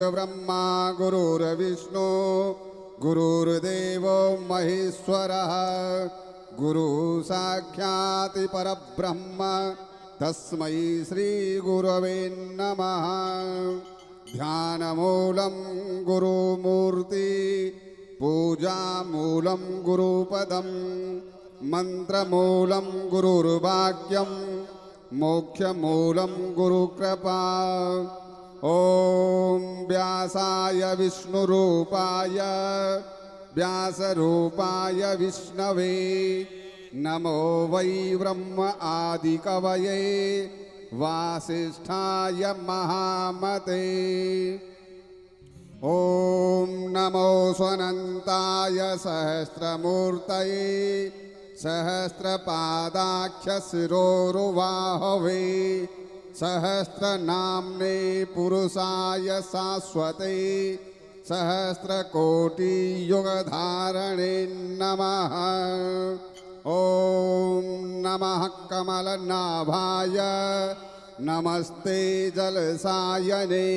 ब्रह्मा गुरुर्विष्णु गुरुर्देवो महेश्वरः गुरु साक्षात् परब्रह्म तस्मै श्री गुरवे नमः। ध्यानमूलं गुरुमूर्ति पूजामूलं गुरुपदं मंत्रमूलं गुरुर्वाक्यं मोक्षमूलं गुरुकृपा। ओम व्यासाय विष्णुरूपाय व्यासरूपाय विष्णवे नमो वै ब्रह्म आदिकवये वासिष्ठाय महामते। ओम नमो स्वनन्ताय सहस्रमूर्तये सहस्रपादाख्यशिरोरुबाहवे सहस्रनाम्ने पुरुषाय शाश्वते सहस्रकोटियुगधारणे नमः। ॐ नमः कमलनाभाय नमस्ते जलसायने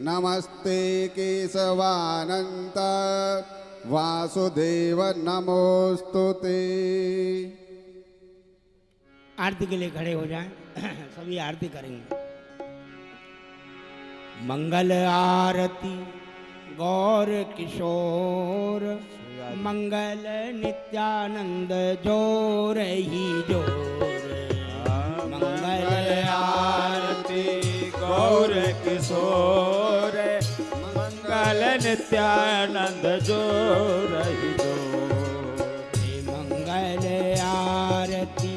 नमस्ते केशवानन्त वासुदेव नमोस्तुते। आरती के लिए खड़े हो जाएं। सभी आरती करेंगे। मंगल आरती गौर किशोर मंगल नित्यानंद जोर ही जोर। मंगल आरती गौर किशोर मंगल नित्यानंद जोर ही जोर। मंगल आरती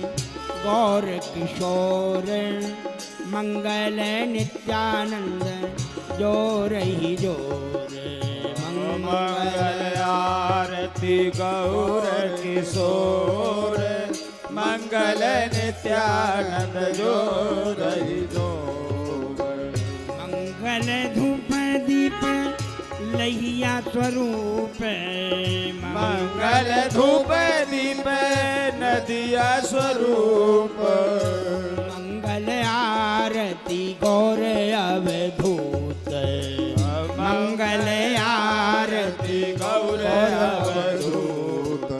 गौर किशोर मंगल नित्यानंद जोर ही जोर। मंगल आरती गौर किशोर मंगल नित्यानंद जोर ही जोर। मंगल धूप दीप लहिया स्वरूप मंगल धूप दीप नदिया स्वरूप। मंगल आरती गौर अवधूत मंगल आरती गौर अवधूत।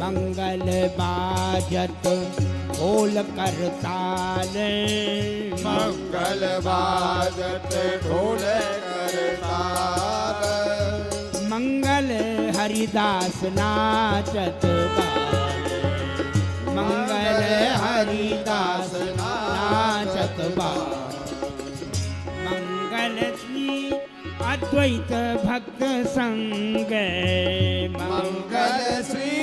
मंगल बाजत ढोल करताल मंगल बाजत ढोल करताल। मंगल हरिदास नाचत बाल मंगल हरिदास नाचत बाल। मंगल श्री अद्वैत भक्त संग मंगल श्री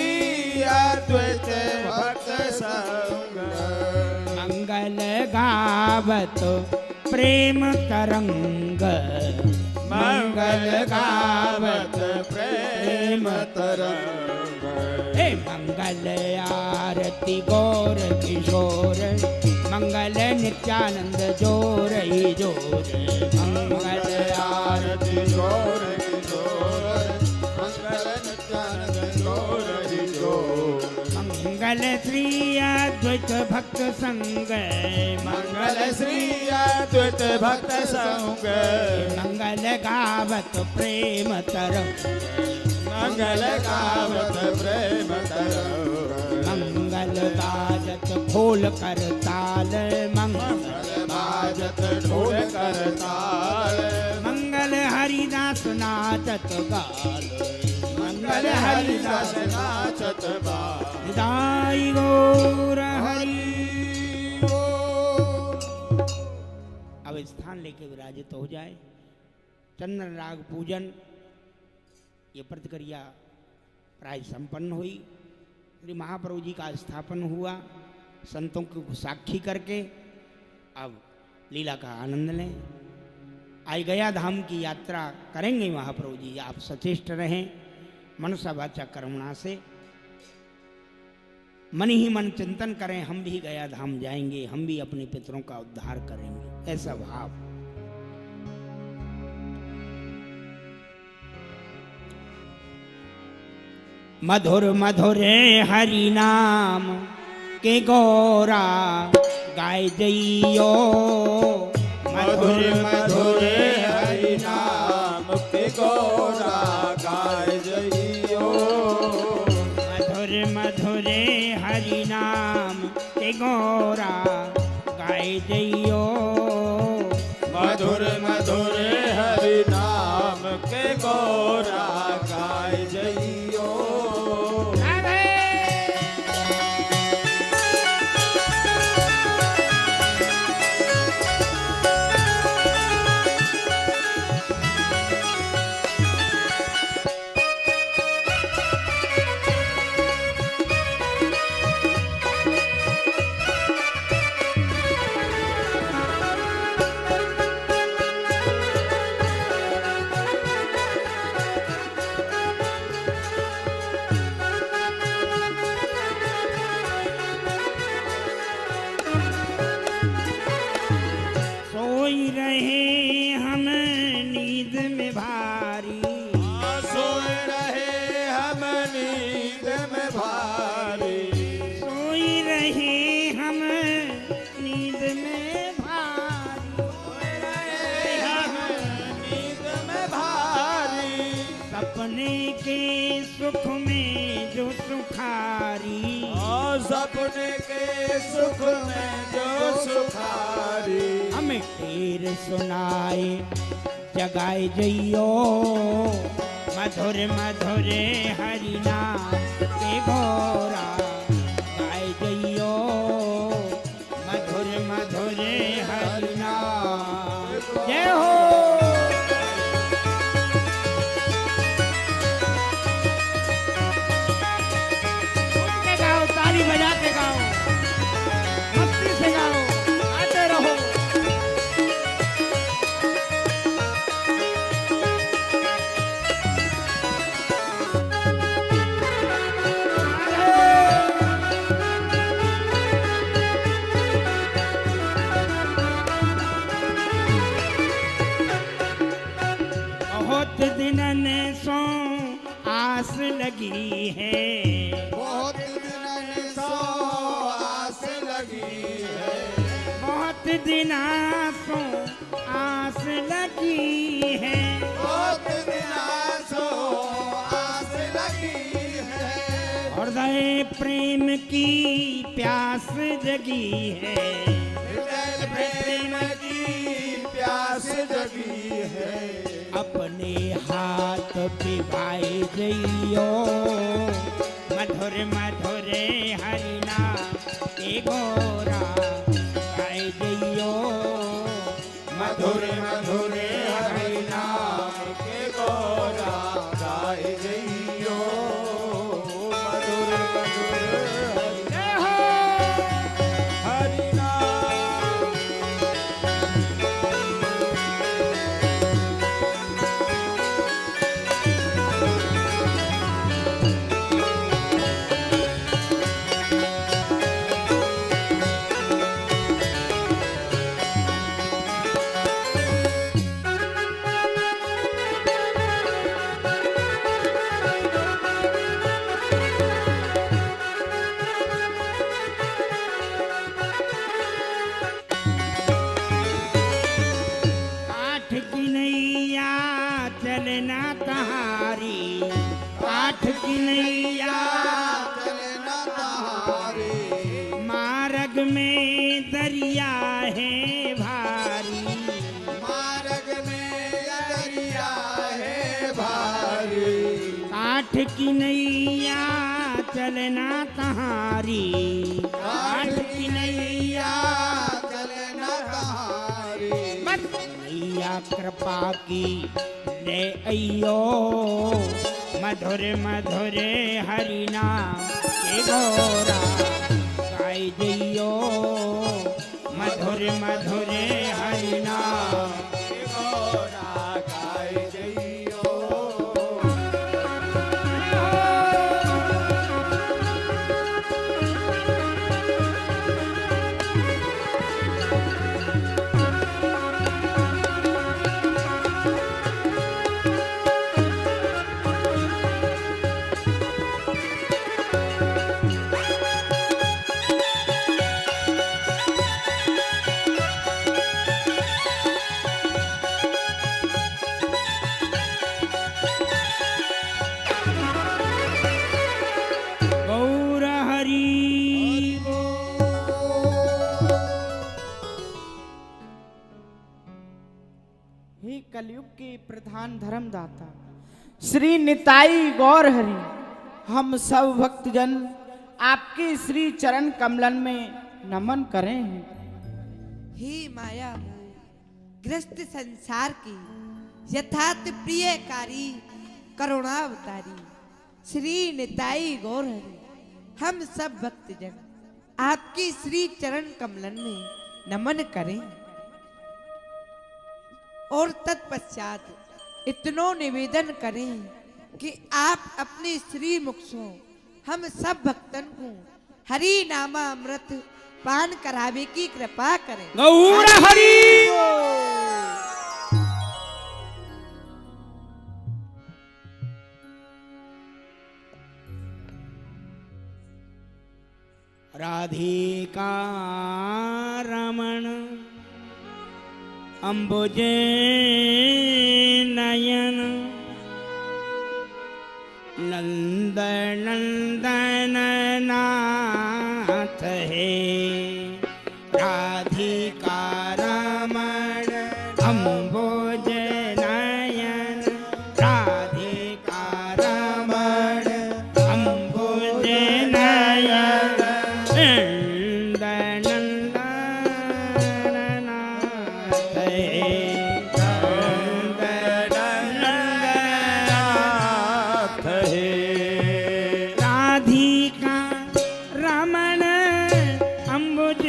अद्वैत भक्त संग। मंगल गावत प्रेम तरंग मंगल गावत प्रेम तरंग। हे मंगल आरती गौर किशोर मंगल नित्यानंद जोर ही जोर। मंगल आरती गौर किशोर मंगल नित्यानंद जोर ही जोर। मंगल श्री अद्वैत भक्त संग मंगल श्री अद्वैत भक्त संग। मंगल गावत प्रेम तरंग मंगल गावत प्रेम तरंग। मंगल बाजत ढोल करताल मंगल बाजत ढोल करताल। मंगल हरिदास नाचत गाल मंगल हरिदास नाचत बाल। दाई गौर हरि। अब स्थान लेके विराजित हो जाए। चंद्र राग पूजन ये प्रतिक्रिया प्राय संपन्न हुई। श्री महाप्रभु जी का स्थापन हुआ संतों को साक्षी करके। अब लीला का आनंद लें। आज गया धाम की यात्रा करेंगे महाप्रभु जी। आप सचेष्ट रहें मनसा वाचा कर्मणा से। मन ही मन चिंतन करें हम भी गया धाम जाएंगे, हम भी अपने पितरों का उद्धार करेंगे, ऐसा भाव। मधुर मधुर हरि नाम के गौरा गाय जइयो मधुर मधुर हरि नाम गोरा गाय जइयो मधुर मधुर हरि नाम के गोरा गाय जइयो मधुर मधुर हरि नाम के गोरा गाय जइयो सोई रहे हम नींद में भारी सोए रहे हम नींद में भारी सोई रहे हम नींद में भारी सोए रहे हम नींद में भारी सपने के सुख में जो सुखारी और सपने के सुख में जो सुखारी हमें ढेर सुनाए जगाए जइयो मधुर मधुर हरि नाम के गोरा गाय जइयो मधुर मधुर हरि नाम जय हो उठ के गाओ ताली बजा के गाओ मस्ती से गाओ आते रहो बहुत दिनन सो आस लगी है बहुत दिन सो आस लगी है बहुत दिन सो आस लगी है बहुत दिन सो आस लगी है हृदय प्रेम की प्यास जगी है हृदय प्रेम की प्यास जगी है अपने हाथ पिवाए जइयो मधुर मधुर हरि नाम के गोरा गाय जइयो मधुर मधुर हरि नाम के गोरा गाय जइयो मधुर मधुर हरि नाम काठ की नैया चलना कहारी काठ की नैया चलना तहारे मार्ग में दरिया है भारी मार्ग में दरिया है भारी काठ की नैया चलना कहारी काठ की नैया चलना तहारे मैया कृपा की ले अइयो मधुर मधुर हरि नाम के गोरा गाय जइयो मधुर मधुर हरि नाम के गोरा गाय जइयो कलयुग के प्रधान धर्मदाता श्री निताई गौर हरि, हम सब भक्तजन आपके श्री चरण कमलन में नमन करें हैं। हे माया ग्रस्त संसार की यथार्थ प्रियकारी करुणावतारी श्री निताई गौर हरि, हम सब भक्तजन आपकी श्री चरण कमलन में नमन करें और तत्पश्चात इतनो निवेदन करें कि आप अपने श्री मुख से हम सब भक्तन को हरि नामा अमृत पान करावे की कृपा करें। गौर हरि राधिका रमण अंबुजे नयन नंद नंदन नाथ है, राधिका रमण अंबुज नयन, राधिका रमण अंबुज नयन नंद नंदन नाथ है, नंद नाथ है। राधिका रमण अंबुज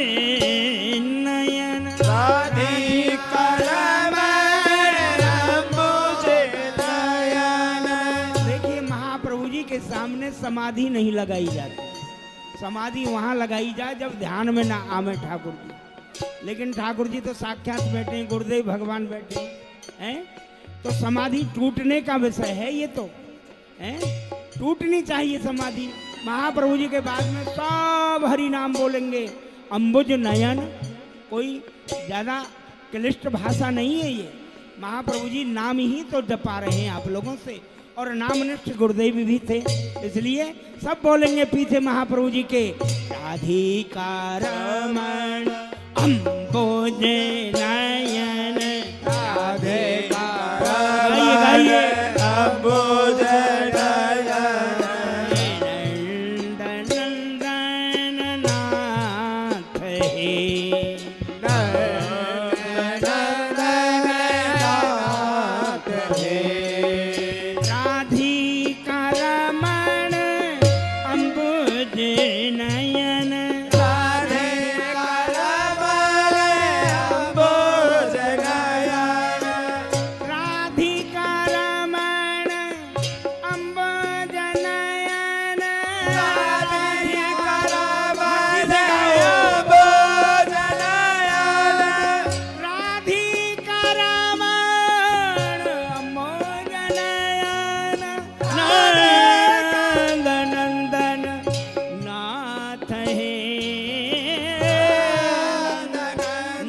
नयन, राधिका रमण अंबुज नयन। देखिए महाप्रभु जी के सामने समाधि नहीं लगाई जाती, समाधि वहां लगाई जाए जब ध्यान में ना आवे ठाकुर जी, लेकिन ठाकुर जी तो साक्षात बैठे हैं, गुरुदेव भगवान बैठे हैं, तो समाधि टूटने का विषय है ये तो हैं, टूटनी चाहिए समाधि। महाप्रभु जी के बाद में सब हरि नाम बोलेंगे, अंबुज नयन, कोई ज्यादा क्लिष्ट भाषा नहीं है ये, महाप्रभु जी नाम ही तो जपा रहे हैं आप लोगों से, और नामनिष्ठ गुरुदेव भी थे, इसलिए सब बोलेंगे पीछे महाप्रभु जी के, राधिका रमण अंबुज नयन, राधिका गाइए गाइए अंबुज नंद नंदन नाथ है, राधिका रमण अंबुज नयन, राधिका रमण अंबुज नयन, राधिका रमण अंबुज नयन, नंद नंदन नाथ है,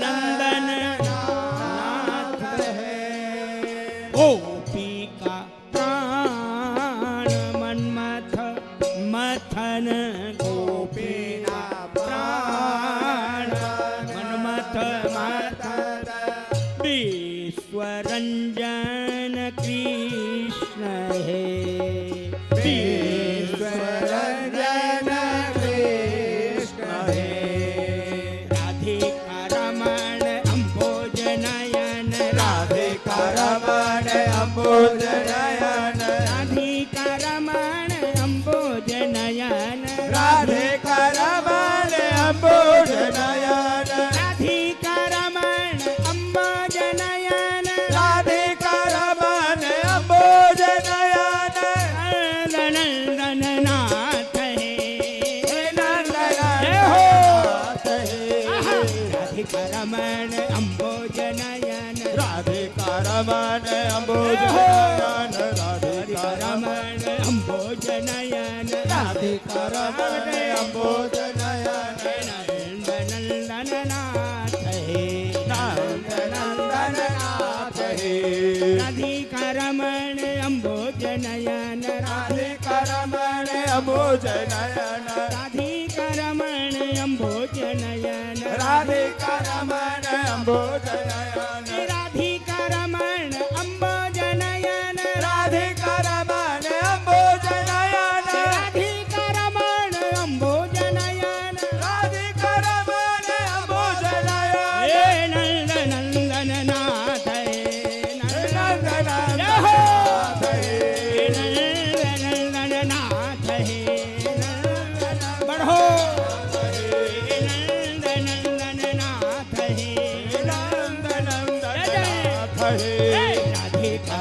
नंदन नाथ है, गोपिका प्राण मन्मथ मथन, गोपीना प्राण मन्मथ मथन, विश्वरंजन कृष्ण है, विश्वरंजन कृष्ण है, राधिका रमण अंबुज नयन, राधिका रमण अंबुज नयन, राधिका रमण अंबुज नयन, राधिका रमण अंबुज नयन, राधिका रमण अंबुज नयन, राधिका रमण अंबुज नयन, नंदन नाथ है, नंदन जय हो। नाथ है। आहा, राधिका रमण अंबुज नयन, राधिका रमण अंबुज जय हो। नयन, राधिका रमण अंबुज नयन, राधिका रमण अंबुज नयन, नंदन नाथ है, नंदन नाथ है। राधिका रमण अंबुज नयन, राधिका रमण अंबुज नयन, राधिका रमण अंबुज नयन, राधिका रमण अंबुज नयन, राधिका रमण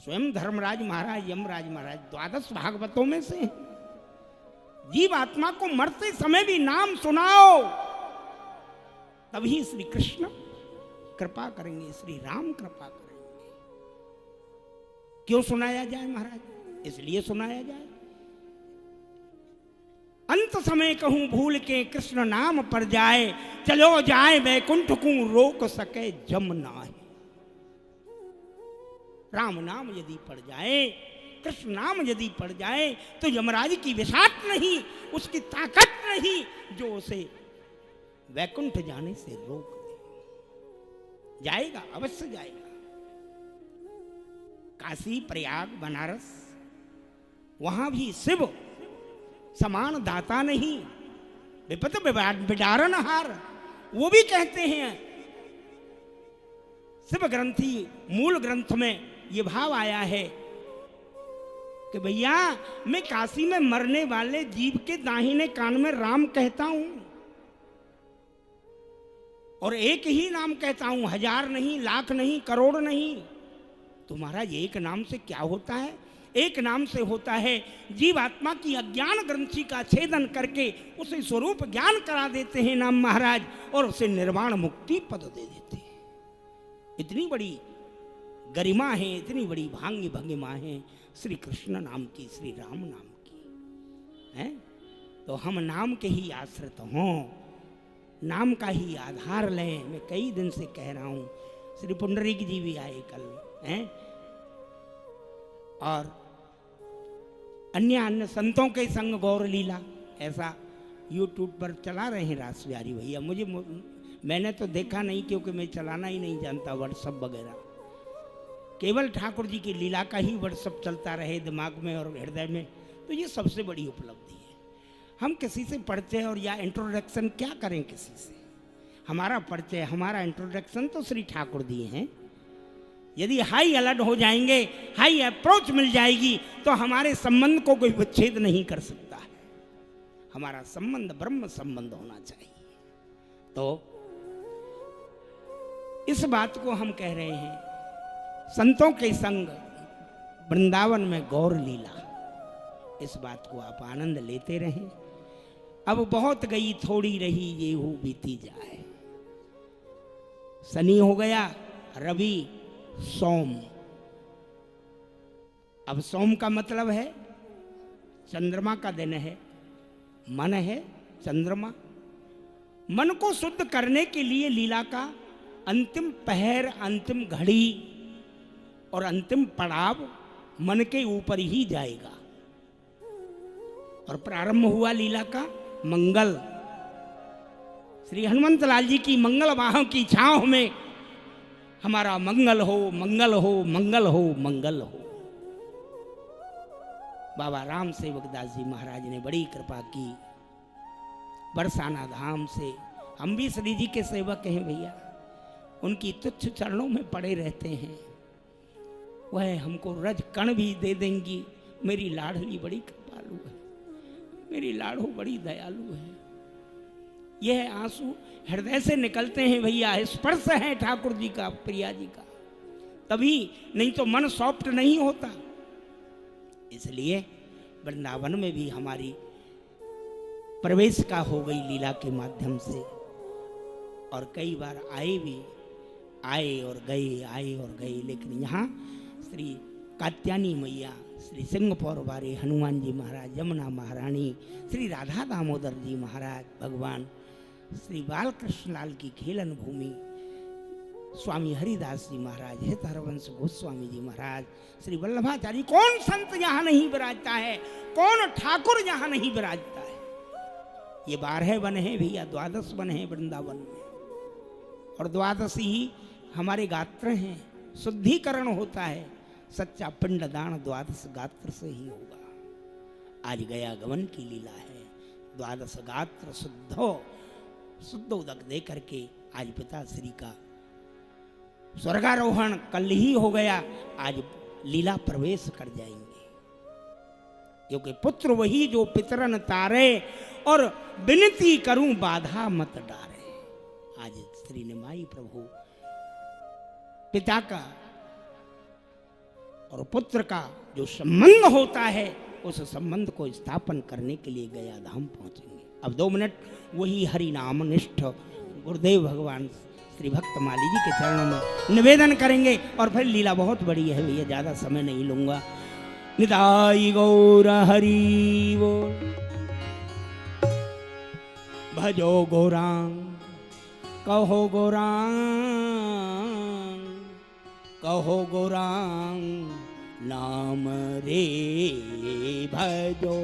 स्वयं धर्मराज महाराज, यमराज महाराज 12 भागवतों में से हैं। जीव आत्मा को मरते समय भी नाम सुनाओ, तभी श्री कृष्ण कृपा करेंगे, श्री राम कृपा करेंगे। क्यों सुनाया जाए महाराज? इसलिए सुनाया जाए, अंत समय कहूं भूल के कृष्ण नाम पर जाए, चलो जाए वैकुंठ को रोक सके जम नाहि। राम नाम यदि पड़ जाए, कृष्ण नाम यदि पड़ जाए, तो यमराज की विसात नहीं, उसकी ताकत नहीं जो उसे वैकुंठ जाने से रोक दे। जाएगा, अवश्य जाएगा। काशी, प्रयाग, बनारस, वहां भी शिव समान दाता नहीं, विपत बिडारनहार, वो भी कहते हैं। शिव ग्रंथी मूल ग्रंथ में ये भाव आया है कि भैया मैं काशी में मरने वाले जीव के दाहिने कान में राम कहता हूं, और एक ही नाम कहता हूं, 1000 नहीं, लाख नहीं, करोड़ नहीं। तो महाराज एक नाम से क्या होता है? एक नाम से होता है जीव आत्मा की अज्ञान ग्रंथि का छेदन करके उसे स्वरूप ज्ञान करा देते हैं नाम महाराज, और उसे निर्वाण मुक्ति पद दे देते हैं। इतनी बड़ी गरिमा है, इतनी बड़ी भांग्य भंगिमा है श्री कृष्ण नाम की, श्री राम नाम की है। तो हम नाम के ही आश्रित हों, नाम का ही आधार लें। मैं कई दिन से कह रहा हूं, श्री पुंडरीक जी भी आए कल हैं, और अन्य संतों के संग गौर लीला ऐसा यूट्यूब पर चला रहे हैं रास बिहारी भैया। मैंने तो देखा नहीं, क्योंकि मैं चलाना ही नहीं जानता व्हाट्सअप वगैरह। केवल ठाकुर जी की लीला का ही व्हाट्सअप चलता रहे दिमाग में और हृदय में, तो ये सबसे बड़ी उपलब्धि है। हम किसी से पढ़ते हैं और या इंट्रोडक्शन क्या करें किसी से? हमारा परिचय, हमारा इंट्रोडक्शन तो श्री ठाकुर दिए हैं। यदि हाई अलर्ट हो जाएंगे, हाई अप्रोच मिल जाएगी, तो हमारे संबंध को कोई विच्छेद नहीं कर सकता है। हमारा संबंध ब्रह्म संबंध होना चाहिए। तो इस बात को हम कह रहे हैं, संतों के संग वृंदावन में गौर लीला, इस बात को आप आनंद लेते रहें। अब बहुत गई थोड़ी रही ये हो बीती जाए। शनि हो गया, रवि, सोम। अब सोम का मतलब है चंद्रमा का दिन है, मन है चंद्रमा। मन को शुद्ध करने के लिए लीला का अंतिम पहर, अंतिम घड़ी और अंतिम पड़ाव मन के ऊपर ही जाएगा। और प्रारंभ हुआ लीला का मंगल। श्री हनुमंत लाल जी की मंगल बाहों की छांव में हमारा मंगल हो, मंगल हो, मंगल हो, मंगल हो। बाबा राम सेवक दास जी महाराज ने बड़ी कृपा की। बरसाना धाम से हम भी श्री जी के सेवक हैं भैया, उनकी तुच्छ चरणों में पड़े रहते हैं। वह हमको रज कण भी दे देंगी। मेरी लाडली बड़ी कृपालु है, मेरी लाडो बड़ी दयालु है। यह आंसू हृदय से निकलते हैं भैया, स्पर्श है ठाकुर जी का, प्रिया जी का, तभी, नहीं तो मन सॉफ्ट नहीं होता। इसलिए वृंदावन में भी हमारी प्रवेश का हो गई लीला के माध्यम से, और कई बार आए और गए, आए और गए। लेकिन यहाँ श्री कात्यायनी मैया, श्री सिंहपौर वारे हनुमान जी महाराज, यमुना महारानी, श्री राधा दामोदर जी महाराज, भगवान श्री बालकृष्ण लाल की खेलन भूमि, स्वामी हरिदास जी महाराज, हित हरवंश गोस्वामी जी महाराज, श्री वल्लभाचार्य, कौन संत यहाँ नहीं विराजता है? कौन ठाकुर यहाँ नहीं विराजता है? ये 12 वन है भैया, 12 वन है वृंदावन में, और 12 ही हमारे गात्र हैं। शुद्धिकरण होता है, सच्चा पिंडदान 12 गात्र से ही होगा। आज गया गमन की लीला है, 12 गात्र शुद्ध उदक दे करके आज पिता श्री का स्वर्गारोहण कल ही हो गया, आज लीला प्रवेश कर जाएंगे। क्योंकि पुत्र वही जो पितरन तारे, और विनती करूं बाधा मत डारे। आज श्री निमाई प्रभु पिता का और पुत्र का जो संबंध होता है उस संबंध को स्थापन करने के लिए गया धाम पहुंचेंगे। अब 2 मिनट वही हरि नाम निष्ठ गुरुदेव भगवान श्री भक्तमाली जी के चरणों में निवेदन करेंगे और फिर लीला बहुत बड़ी है भैया, ज्यादा समय नहीं लूंगा। निताई गौर हरि बोल। भजो गौरांग कहो गौरांग, कहो गौरांग नाम रे भजो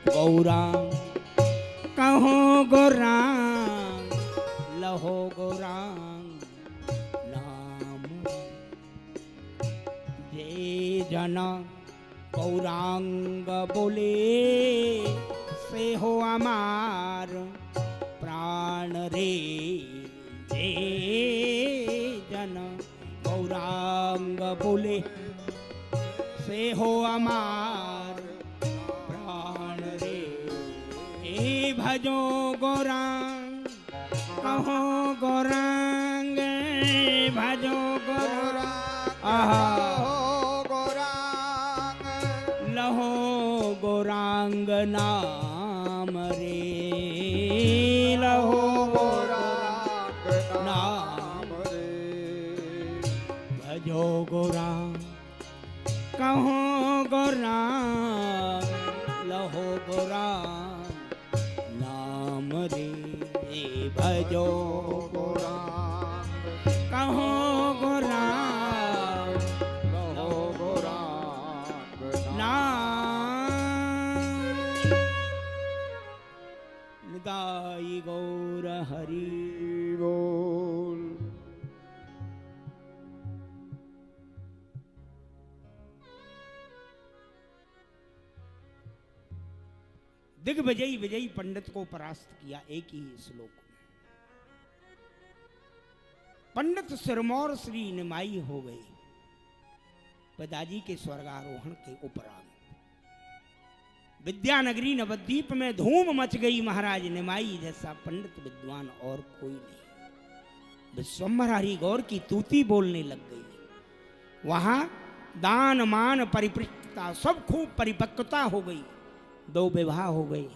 गौरांग, कहो गौरांग लहो गौरांग नाम। जे जना गौरांग बोले से हो अमार प्राण रे। जे जन गौरांग बोले से हो अमार प्राण रे। हे भजो गौरांग कहो गौरांग, भजो गौरांग आहा लहो गौरांग नाम रे। लहो गौरांग नाम रे। भजो गौरांग कहो गौरांग, लहो गौरांग नाम रे। भजो गौरांग कहो गौरांग, लहो गौरांग नाम। निताई गौर हरि बोल। दिग्विजयी विजयी पंडित को परास्त किया एक ही श्लोक में। पंडित सिरमौर श्री निमाई हो गए पिताजी के स्वर्गारोहण के उपरांत। विद्यानगरी नवद्वीप में धूम मच गई। महाराज निमाई जैसा पंडित विद्वान और कोई नहीं। विश्वम्भर हरि गौर की तूती बोलने लग गई। वहां दान मान परिपृष्टता सब खूब परिपक्वता हो गई। 2 विवाह हो गए।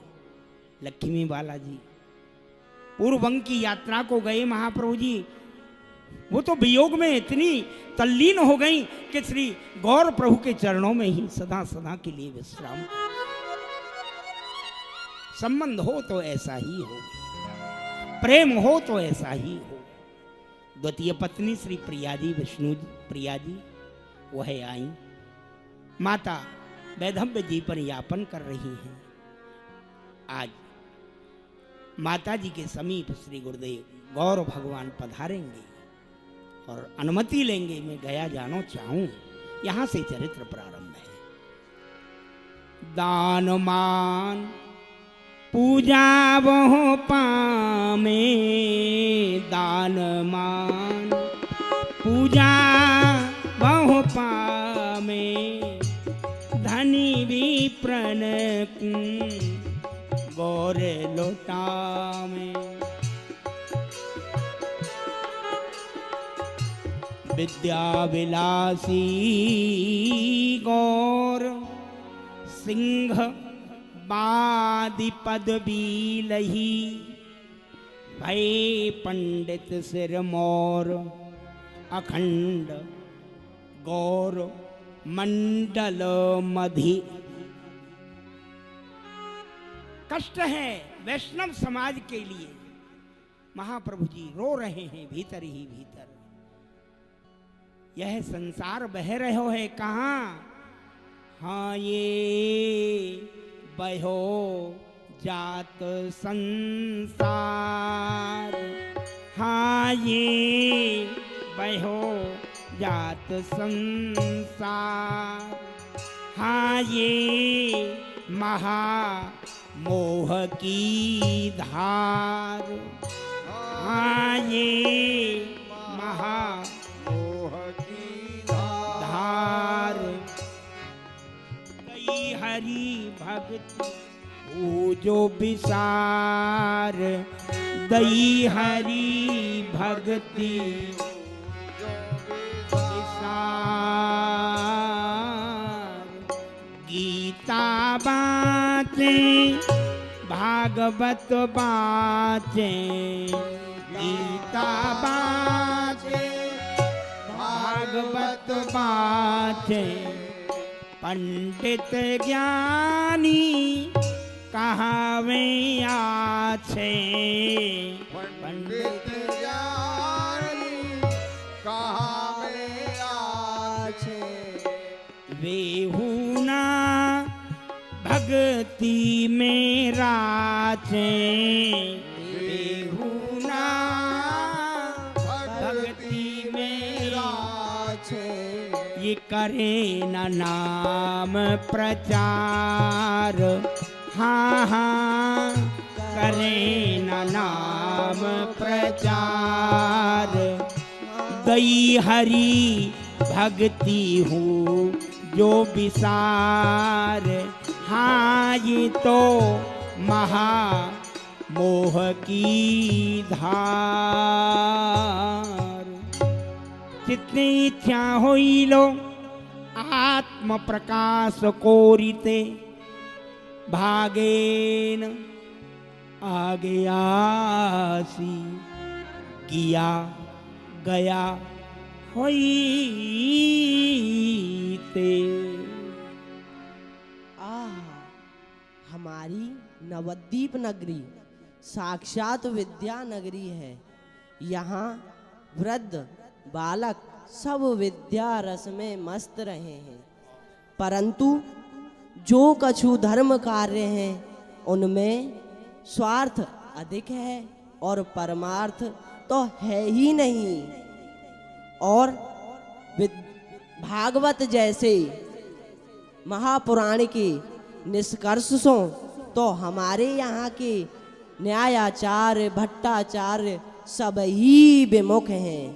लक्ष्मी बालाजी पूर्वंग की यात्रा को गए महाप्रभु जी। वो तो वियोग में इतनी तल्लीन हो गई कि श्री गौर प्रभु के चरणों में ही सदा सदा के लिए विश्राम। संबंध हो तो ऐसा ही हो, प्रेम हो तो ऐसा ही हो। द्वितीय पत्नी श्री प्रिया जी, विष्णु प्रिया जी, वह आई। माता वैधव्य जी पर यापन कर रही हैं। आज माता जी के समीप श्री गुरुदेव गौर भगवान पधारेंगे और अनुमति लेंगे। मैं गया जानो चाहूं। यहां से चरित्र प्रारंभ है। दान मान पूजा बहु पामे, दान मान पूजा बहु पामे, धनी विप्रन गौर लोटा में। विद्या विलासी गौर सिंह बादि पदवी लही, भय पंडित सिरमौर अखंड गौर मंडल मधि। कष्ट है वैष्णव समाज के लिए। महाप्रभु जी रो रहे हैं भीतर ही भीतर। यह संसार बह रहे है कहाँ? हाँ ये बहो जात संसार, हाँ ये बहो जात संसार, हाँ ये महा मोह की धार, हाँ ये महा मोह की धार। गई हरि भक्त हो जो विसार, दई हरि भक्ति विसार। गीता बाचे भागवत बाचे, गीता बाचे भागवत बाचे, पंडित ज्ञानी कहावे आछे, पंडित ज्ञानी कहावे आछे, वेहुना भक्ति में राचे, वेहुना भक्ति में राछे, ये करे न नाम प्रचार, हाँ हाँ करे न नाम प्रचार, गई हरि भक्ति हूँ जो विसार, हाँ ये तो महा मोह की धार। जितनी इच्छा होई लो आत्म प्रकाश कोरिते, भागेन आगे आसी, किया गया होईते। हमारी नवद्वीप नगरी साक्षात विद्या नगरी है। यहाँ वृद्ध बालक सब विद्या रस में मस्त रहे हैं, परंतु जो कछु धर्म कार्य हैं उनमें स्वार्थ अधिक है और परमार्थ तो है ही नहीं। और भागवत जैसे महापुराण के निष्कर्षों तो हमारे यहाँ के न्यायाचार्य भट्टाचार्य सब ही विमुख हैं।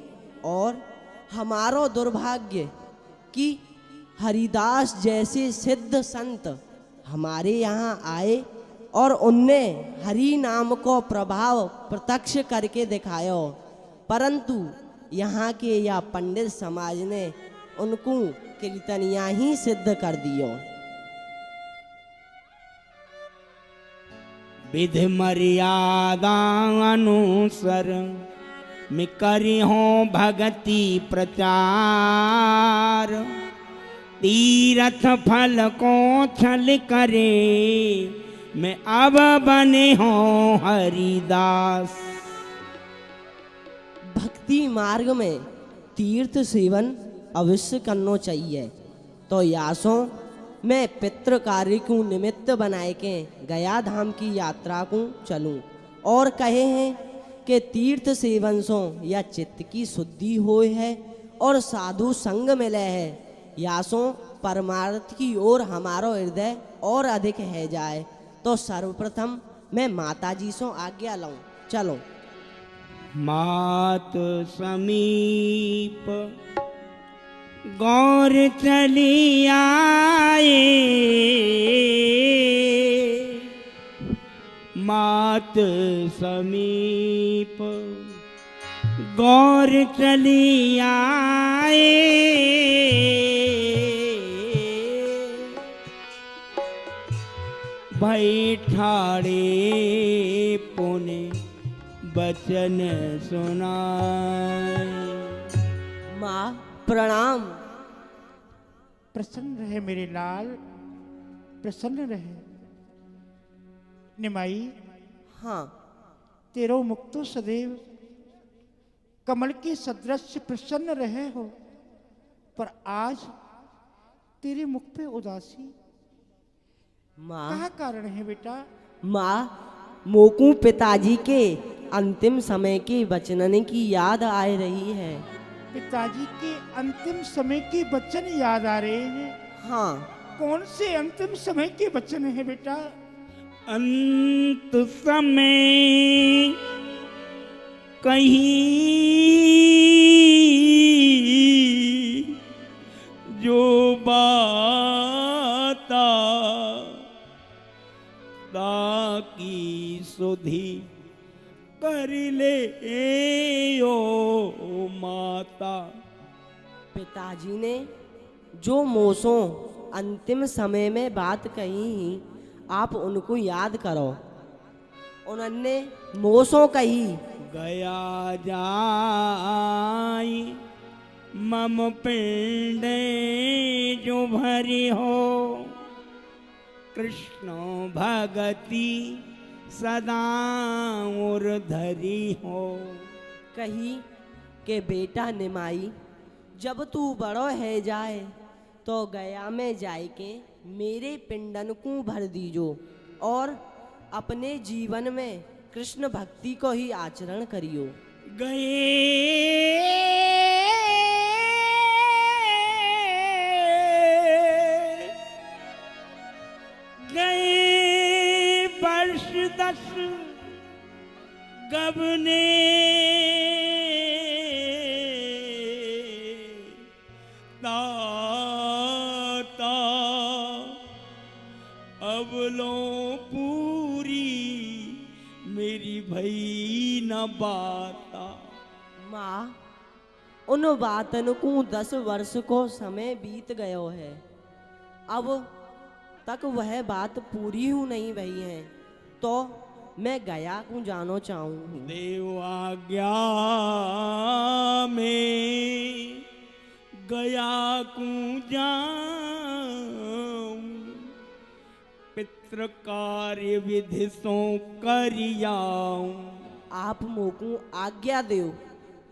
और हमारो दुर्भाग्य कि हरिदास जैसे सिद्ध संत हमारे यहाँ आए और उनने हरि नाम को प्रभाव प्रत्यक्ष करके दिखायो, परंतु यहाँ के या पंडित समाज ने उनको कीर्तनिया ही सिद्ध कर दियो। विधि मर्यादा अनुसर मैं करी हो भगति प्रचार, तीरथ फल को छल करे मैं अब बने हो हरिदास। भक्ति मार्ग में तीर्थ सेवन अवश्य करना चाहिए। तो यासों मैं पितृ कार्य को निमित्त बनाए के गया धाम की यात्रा को चलूं, और कहे हैं कि तीर्थ सेवन सो या चित्त की शुद्धि होए है और साधु संग मिले है, यासों परमार्थ की ओर हमारो हृदय और अधिक है जाए। तो सर्वप्रथम मैं माता जी सो आज्ञा लूं, चलो। मात समीप गौर चली आए, मात समीप गौर चली आए, भई ठाड़े पुने बचन सुनाए। माँ प्रणाम। प्रसन्न रहे मेरे लाल, प्रसन्न रहे। निमाई, हाँ तेरो मुख तो सदैव कमल के सदृश प्रसन्न रहे हो, पर आज तेरे मुख पे उदासी, माँ। क्या कारण है बेटा? माँ, मोकू पिताजी के अंतिम समय के वचनन की याद आ रही है। पिताजी के अंतिम समय के वचन याद आ रहे हैं? हाँ। कौन से अंतिम समय के वचन है बेटा? अंत समय कहीं जो बाता ताकी सुधी कर ले ओ माता। पिताजी ने जो मोसों अंतिम समय में बात कही ही आप उनको याद करो। उन्होंने मोसों कही, गया जाई मम पिंडे जो भरी हो, कृष्ण भगति सदा और धरी हो। कही कि बेटा निमाई, जब तू बड़ो है जाए तो गया में जाए के मेरे पिंडन को भर दीजो और अपने जीवन में कृष्ण भक्ति को ही आचरण करियो। गए वर्ष 10 गबने ताता, अब लो पूरी मेरी भई न बाता। माँ, उन बातन को 10 वर्ष को समय बीत गयो है, अब तक वह बात पूरी हूँ नहीं भई है, तो मैं गया को जानो चाहूँ। देव आज्ञा में गया को जाऊं, पितृ कार्य विधि सो करियाऊं। आप मोको आज्ञा दो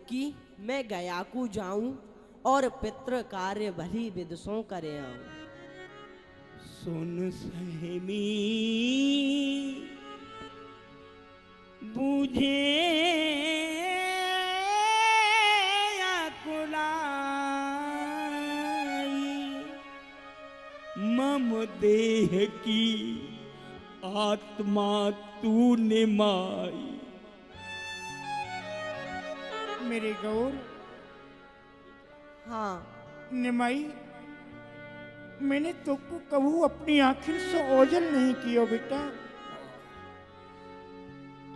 कि मैं गया को जाऊं और पितृ कार्य भली विदसों करे आऊं। सुन सहमी बूझे आकुलाई, मम देह की आत्मा तू निमाई। मेरे गौर, हाँ निमाई, मैंने तुमको कबू अपनी आखिर से ओझल नहीं किया बेटा।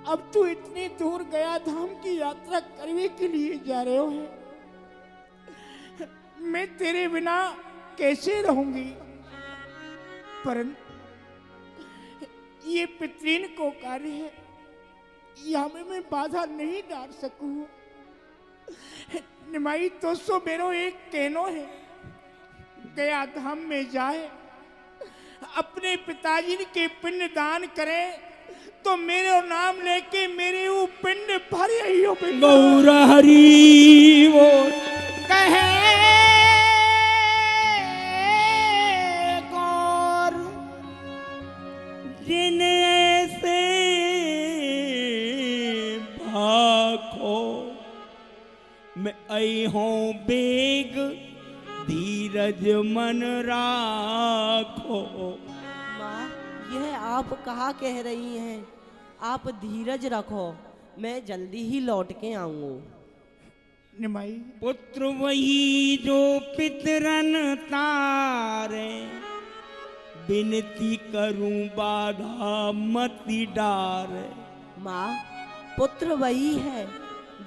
अब तू इतनी दूर गया धाम की यात्रा करने के लिए जा रहे हो है। मैं तेरे बिना कैसे रहूंगी? परंतु ये पितृन को कार्य है, यहाँ में मैं बाधा नहीं डाल सकूं। निमाई तो सो मेरो एक कहनो है, गया धाम में जाए, अपने पिताजी के पिंड दान करे तो मेरे नाम लेके मेरे वो पिंड भर ही हो। गौर हरि वो कहे गौर, जिन्हें से भाखो मैं आई हूँ बेग, धीरज मन राखो। माँ, यह आप कहाँ कह रही हैं? आप धीरज रखो, मैं जल्दी ही लौट के आऊंगा। निमाई, पुत्र वही जो पितरन तारे, विनती करूं बाधा मति डारे। माँ, पुत्र वही है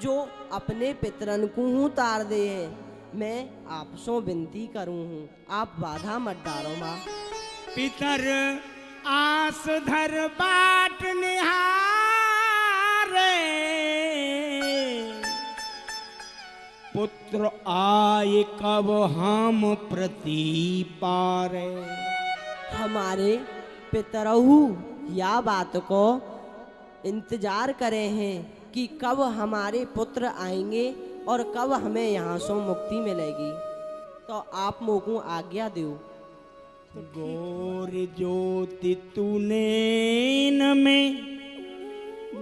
जो अपने पितरन को हूँ तार दे है। मैं आपसों विनती करूँ हूँ, आप बाधा मत डालो माँ। पितर आस धर बाट निहारे, पुत्र आए कब हम प्रति पारे। हमारे पितरहु या बात को इंतजार करे हैं कि कब हमारे पुत्र आएंगे और कब हमें यहाँ से मुक्ति मिलेगी, तो आप मोको आज्ञा दो। गौर ज्योति तूने न में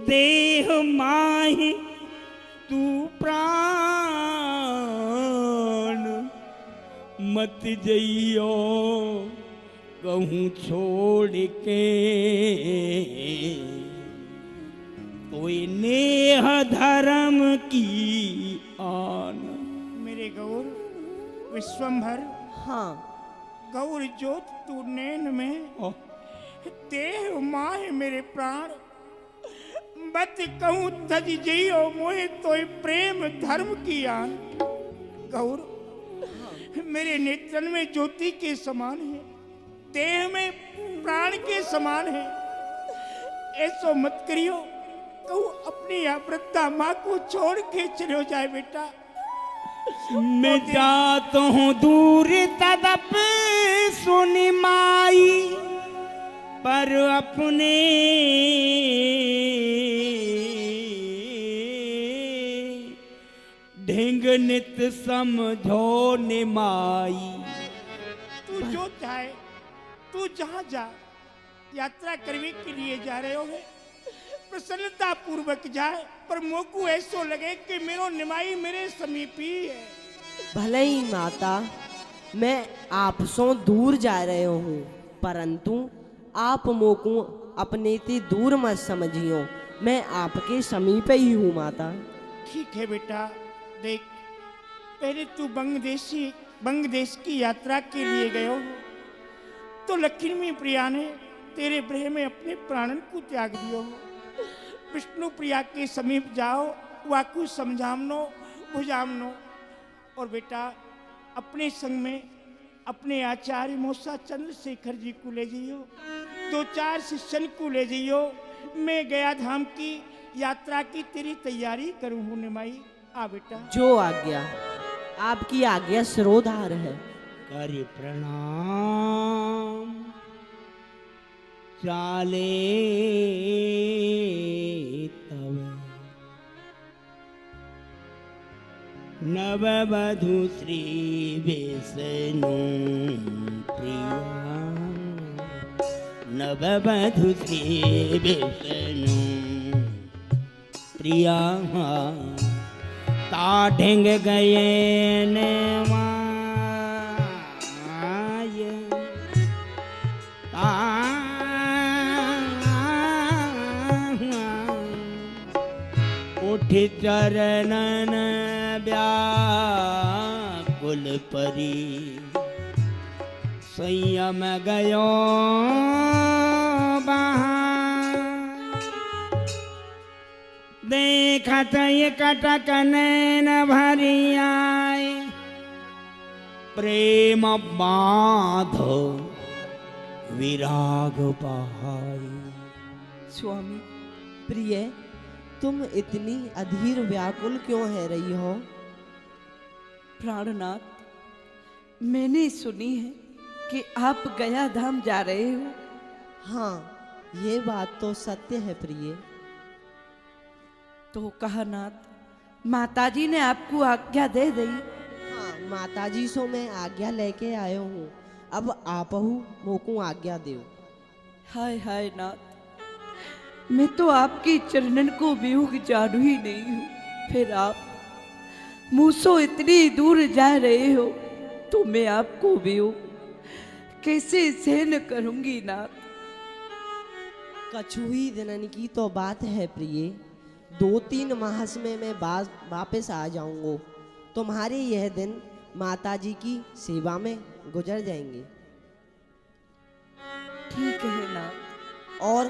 देह माहि तू प्राण, मत जइयो कहूँ छोड़ के, कोई नेह धर्म की आन। मेरे गौर विश्वंभर, हाँ गौर ज्योत तू नैन में, देह माह मेरे प्राण, बत कहूँ तज जियो मोहे तो प्रेम धर्म की आन। गौर, मेरे नेत्रन में ज्योति के समान है, देह में प्राण के समान है। ऐसो मत करियो, कहूँ अपनी या वृद्धा माँ को छोड़ के चले हो जाए बेटा। मैं जाता हूँ दूर तदप सुनी माई, पर अपने ढेंग नित समझो निमाई। तू जो चाहे, तू जहाँ जा, यात्रा करने के लिए जा रहे हो प्रसन्नता पूर्वक जाए, पर मोकू ऐसो लगे कि मेरो निमाई मेरे समीप ही है। भले ही माता, मैं आपसों दूर जा रहे हूँ, परंतु आप मोकू अपने ते दूर मत समझियो, मैं आपके समीप ही हूँ माता। ठीक है बेटा, देख पहले तू बंग देश की यात्रा के लिए गए हो, तो लक्ष्मी प्रिया ने तेरे गृह में अपने प्राणन को त्याग दियो हो। विष्णु प्रिया के समीप जाओ, वाकु समझामनो बुझामनो। और बेटा अपने संग में अपने आचार्य मौसा चंद्रशेखर जी को ले जाइयो, 2-4 शिष्यन को ले जाइयो। मैं गया धाम की यात्रा की तेरी तैयारी करूँ हूँ निमाई। आ बेटा। जो आज्ञा, आपकी आज्ञा सिरोधार है। कर प्रणाम चाले तब नववधु श्री विष्णु प्रिया, नववधु श्री विष्णु प्रिया। ता ढेंग गए ने उठ चरणन व्याकुल परी, संयम गयो बहार। देखत कटक नैन भरी आए, प्रेम बाध विराग बहाई। स्वामी प्रिय, तुम इतनी अधीर व्याकुल क्यों है रही हो? प्राणनाथ, मैंने सुनी है कि आप गया धाम जा रहे हो। हाँ, ये बात तो सत्य है प्रिय। तो कहा नाथ, माताजी ने आपको आज्ञा दे दी? हाँ, माताजी सो मैं आज्ञा लेके आयो हूँ, अब आपहु मोकू आज्ञा दो। हाय हाय नाथ, मैं तो आपकी चरणन को वियोग जानू ही नहीं हूँ, फिर आप मुझसे इतनी दूर जा रहे हो तो मैं आपको वियोग कैसे सहन करूंगी नाथ। कछु ही दिनन की तो बात है प्रिय, 2-3 मास में मैं वापस आ जाऊंगा। तुम्हारे यह दिन माताजी की सेवा में गुजर जाएंगे। ठीक है नाथ। और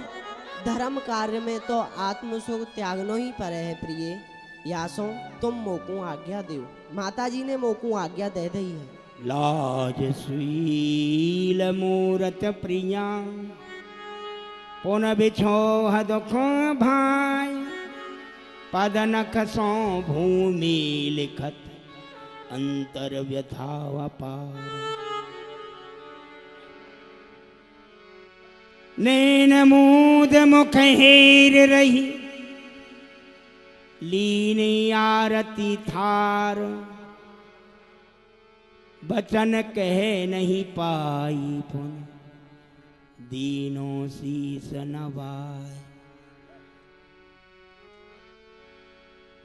धर्म कार्य में तो आत्मसुख त्यागनो ही पर है प्रिय। यासो तुम मोकू आज्ञा दो। माताजी ने मोकू आज्ञा दे दी है। लाज सुशील मूरत प्रिया, पुन बिछोह दुख भाई। पद नख सो भूमि लिखत, अंतर व्यथा अपार। नैन मूद मुख हेर रही, लीन आरती थार। बचन कह नहीं पाई पुन, दीनों शीस नवाय।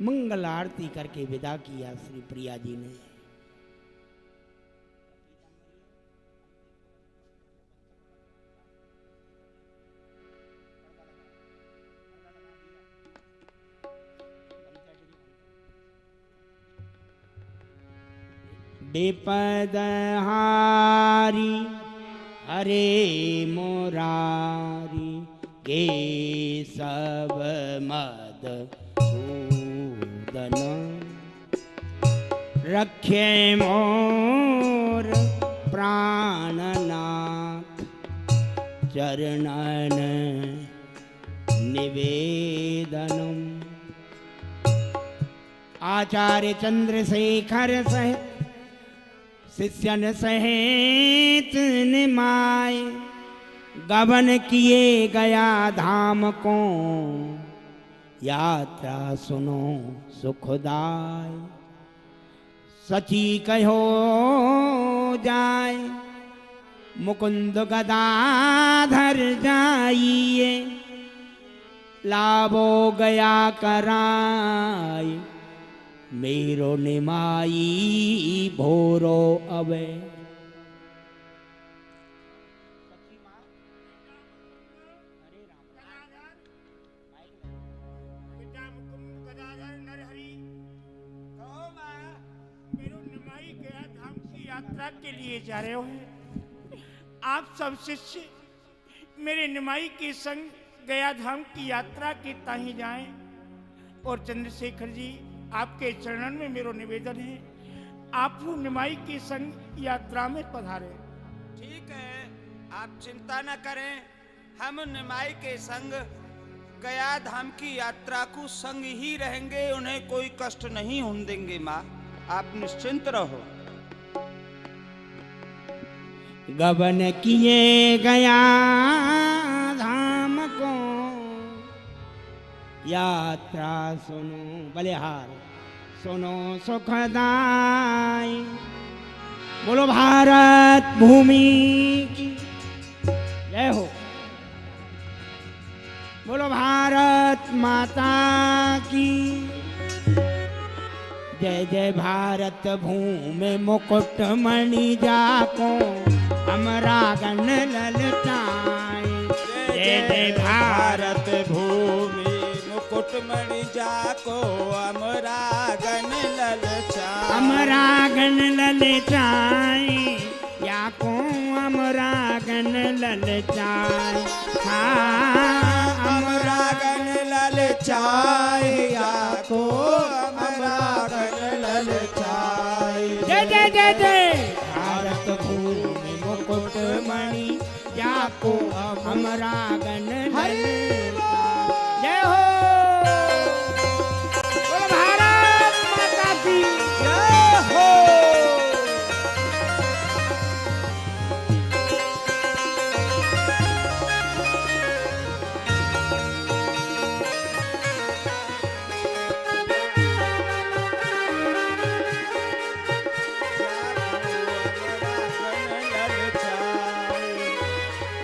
मंगल आरती करके विदा किया श्री प्रिया जी ने। विपद हारी हरे मुरारी, केशव मद सूदन। रखे मोर प्राणनाथ चरणन निवेदनम। आचार्य चंद्रशेखर सहित शिष्यन सहित निमाय गमन किए गया धाम को यात्रा सुनो सुखदाय। सची कहो जाय मुकुंद गदाधर जाइए लाभो गया कराय मेरो निमाई भोरो अवे। यात्रा के लिए जा रहे हो। आप सब शिष्य मेरे निमाई के संग गया धाम की यात्रा के ताही जाएं। और चंद्रशेखर जी आपके चरणन में मेरो निवेदन है, आप निमाई के संग यात्रा में पधारे। ठीक है, आप चिंता न करें, हम निमाई के संग गया धाम की यात्रा को संग ही रहेंगे, उन्हें कोई कष्ट नहीं होने देंगे। माँ आप निश्चिंत रहो। गबन किए गया धाम को यात्रा सुनो बलिहार सुनो सुखदाई। बोलो भारत भूमि की जय हो। बोलो भारत माता की जय जय। भारत भूमि मुकुट मणि जाको हमरा गण ललचाए। जय जय भारत भूमि मुकुट मणि जाको हमरा गण ललचाए। हमरा गण ललचाए याको हमरा गण ललचाए। हमरा गण ललचाए याको हमरा गण ललचाए। जय जय जय जय। भारत भूमि मुकुट मणि जाको हमरा गण ललचाए। जय हो। बोलो भारत माता की जय हो।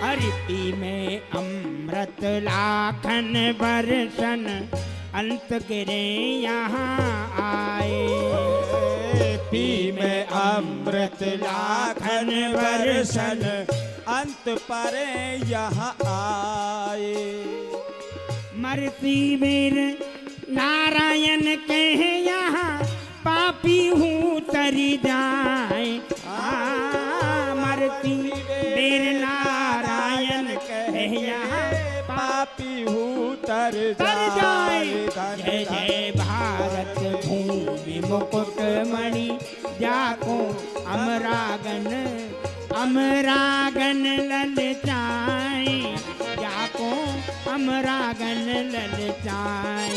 हरिपी में अमृत लाखन बरसन अंत गिरे यहाँ आए। पी में अमृत लाखन बरसन अंत परे यहाँ आए। मरती वीर नारायण कहे यहाँ पापी हूँ तरी जाए। मरती वीर नारायण कहे यहाँ पापी हूँ तर जाए। जाए। जय जय भारत भूमि मुकुट मणि जाको हमरा गण ललचाए। जाको हमरा गण ललचाए।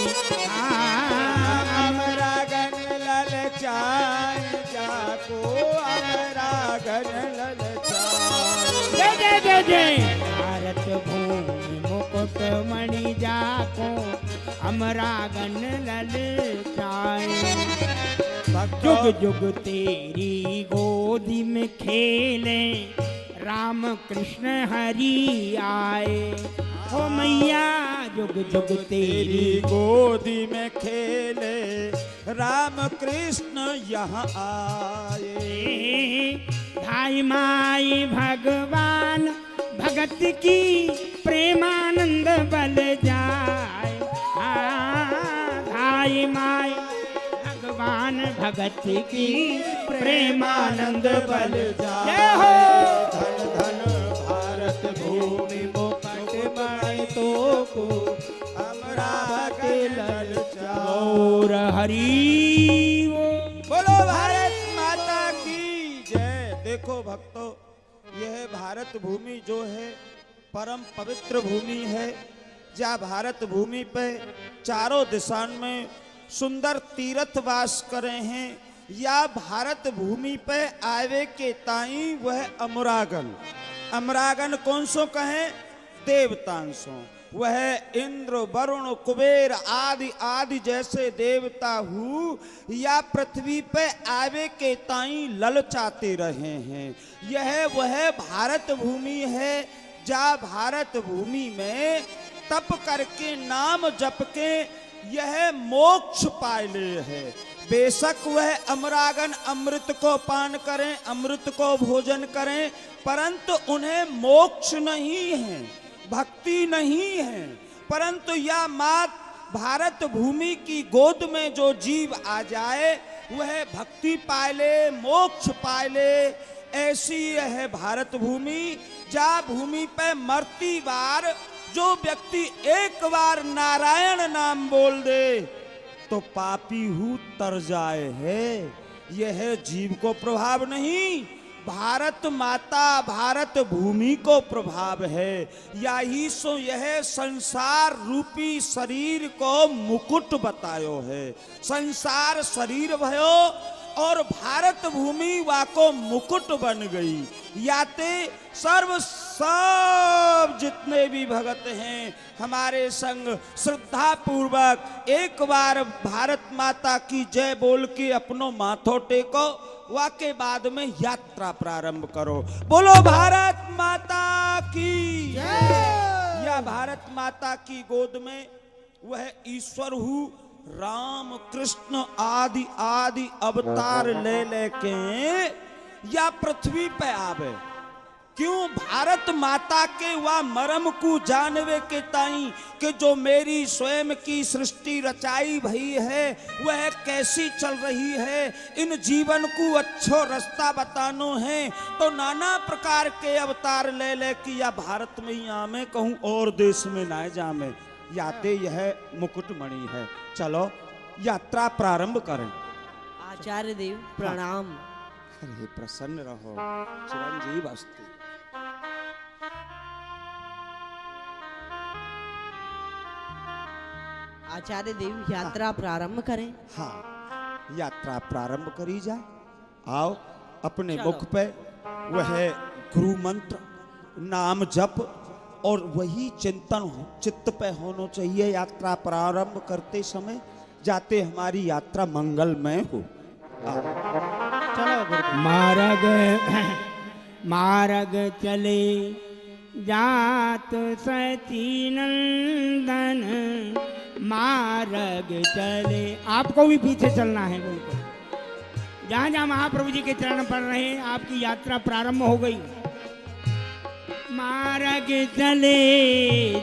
हमरा गण ललचाए जाको हमरा गण ललचाए। जय जय जय जय। भारत भूमि मुकुट मणि जाको हमरा गण ललचाए। जुग जुग तेरी गोदी में खेले राम कृष्ण हरि आए। ओ मैया जुग जुग तेरी गोदी में खेले राम कृष्ण यहाँ आए। भाई माई भगवान भगत की प्रेमानंद बल जाए। भाई माई भगवान भगत की प्रेमानंद बल जाए। हो धन धन भारत भूमि मुकुट मणि तो को हमरा के ललचाए। और हरि बोलो भारत भारत भूमि जो है परम पवित्र भूमि है। जहाँ भारत भूमि पे चारों दिशा में सुंदर तीर्थ वास करे हैं। या भारत भूमि पे आवे के ताई वह अमरागन, अमरागन कौन सो कहें? देवतांसों। वह इंद्र वरुण कुबेर आदि आदि जैसे देवता हूँ या पृथ्वी पे आवे के ताई ललचाते रहे हैं। यह वह भारत भूमि है जहाँ भारत भूमि में तप करके नाम जप के यह मोक्ष पाले है। बेशक वह अमरागन अमृत को पान करें, अमृत को भोजन करें, परंतु उन्हें मोक्ष नहीं है, भक्ति नहीं है। परंतु यह मात भारत भूमि की गोद में जो जीव आ जाए वह भक्ति पाले, मोक्ष पाले। ऐसी यह भारत भूमि, जहाँ भूमि पे मरती बार जो व्यक्ति एक बार नारायण नाम बोल दे तो पापी हूँ तर जाए है। यह जीव को प्रभाव नहीं, भारत माता भारत भूमि को प्रभाव है। यही सो यह संसार रूपी शरीर को मुकुट बतायो है। संसार शरीर भयो और भारत भूमि वाको मुकुट बन गई। याते सर्व सब जितने भी भगत हैं हमारे संग श्रद्धा पूर्वक एक बार भारत माता की जय बोल के अपनो माथो टेको, वाके बाद में यात्रा प्रारंभ करो। बोलो भारत माता की जय। या भारत माता की गोद में वह ईश्वर हूँ राम कृष्ण आदि आदि अवतार ले लेके या पृथ्वी पे आवे। क्यों? भारत माता के वह मरम को जानवे के ताई कि जो मेरी स्वयं की सृष्टि रचाई भई है वह कैसी चल रही है, इन जीवन को अच्छो रास्ता बतानो है। तो नाना प्रकार के अवतार ले ले कि या भारत में ही आमे, कहूँ और देश में ना जामे। याते यह मुकुटमणि है। चलो यात्रा प्रारंभ करें। आचार्य देव प्रणाम। अरे प्रसन्न रहो, चिरंजीव अस्तु। आचार्य देव यात्रा प्रारंभ करें। हाँ, यात्रा प्रारंभ करी जाए। आओ अपने चलो। मुख पे वह गुरु मंत्र नाम जप और वही चिंतन चित्त पे होना चाहिए यात्रा प्रारंभ करते समय, जाते हमारी यात्रा मंगलमय हो। मार्ग मार्ग चले जात सची नंदन, मार्ग चले। आपको भी पीछे चलना है बिल्कुल। जहाँ जहाँ महाप्रभु जी के चरण पड़ रहे हैं आपकी यात्रा प्रारंभ हो गई। मार्ग चले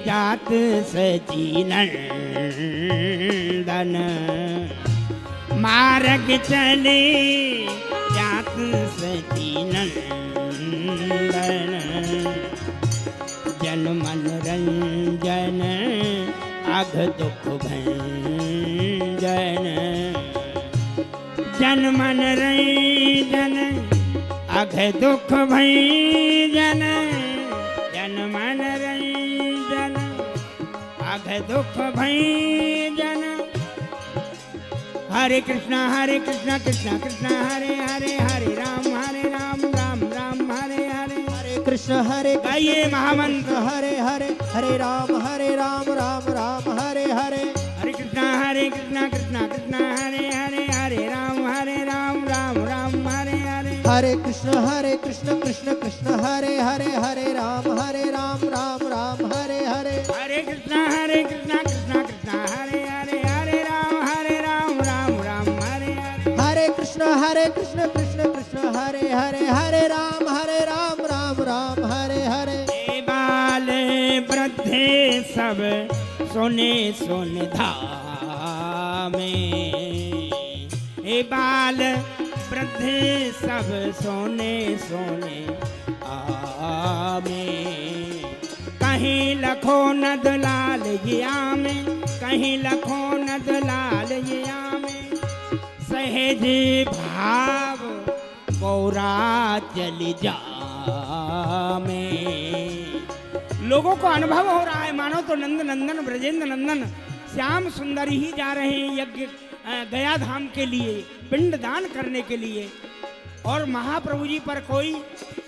जात सची नंदन, मार्ग चले जात सची नंदन, जन मन रंजन अघ दुख भंजन, जन मन रंजन अघ दुख भंजन, जन मन रंजन अघ दुख भंजन। हरे कृष्णा कृष्णा कृष्णा हरे हरे, हरे राम राम राम हरे हरे, हरे कृष्ण गाइए महामंत्र। हरे हरे, हरे राम राम राम हरे हरे। हरे कृष्णा कृष्णा हरे हरे, हरे राम राम हरे हरे। हरे कृष्ण कृष्ण कृष्ण हरे हरे, हरे राम राम हरे हरे। हरे कृष्णा कृष्णा हरे हरे, हरे राम राम हरे हरे। हरे कृष्ण कृष्ण कृष्ण हरे हरे, हरे राम राम हरे हरे। ए बाल वृद्धे सब सुने सुन धामे, ए बाल वृद्धे सब सोने सोने आमे। कहीं लखो नद लाल जिया में, कहीं लखो नद लाल जिया में, सहज भाव गौरा चली जा में। लोगों को अनुभव हो रहा है मानो तो नंद नंदन ब्रजेंद्र नंदन श्याम सुंदर ही जा रहे हैं यज्ञ गया धाम के लिए, पिंड दान करने के लिए। और महाप्रभु जी पर कोई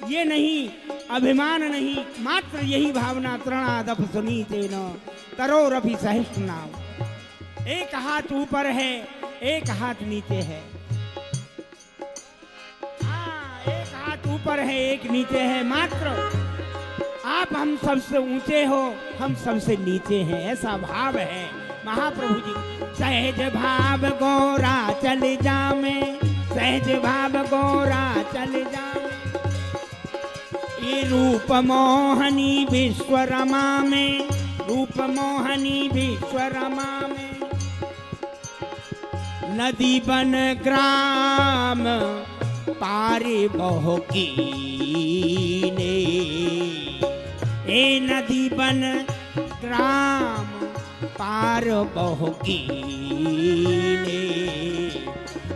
ये नहीं, अभिमान नहीं, मात्र यही भावना तृणादप सुनीते न तरो रफी सहिष्णु नाम। एक हाथ ऊपर है, एक हाथ नीचे है। हाँ, एक हाथ ऊपर है, एक नीचे है। मात्र आप हम सबसे ऊंचे हो, हम सबसे नीचे हैं, ऐसा भाव है महाप्रभु जी। सहज भाव गोरा चल जामे, सहज भाव गोरा चल जामे। ये रूप मोहनी विश्वरमा में, रूप मोहनी विश्वरमा में। नदी बन ग्राम पारे बहु कीने, ए नदी बन ग्राम पार बहु कीने।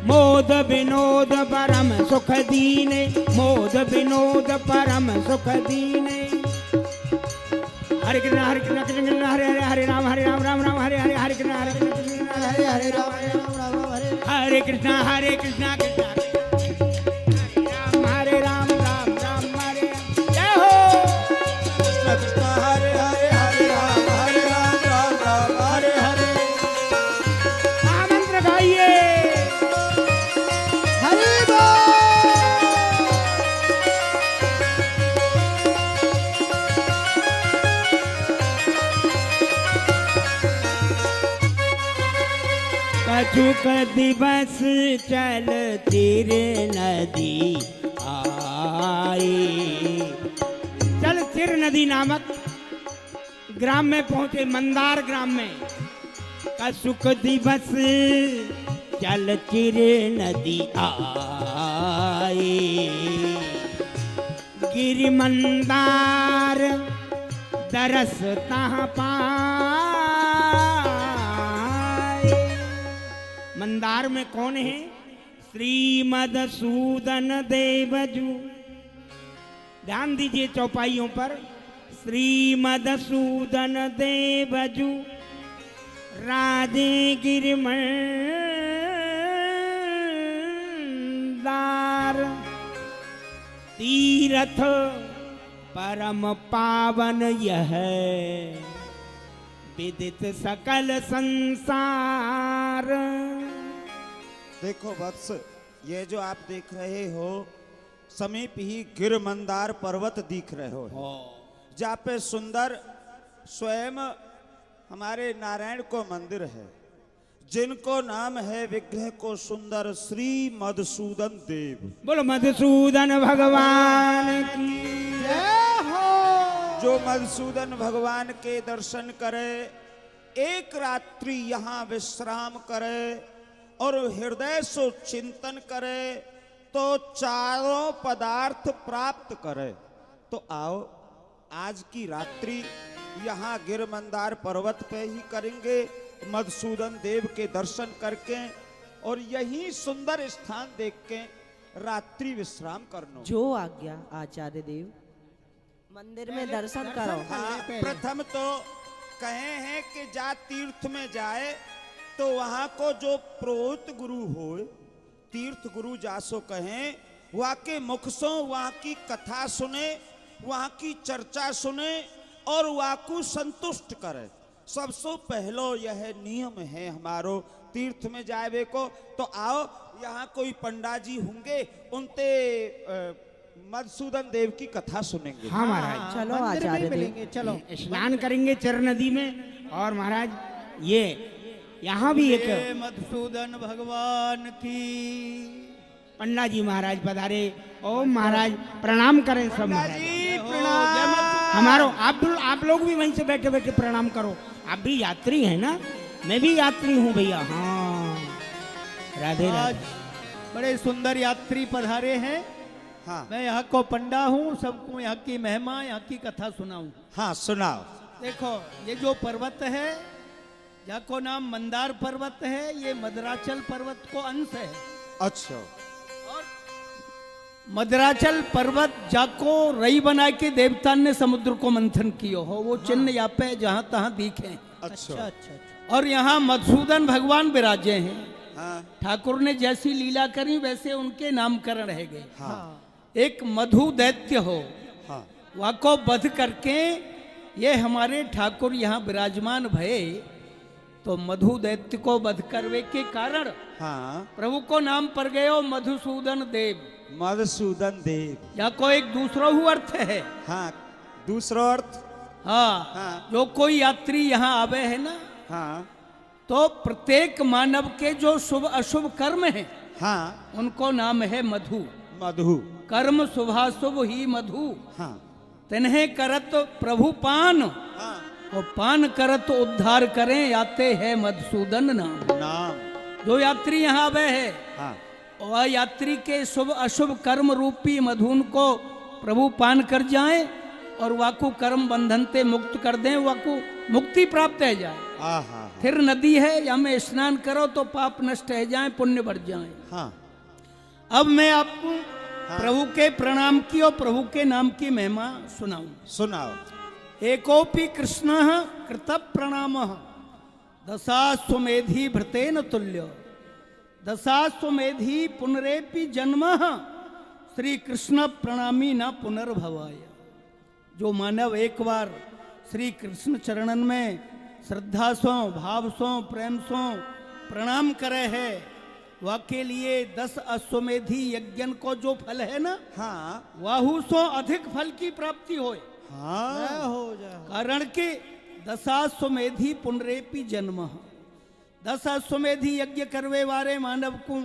मोद विनोद परम सुख दीने, मोद विनोद परम सुख दीने। हरे कृष्ण हरे कृष्ण कृष्ण कृष्ण हरे हरे, हरे राम राम राम हरे हरे, हरे कृष्ण हरे कृष्ण हरे हरे राम राम हरे हरे कृष्ण हरे कृष्ण कृष्ण हरे राम राम हरे। जय हो कृष्ण कृष्ण हरे हरे, हरे राम राम हरे हरे। महामंत्र गाइए। हरि बोल। कछुक दिवस चल तिर नदी आए। चल तिर नदी नामक ग्राम में पहुंचे, मंदार ग्राम में। कछुक दिवस चल तिर नदी आए। गिरि मंदार दरस तहाँ पाए। मंदार में कौन है? श्रीमदसूदन देवजू। ध्यान दीजिए चौपाइयों पर। श्रीमदसूदन देवजू राजे गिरिमंदार। तीरथ परम पावन यह विदित सकल संसार। देखो वत्स, ये जो आप देख रहे हो समीप ही गिर मंदार पर्वत दिख रहे हो, जहाँ पे सुंदर स्वयं हमारे नारायण को मंदिर है, जिनको नाम है विग्रह को सुंदर श्री मधुसूदन देव। बोलो मधुसूदन भगवान की जय हो। जो मधुसूदन भगवान के दर्शन करे, एक रात्रि यहाँ विश्राम करे और हृदय से चिंतन करे तो चारों पदार्थ प्राप्त करे। तो आओ आज की रात्रि यहाँ गिर मंदार पर्वत पे ही करेंगे, मधुसूदन देव के दर्शन करके और यही सुंदर स्थान देख के रात्रि विश्राम करना। जो आज्ञा आचार्य देव। मंदिर में दर्शन करो। हाँ, प्रथम तो कहे हैं कि जा तीर्थ में जाए तो वहां को जो पुरोहित गुरु हो, तीर्थ गुरु जासो कहें, वहां के मुख से वहां की कथा सुने, वहां की चर्चा सुने और वहां को संतुष्ट करे। सबसे पहलो यह नियम है हमारो तीर्थ में जाए को। तो आओ यहाँ कोई पंडा जी होंगे, उनते मधुसूदन देव की कथा सुनेंगे। हाँ महाराज, चलो मंदिर में ही आचार्य देव। मिलेंगे, चलो। स्नान करेंगे चर नदी में। और महाराज ये यहाँ भी एक मधुसूदन भगवान की। पंडा जी महाराज पधारे। ओम महाराज प्रणाम करें सब महाराज। हमारो आप लोग भी वहीं से बैठे बैठे प्रणाम करो। आप भी यात्री हैं ना? मैं भी यात्री हूँ भैया। हाँ, राधे आज राधे। बड़े सुंदर यात्री पधारे हैं। हाँ मैं यहाँ को पंडा हूँ, सबको यहाँ की महिमा, यहाँ की कथा सुनाऊं। हाँ सुनाओ। देखो ये जो पर्वत है, यहाँ को नाम मंदार पर्वत है, ये मदराचल पर्वत को अंश है। अच्छा। और मद्राचल पर्वत जाको रई बना के देवता ने समुद्र को मंथन कियो हो, वो चिन्ह यहाँ पे जहाँ तहाँ दिखे। अच्छा अच्छा और यहाँ मधुसूदन भगवान विराजे हैं। हाँ ठाकुर ने जैसी लीला करी वैसे उनके नामकरण रह गए। हाँ एक मधु दैत्य हो, हाँ वाको वध करके ये हमारे ठाकुर यहाँ विराजमान भये, तो मधु दैत्य को वध करवे के कारण हाँ प्रभु को नाम पर गयो मधुसूदन देव। मधुसूदन देव। या को एक दूसरा ही अर्थ है। हाँ दूसरा अर्थ। हाँ, हाँ। जो कोई यात्री यहाँ आवे है ना, हाँ तो प्रत्येक मानव के जो शुभ अशुभ कर्म है, हाँ उनको नाम है मधु। मधु। कर्म शुभाशुभ ही मधु, हाँ तिन्हें करत प्रभु पान, हाँ और पान करत उद्धार करें, आते हैं मधुसूदन नाम। नाम। जो यात्री यहाँ आवे है, हाँ वह यात्री के शुभ अशुभ कर्म रूपी मधुन को प्रभु पान कर जाएं और वाकु कर्म बंधन से मुक्त कर दें, वाकु मुक्ति प्राप्त है जाए। आहा। फिर नदी है, या में स्नान करो तो पाप नष्ट है जाए, पुण्य बढ़ जाए। हाँ अब मैं आपको प्रभु के प्रणाम की और प्रभु के नाम की महिमा सुनाऊं। सुनाओ। एकोपि कृष्ण कृत प्रणाम दशाश्वमेधी भृतेन तुल्य, दशाश्वमेधी पुनरेपि जन्म श्री कृष्ण प्रणामी न पुनर्भवाय। जो मानव एक बार श्री कृष्ण चरणन में श्रद्धा सो, भाव सो, प्रेम सो प्रणाम करे है, वह के लिए 10 अश्वमेधी यज्ञ को जो फल है ना, हाँ वाहु सो अधिक फल की प्राप्ति होए। हाँ हो जा। कारण के 10 अश्वमेधी पुनरेपि जन्म, 10 अश्वमेधी यज्ञ करवे वारे मानव को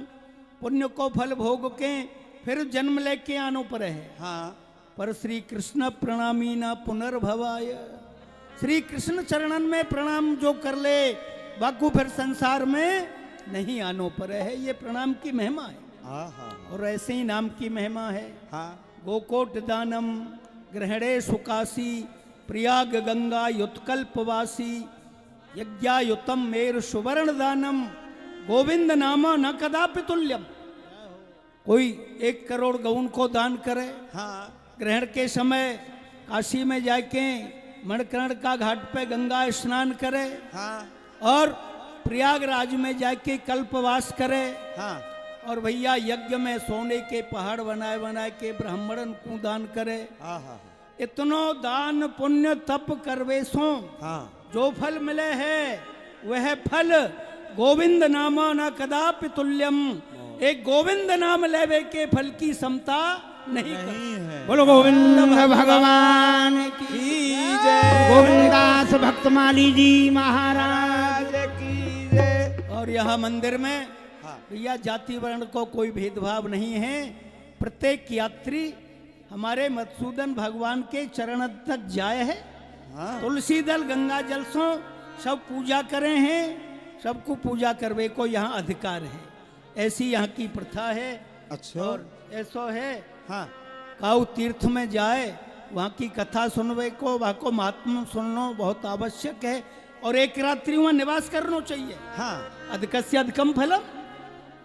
पुण्य को फल भोग के फिर जन्म लेके आनो पर है। हाँ पर श्री कृष्ण प्रणामी न पुनर्भवाय। श्री कृष्ण चरणन में प्रणाम जो कर ले, बाकू फिर संसार में नहीं आनो पर है। ये प्रणाम की महिमा है। आहा। और ऐसे ही नाम की महिमा है। हाँ गोकोट दानम ग्रहणे सुकासी, प्रयाग गंगा युत्कल्पवासी, यज्ञायुतम मेर सुवर्ण दानम, गोविंद नामा न कदापि तुल्यम। कोई 1 करोड़ गौन को दान करे, हाँ ग्रहण के समय काशी में जाके मणिकर्ण का घाट पे गंगा स्नान करे, हाँ और प्रयागराज में जाके कल्पवास करे, हाँ और भैया यज्ञ में सोने के पहाड़ बनाए बनाए के ब्राह्मणन को दान करे। आहा। इतनो दान पुण्य तप करवे सो हाँ जो फल मिले है, वह फल गोविंद नामा न कदापि तुल्यम। एक गोविंद नाम लेवे के फल की समता नहीं है। बोलो गोविंद भगवान की जय। गोविंदास भक्तमाली जी महाराज की जय। और यहाँ मंदिर में हाँ भैया जाति वर्ण को कोई भेदभाव नहीं है। प्रत्येक यात्री हमारे मधुसूदन भगवान के चरण तक जाए है, हाँ तुलसी दल गंगा जल सो सब पूजा करे हैं, सबको पूजा करवे को यहाँ अधिकार है। ऐसी यहाँ की प्रथा है। अच्छा। और ऐसा है, हाँ काऊ तीर्थ में जाए, वहाँ की कथा सुनवे को, वहाँ को महात्मा सुनना बहुत आवश्यक है। और एक रात्रि वहाँ निवास करना चाहिए। हाँ अधिकस्य अधिकम फलम,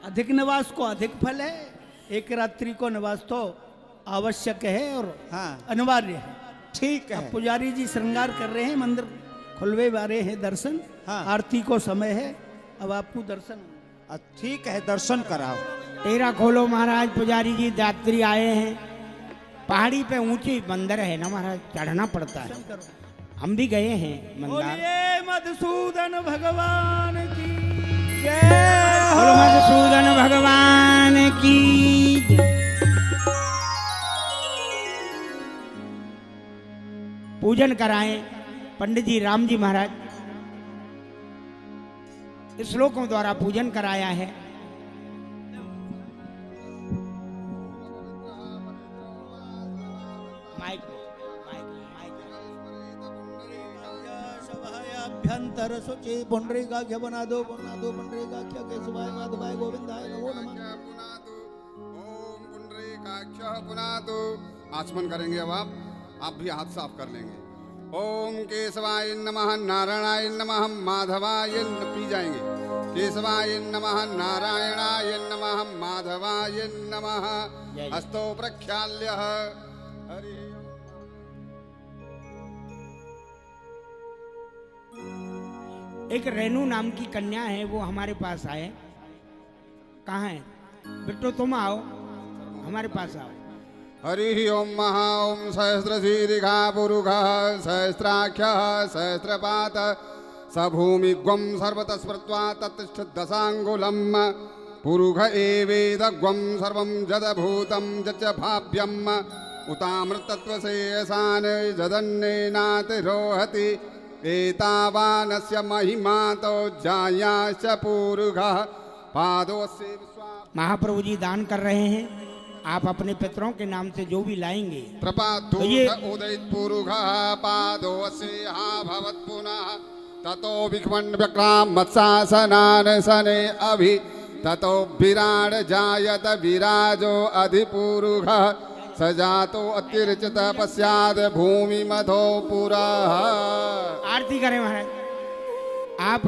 अधिक निवास को अधिक फल है। एक रात्रि को निवास तो आवश्यक है और हाँ अनिवार्य है। ठीक है। अब पुजारी जी श्रृंगार कर रहे हैं, मंदिर खुलवे वाले हैं, दर्शन। हाँ। आरती को समय है, अब आपको दर्शन। ठीक है, दर्शन कराओ। तेरा खोलो महाराज। पुजारी जी यात्री आए हैं। पहाड़ी पे ऊंची मंदिर है ना महाराज, चढ़ना पड़ता है। हम भी गए हैं मंदिर। बोलिए मधुसूदन भगवान की बोलो मधुसूदन भगवान की जय। पूजन कराएं पंडित जी राम जी महाराज। श्लोकों द्वारा पूजन कराया है। अभ्यंतर शुचि पुंडरीकाक्ष बना दो पुंडरीकाक्ष केशवाय माधवाय गोविंदाय नमो नमः। ओम पुंडरीकाक्ष पुनातु। आचमन करेंगे अब आप भी हाथ साफ कर लेंगे। ओम केशवाय नमः, नारायणाय नमः, माधवाय पी जाएंगे। केशवाय नमः, नारायणाय नमः, माधवाय नमः। जय। हस्तो प्रख्याल्य हरि। एक रेणु नाम की कन्या है, वो हमारे पास आए। कहाँ है बिट्टू? तुम आओ, हमारे पास आओ। हरि ओम महा ओम सहस्रशीरिघा पुरुषः सहस्राख्यः सहस्रपात स भूमिग्वं सर्वतस्मृत्वा तत्तिष्ठदशाङ्गुलं पुरुष एवेदग्वं सर्वं जदभूतं जच भाव्यम् उतामृतत्वशेषान् जदन्नेनातिरोहति एतावानस्य महिमा तो जायाश्च पुरुषः पादोऽस्य विश्वा। महाप्रभु जी दान कर रहे हैं, आप अपने पितरों के नाम से जो भी लाएंगे। प्रपादूत उदयित पुरुषः पादोऽस्य भवत् पुनः ततो विक्मन् व्यक्राम मत्सासनान् सने अभि ततो विराड जायत विराजो अधिपुरुषः सजातो अतिरचित पश्चात् भूमि मधो पुरा। आरती करें महाराज। आप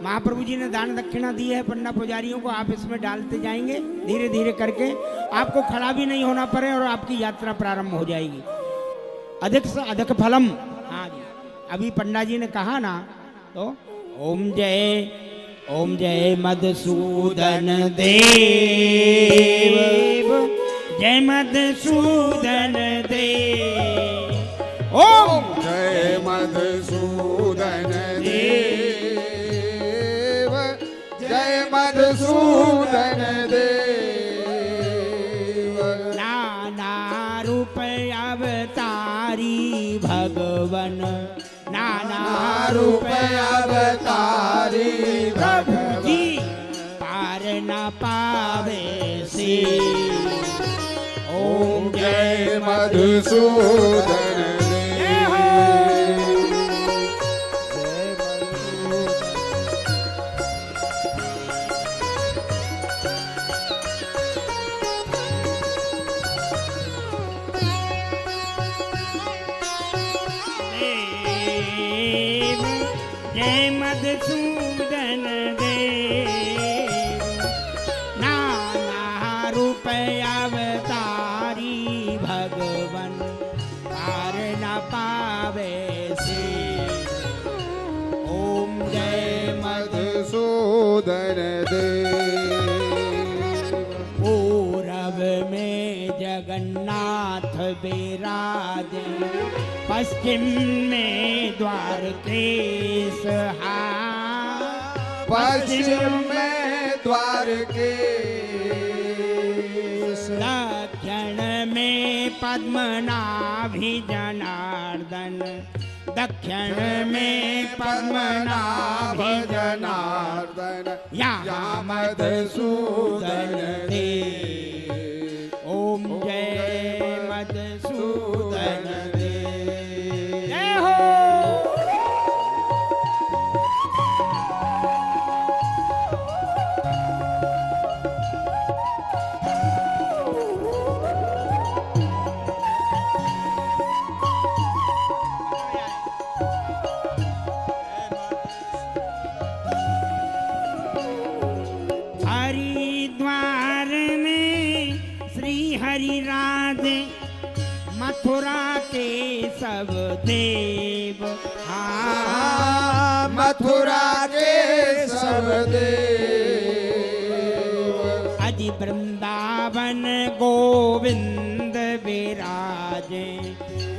महाप्रभु जी ने दान दक्षिणा दी है पंडा पुजारियों को, आप इसमें डालते जाएंगे धीरे धीरे करके, आपको खड़ा भी नहीं होना पड़े और आपकी यात्रा प्रारंभ हो जाएगी। अधिक से अधिक फलम। हाँ जी, अभी पंडा जी ने कहा ना, तो ओम जय मधुसूदन देव, जय मधुसूदन देव, ओम जय मधुसूदन देव, जय मधुसूदन देव। नाना रूप अवतारी भगवन, नाना रूप अवतारी प्रभु जी पार न पावे से। ओम जय मधुसूदन देव, जय मधुसूदन देव, नाना रूप अवतारी भगवन पार न पावे से। ओम जय मधुसूदन देव। पूरब में जगन्नाथ विराजे, पश्चिम में द्वारकेश पश्चिम में द्वारकेश, दक्षिण में पद्मनाभि जनार्दन, दक्षिण में पद्मनाभि जनार्दन यहाँ मधुसूदन देव। ओम जय मधुसूदन देव। जय हो। हरिद्वार में श्री हरि राधे, मथुरा के सब देव। हाँ, मथुरा के सब देव, अजी वृंदावन गोविंद विराजे,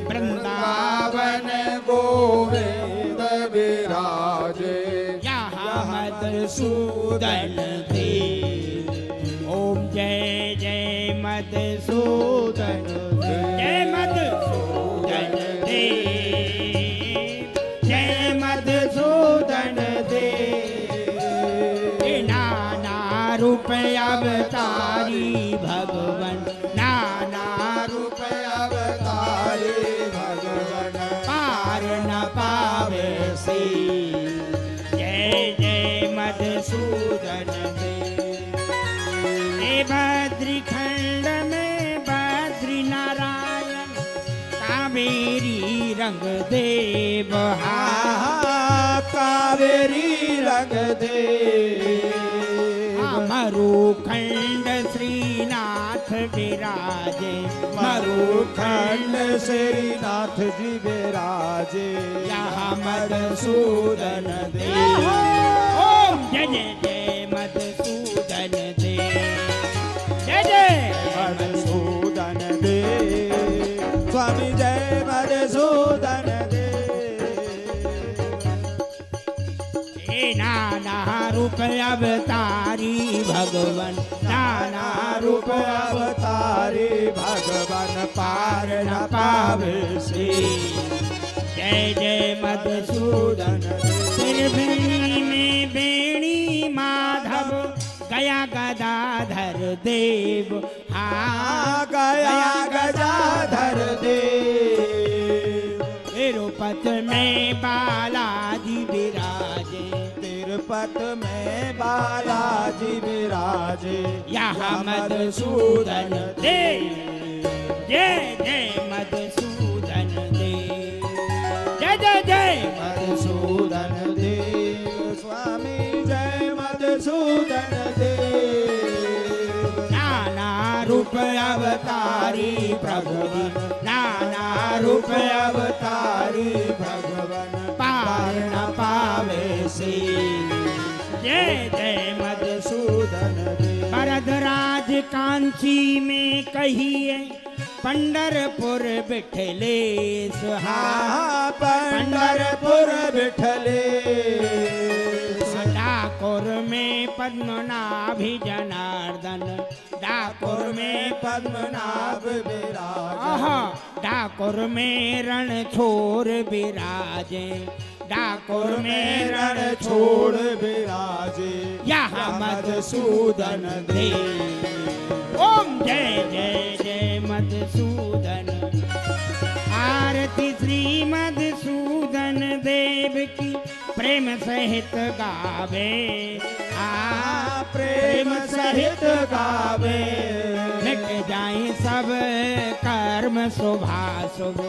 वृंदावन गोविंद विराजे, यहाँ मधुसूदन देव। ओम जय जय मधुसूदन, जय मधुसूदन देव, जय मधुसूदन देव। नाना रूप अवतारी भगवन, नाना रूप अवतारी भगवन पार न पावे से। जय जय मधुसूदन देव। बद्रीखंड में बद्री नारायण, कावेरी रंग देव। कावेरी रंग देव, मरुखंड श्रीनाथ विराजे, मरुखंड श्रीनाथ जी विराजे, यहाँ मधुसूदन देव। ओम जय जय जय मधुसूदन देव, जय जय मधुसूदन देव, स्वामी जय मधुसूदन देव। नाना रूप अवतारी भगवन, नाना रूप अवतारी भगवन, पार न पावे से। जय जय मधुसूदन। सिर बेणी में बेणी माधव, गया गदाधर देव। हाँ गया गदाधर देव। तिरुपत में बालाजी विराजे, तिरुपत में बालाजी विराजे, यहाँ मधुसूदन देव। जय जय मधुसूदन देव, जय जय जय मधुसूदन देव, स्वामी जय मधुसूदन देव। नाना रूप अवतारी भगवन, नाना रूप अवतारी भगवन, पार न पावे से। जय जय मधुसूदन देव। भरतराज कांची में कहिए, पंडरपुर बिठले हाँ पंडरपुर बिठले। डाकोर में पद्मनाभि जनार्दन, डाकोर में पद्मनाभ विराजे, डाकोर में रणछोड़ विराजे, डाकोर में रणछोड़ विराजे, यहाँ मधुसूदन देव। ओम जय जय जय मधुसूदन। आरती श्री मधुसूदन देव की प्रेम सहित गावे, प्रेम सहित गावे। मिट जाए सब कर्म शुभाशुभ,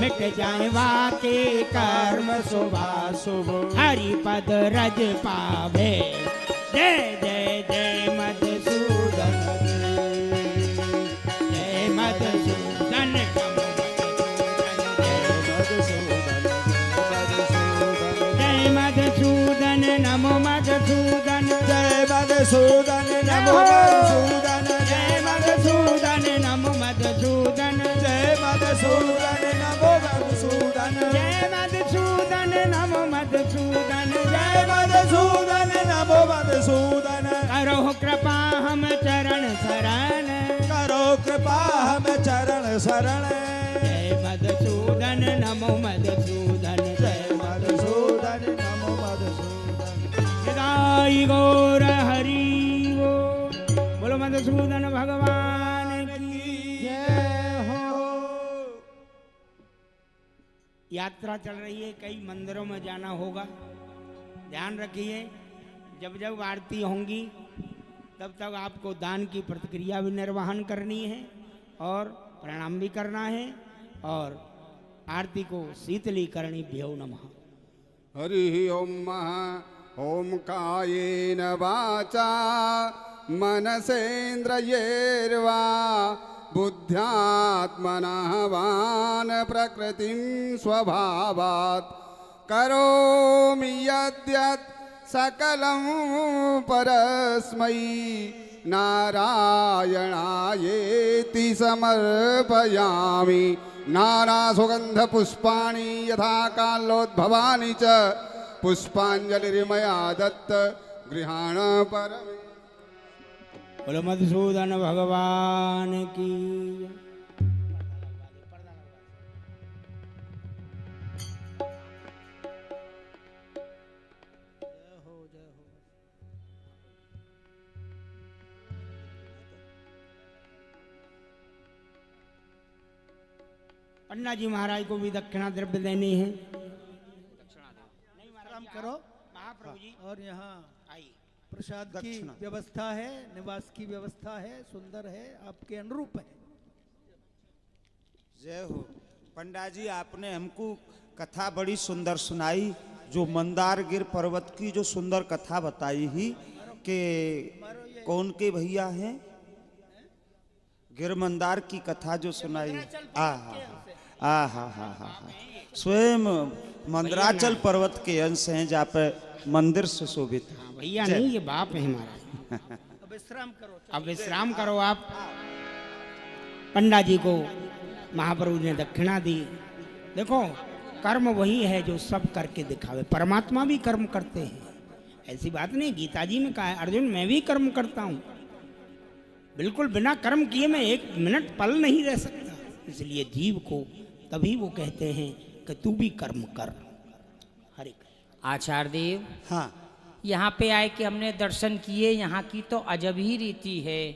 मिट जाए वाके कर्म शुभाशुभ, हरि पद रज पावे। जय जय जय मधुसूदन, जय मधुसूदन, जय मधुसूदन, नमो मधुसूदन, जय मधुसूदन, नमो मधुसूदन, जय मधुसूदन, नमो मधुसूदन, जय मधुसूदन, नमो मधुसूदन, जय मधुसूदन, नमो मधुसूदन, जय मधुसूदन, नमो मधुसूदन। करो कृपा हम चरण शरण, करो कृपा हम चरण शरण। जय मधुसूदन, नमो मधुसूदन, जय मधुसूदन, नमो मधुसूदन। जय गौर हरि वो। बोलो मधुसूदन भगवान की जय हो। यात्रा चल रही है, कई मंदिरों में जाना होगा। ध्यान रखिए, जब जब आरती होंगी तब तक आपको दान की प्रतिक्रिया भी निर्वहन करनी है और प्रणाम भी करना है और आरती को शीतलीकरणीभ्यो नमः। हरि ओम ओम कायेन वाचा मनसेन्द्रियैर्वा बुद्ध्यात्मना वान् प्रकृतिं स्वभावात् करोमि यद्यत् सकलं परस्मै नारायणायेति समर्पयामि। नानासुगन्धपुष्पाणि यथा कालोद्भवानि च पुष्पाञ्जलिर्मया दत्त गृहाण परमे। बोलो मधुसूदन भगवान की। पन्ना जी महाराज को भी दक्षिणा द्रव्य देनी है। प्रणाम करो महाप्रभु जी और यहाँ आई प्रसाद की व्यवस्था है, निवास की व्यवस्था है, सुंदर है, आपके अनुरूप है। जय हो। पंडा जी, आपने हमको कथा बड़ी सुंदर सुनाई, जो मंदारगिर पर्वत की जो सुंदर कथा बताई ही कि कौन के भैया हैं? गिरमंदार की कथा जो सुनाई, आ स्वयं मंदराचल पर्वत के अंश हैं जहाँ पे मंदिर सुशोभित है। भैया नहीं, ये बाप है हमारा। अब विश्राम करो आप। पंडा जी को महाप्रभु ने दक्षिणा दी। देखो, कर्म वही है जो सब करके दिखावे। परमात्मा भी कर्म करते हैं, ऐसी बात नहीं। गीता जी में कहा है, अर्जुन मैं भी कर्म करता हूं। बिल्कुल बिना कर्म किए मैं एक मिनट पल नहीं रह सकता। इसलिए जीव को तभी वो कहते हैं कि तू भी कर्म कर। हरे आचार्य देव, हाँ, यहाँ पे आए कि हमने दर्शन किए। यहाँ की तो अजब ही रीति है,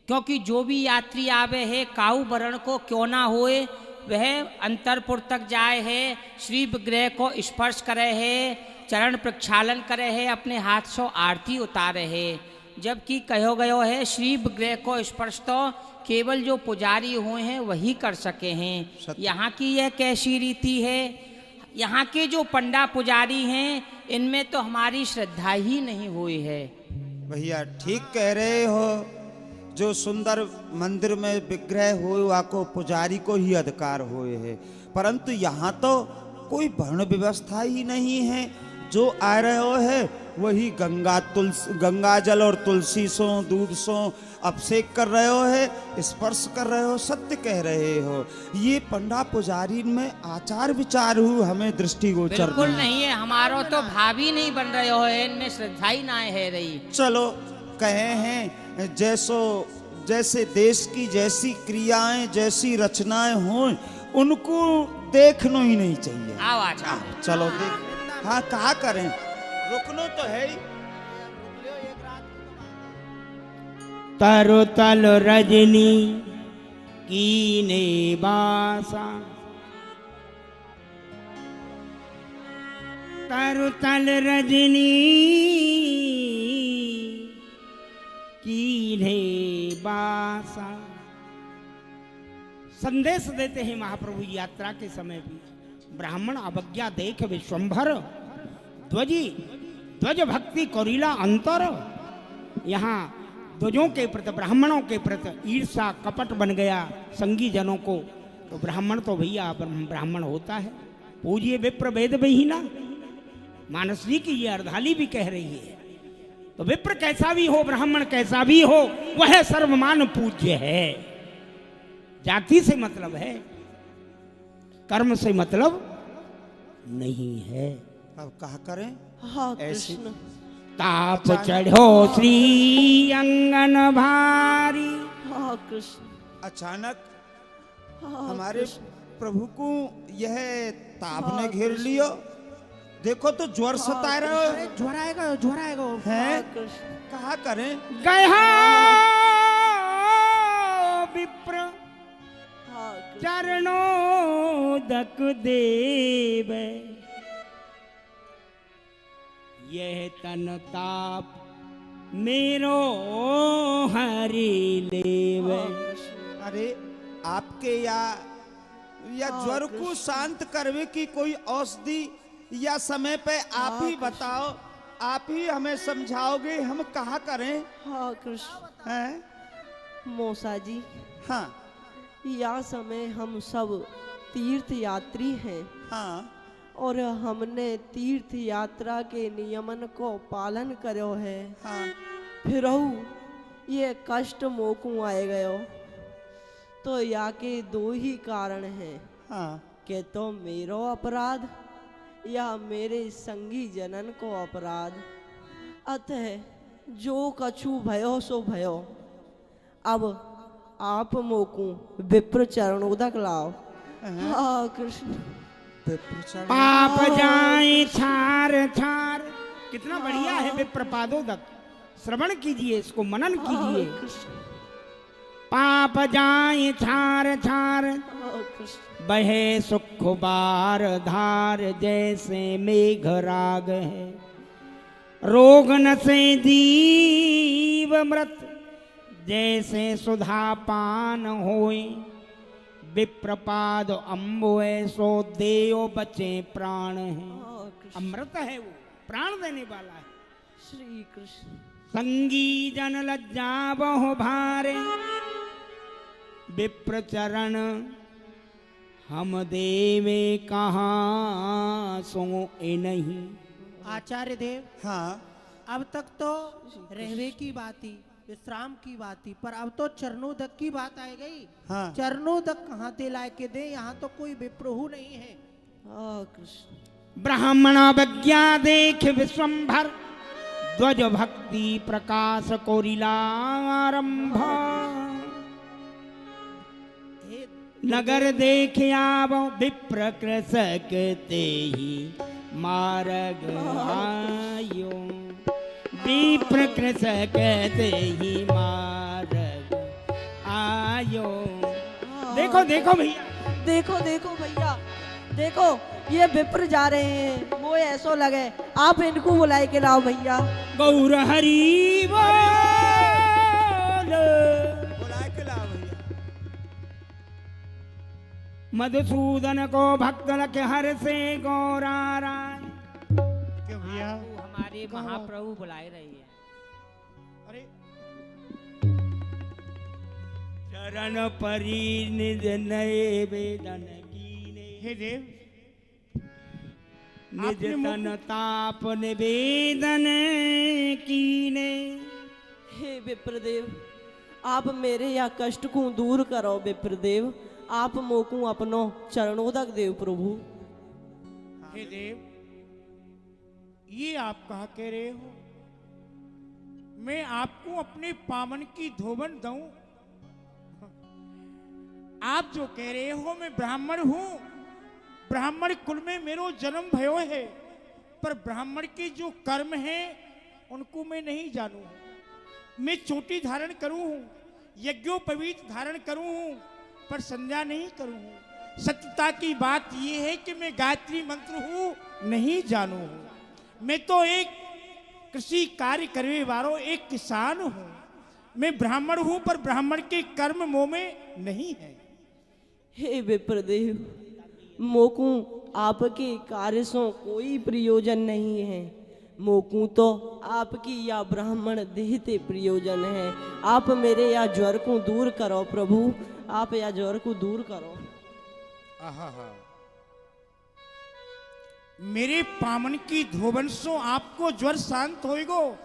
क्योंकि जो भी यात्री आवे है काऊ वरण को क्यों ना होए, वह अंतरपुर तक जाए है, श्री विग्रह को स्पर्श करे है, चरण प्रक्षालन करे है, अपने हाथ से आरती उतारे है। जबकि कहो गयो है श्री विग्रह को स्पर्श तो केवल जो पुजारी हुए हैं वही कर सके हैं। यहाँ की यह कैसी रीति है? यहाँ के जो पंडा पुजारी हैं इनमें तो हमारी श्रद्धा ही नहीं हुई है। भैया ठीक कह रहे हो। जो सुंदर मंदिर में विग्रह हुए वाको पुजारी को ही अधिकार हुए है, परंतु यहाँ तो कोई वर्ण व्यवस्था ही नहीं है। जो आ रहे हो है वही गंगा जल और तुलसी सो दूध सो अभिषेक कर रहे हो है, स्पर्श कर रहे हो, सत्य कह रहे हो। ये पंडा पुजारी में आचार विचार हु हमें दृष्टिगोचर बिल्कुल नहीं है। हमारो तो भावी नहीं बन रहे हो है, इनमें श्रद्धा ही ना है रही। चलो कहे हैं जैसे देश की जैसी क्रियाएं जैसी रचनाएं हों उनको देखना ही नहीं चाहिए। आओ आचार्य, चलो देख। हाँ, कहा करें, रुकनो तो है ही। तरु तल रजनी कीने बासा, तरु तल रजनी कीने बासा। संदेश देते हैं महाप्रभु यात्रा के समय भी। ब्राह्मण अवज्ञा देख विश्वंभर, ध्वज भक्ति कोरीला अंतर। यहाँ ध्वजों के प्रति, ब्राह्मणों के प्रति ईर्षा कपट बन गया संगी जनों को। तो ब्राह्मण तो भैया ब्राह्मण होता है। पूजिए विप्र वेद विहीना, मानस जी की ये अर्धाली भी कह रही है। तो विप्र कैसा भी हो, ब्राह्मण कैसा भी हो, वह सर्वमान पूज्य है। जाति से मतलब है, कर्म से मतलब नहीं है। अब कहा करें? हाँ ऐसी कृष्ण। ताप चढ़ो श्री अंगन भारी। हाँ कृष्ण। अचानक हाँ हमारे कृष्ण। प्रभु को यह ताप ने घेर लियो। देखो तो ज्वर सता रहे हो। ज्वर आएगा है, कृष्ण। कहा करें? गया विप्र हाँ कृष्ण। चरणोदक देव, यह तन ताप मेरो हरि लेव। अरे आपके या ज्वर को शांत करने की कोई औषधि या समय पे आप ही बताओ, आप ही हमें समझाओगे, हम कहा करें? हाँ कृष्ण। हैं? मौसा जी, हाँ यह समय हम सब तीर्थ यात्री हैं। हाँ, और हमने तीर्थ यात्रा के नियमन को पालन करो है। हाँ, फिर ये कष्ट मोकू आए गयो। तो या के दो ही कारण हैं, हाँ। कि तो मेरो अपराध या मेरे संगी जनन को अपराध। अतः जो कछु भयो सो भयो। अब आप मोकू विप्र चरणोदक लाओ। हाँ कृष्ण। पाप जाए छार छार। कितना बढ़िया है विप्रपादोदक, श्रवण कीजिए, इसको मनन कीजिए। पाप जाए छार छार, बहे सुख बार धार, जैसे मेघ राग है। रोग न से जीव मृत, जैसे सुधा पान होए। विप्रपाद अम्बोए सो देयो बचे प्राण है। अमृत है वो, प्राण देने वाला है। श्री कृष्ण। संगी जन लज्जा बहु भारे विप्र चरण हम देवे कहाँ सो ए नहीं। आचार्य देव, हाँ अब तक तो रहवे की बात थी, विश्राम की बात थी, पर अब तो चरणोदक की बात आ गई। हाँ चरणोदक कहाँ ते लाए के दे, यहाँ तो कोई विप्रहु नहीं है। कृष्ण। ब्राह्मण विज्ञा देख विश्वंभर ध्वज भक्ति प्रकाश कोरिलारंभ। नगर देख आवो विप्र कृषकते ही मार्ग आयो। विप्र कृषकते ही मार्ग आयो। देखो देखो भैया, देखो देखो भैया, देखो ये विप्र जा रहे हैं, वो ऐसो लगे आप इनको बुलाए के लाओ भैया। गौर हरि बोल। बुलाए के लाओ भैया। मधुसूदन को भक्त लख हर से गौराराय। क्यों भैया? हमारे महाप्रभु बुलाए रहे हैं। अरे चरण परी निज नए वेदन कीने। हे देव, निज आपने मुख- तन ताप निवेदन कीने। हे विप्रदेव, आप मेरे या कष्ट को दूर करो विप्रदेव, आप मोकू अपनो चरणोदक देव प्रभु। हे देव, ये आप कहा कह रहे हो? मैं आपको अपने पावन की धोबन दूं? आप जो कह रहे हो मैं ब्राह्मण हूं, ब्राह्मण कुल में मेरो जन्म भयो है, पर ब्राह्मण के जो कर्म हैं उनको मैं नहीं जानू। मैं चोटी धारण करूं हूं, यज्ञोपवीत धारण करूं हूं, पर संध्या नहीं करूं हूं। सत्यता की बात यह है कि मैं गायत्री मंत्र हूं नहीं जानू हूं। मैं तो एक कृषि कार्य करने वालों एक किसान हूं। मैं ब्राह्मण हूं, पर ब्राह्मण के कर्म मोह में नहीं है। हे विप्रदेव, मोकू आपके कार्य से कोई प्रयोजन नहीं है, मोकू तो आपकी या ब्राह्मण देहते प्रयोजन है। आप मेरे या ज्वर को दूर करो प्रभु, आप या ज्वर को दूर करो। मेरे पावन की धोबन सो आपको ज्वर शांत होएगो।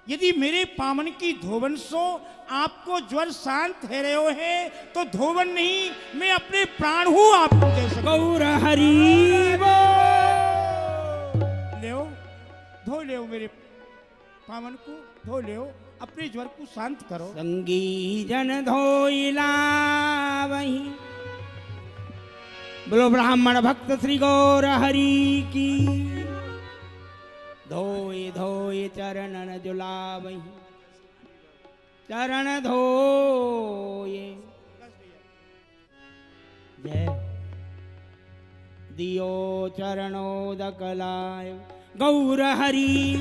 यदि मेरे पावन की धोबन सो आपको ज्वर शांत है रहे है तो धोबन नहीं, मैं अपने प्राण हूं आपको दे सकता। गौर हरि ले धो ले मेरे पावन को, धो ले, अपने ज्वर को शांत करो। संगी जन धोइला वही। बोलो ब्राह्मण भक्त श्री गौर हरि की। धोए धोए चरणन जुलावही, चरण धोए। जय दियो चरणोदक लाय। गौर हरि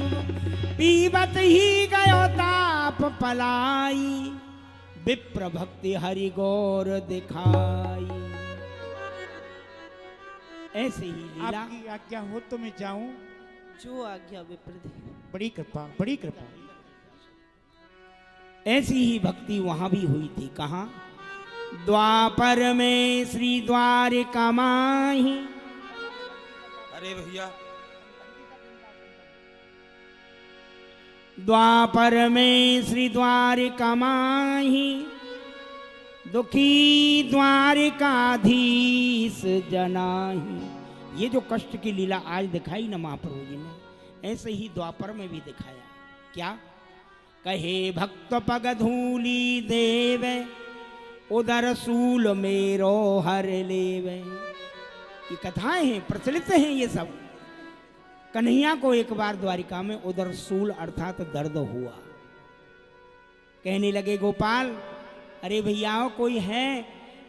पीबत ही गयो ताप पलाई। विप्र भक्ति हरि गौर दिखाई। ऐसे ही लीला। आपकी आज्ञा हो तो मैं जाऊं? जो आज्ञा विप्रदेव। बड़ी कृपा, बड़ी कृपा। ऐसी ही भक्ति वहां भी हुई थी। कहाँ? द्वापर में श्री द्वारिका माही। अरे भैया, द्वापर में श्री द्वारिका माही। दुखी द्वारिकाधीश जनाही। ये जो कष्ट की लीला आज दिखाई ना महाप्रभु जी ने, ऐसे ही द्वापर में भी दिखाया। क्या कहे? भक्त पग धूली देवे, उदर सूल मेरो हर लेवे। ये कथाएं हैं, प्रचलित हैं ये सब। कन्हैया को एक बार द्वारिका में उदर सूल अर्थात दर्द हुआ। कहने लगे गोपाल, अरे भैया कोई है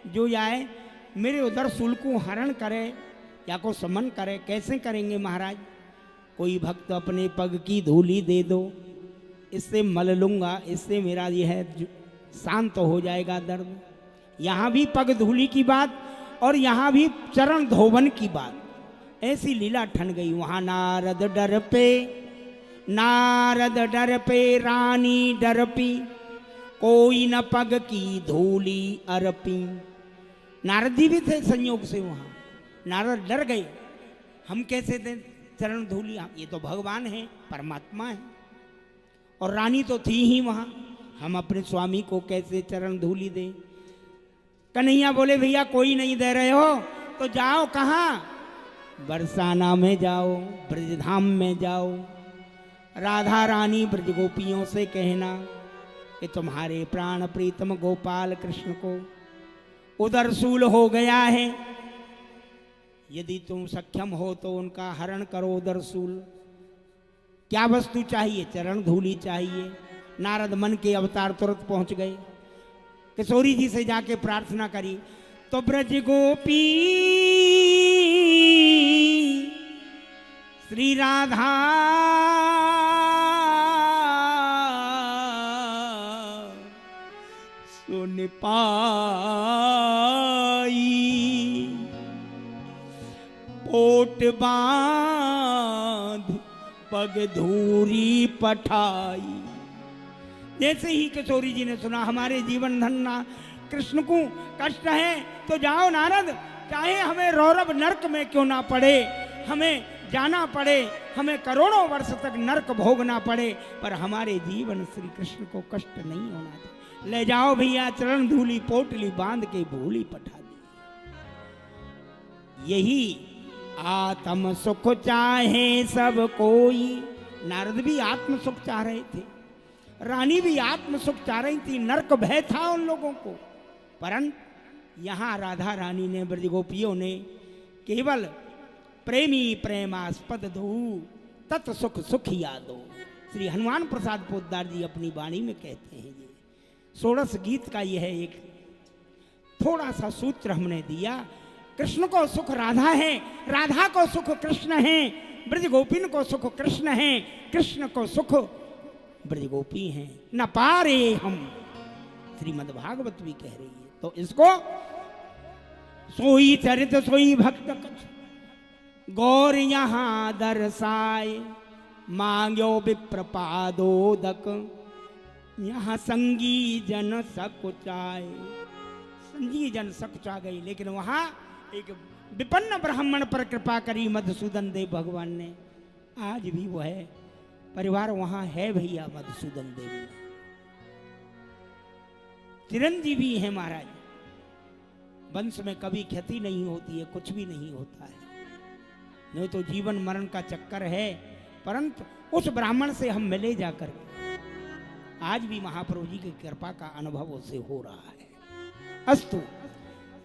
जो जाए मेरे उदर सूल को हरण करे या को समन करे। कैसे करेंगे महाराज? कोई भक्त अपने पग की धूली दे दो, इससे मल लूंगा, इससे मेरा यह शांत हो जाएगा दर्द। यहाँ भी पग धूली की बात और यहाँ भी चरण धोवन की बात। ऐसी लीला ठन गई। वहां नारद डर पे नारद डर पे रानी डरपी, कोई न पग की धूली अरपी। नारद जी भी थे संयोग से वहां। नारद डर गए, हम कैसे दें चरण धूली, ये तो भगवान है, परमात्मा है। और रानी तो थी ही वहां, हम अपने स्वामी को कैसे चरण धूली दें। कन्हैया बोले भैया कोई नहीं दे रहे हो तो जाओ कहाँ, बरसाना में जाओ, ब्रजधाम में जाओ। राधा रानी ब्रज गोपियों से कहना कि तुम्हारे प्राण प्रीतम गोपाल कृष्ण को उदरसूल हो गया है, यदि तुम सक्षम हो तो उनका हरण करो उदरसूल। क्या वस्तु चाहिए? चरण धूली चाहिए। नारद मन के अवतार तुरंत पहुंच गए, किशोरी जी से जाके प्रार्थना करी तो ब्रज गोपी श्री राधा सुन पाई, पोट बांध पग धूरी पठाई। जैसे ही किशोरी जी ने सुना हमारे जीवन धन्ना कृष्ण को कष्ट है तो जाओ नारद, चाहे हमें रौरव नरक में क्यों ना पड़े, हमें जाना पड़े, हमें करोड़ों वर्ष तक नरक भोगना पड़े, पर हमारे जीवन श्री कृष्ण को कष्ट नहीं होना चाहिए। ले जाओ भैया, चरण धूली पोटली बांध के भूली पठा दी। यही आत्म सुख चाहे सब कोई। नारद भी आत्म सुख चाह रहे थे, रानी भी आत्म सुख चाह रही थी, नरक भय था उन लोगों को। परंतु यहाँ राधा रानी ने, ब्रज गोपियों ने केवल प्रेमी प्रेमास्पद धू तत् सुख सुख यादो। श्री हनुमान प्रसाद पोद्दार जी अपनी वाणी में कहते हैं, ये षोडश गीत का यह एक थोड़ा सा सूत्र हमने दिया। कृष्ण को सुख राधा है, राधा को सुख कृष्ण है, ब्रज गोपिन को सुख कृष्ण है, कृष्ण को सुख ब्रज गोपी हैं। न पारे हम, श्रीमद् भागवत भी कह रही है। तो इसको सोई चरित सोई भक्त कछ गौर यहां दर्शाए, मांग्यो विप्रपादोदक यहाँ संगी जन सकुचाए। संगी जन सकुचा गई, लेकिन वहां एक विपन्न ब्राह्मण पर कृपा करी मधुसूदन देव भगवान ने। आज भी वो है, परिवार वहां है भैया मधुसूदन देव में, चिरंजीवी है महाराज। वंश में कभी क्षति नहीं होती है, कुछ भी नहीं होता है, नहीं तो जीवन मरण का चक्कर है। परंतु उस ब्राह्मण से हम मिले जाकर, आज भी महाप्रभु जी की कृपा का अनुभव उससे हो रहा है। अस्तु,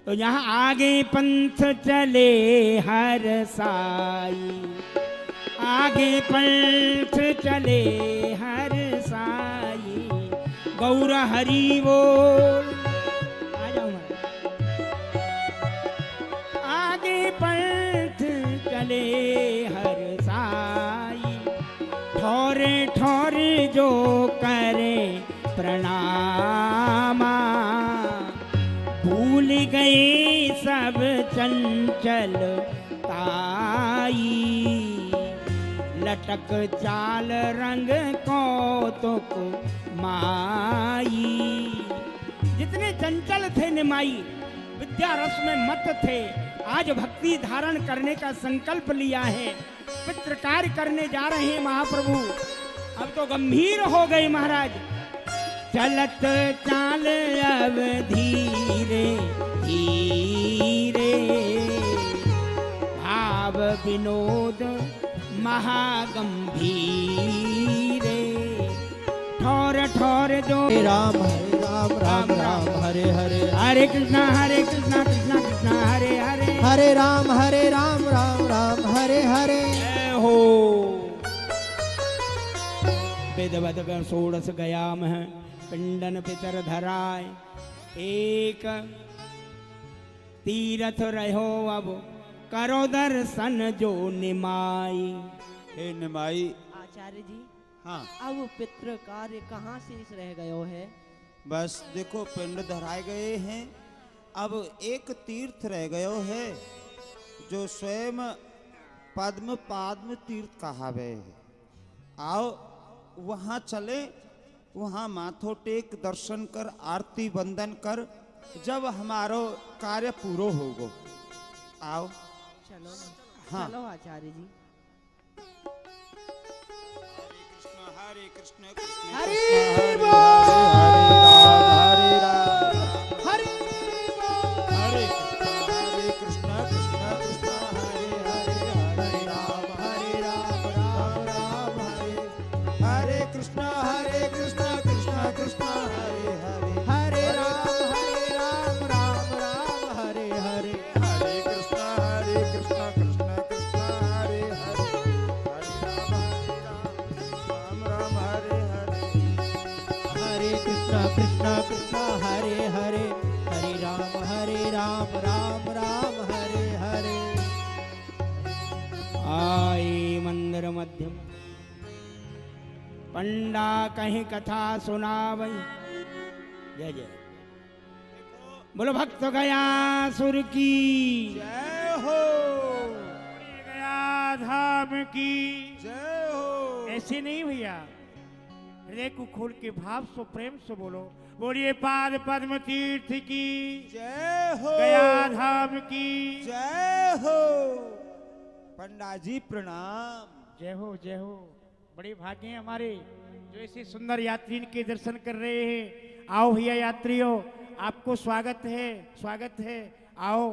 तो यहाँ आगे पंथ चले हर साई, आगे पंथ चले हर साई, गौर हरि बोल। आ जाओ आगे पंथ चले हर साई, ठोरे ठोरे जो करे प्रणामा, भूल गए सब चंचल ताई, लटक चाल रंग कौतुक माई। जितने चंचल थे निमाई, विद्या रस में मत थे, आज भक्ति धारण करने का संकल्प लिया है, पितृ कार्य करने जा रहे हैं महाप्रभु। अब तो गंभीर हो गए महाराज। चलत चाल अब धीरे धीरे, भाव विनोद महागंभीरे, ठोर ठोर जो राम हरे राम राम राम हरे हरे, हरे कृष्णा कृष्णा कृष्णा हरे हरे, हरे राम राम राम हरे हरे। जय हो। वेदवद षोडश गयाम है, पिंडन पितर धराय, एक तीरथ रहो अब करो दर्शन जो निमाई। हे निमाई। आचार्य जी, हाँ, अब पितृ कार्य कहाँ शेष रह गयो है? बस देखो पिंड धराए गए हैं, अब एक तीर्थ रह गयो है जो स्वयं पद्म पाद्म तीर्थ कहावे है। आओ वहां चले, वहां माथो टेक दर्शन कर आरती वंदन कर, जब हमारो कार्य पूरो होगो। आओ चलो हाँ। चलो आचार्य जी। हरे कृष्ण कृष्ण हरि हरे बोल। हरे राम हरि हरे कृष्ण कृष्ण कृष्ण हरे हरे हरे राम हरे राम राम राम हरे हरे कृष्ण कृष्ण कृष्ण हरे हरे हरे राम राम राम हरे हरे हरे कृष्ण कृष्ण कृष्ण हरे हरे हरे राम राम हरे हरे हरे कृष्ण कृष्ण कृष्ण हरे हरे हरे राम राम हरे हरे। आए मंदिर मध्यम पंडा कहीं कथा सुनावई। जय जय बोलो भक्त गया सुर की जय हो गया धाम की जय हो। ऐसे नहीं भैया, हृदय को खोल के भाव से प्रेम से बोलो। बोलिए पाद पद्म तीर्थ की जय हो गया धाम की जय हो। पंडा जी प्रणाम। जय हो जय हो। बड़े भाग्य हैं हमारे जो ऐसे सुंदर यात्री के दर्शन कर रहे हैं। आओ भैया यात्रियों, आपको स्वागत है स्वागत है। आओ,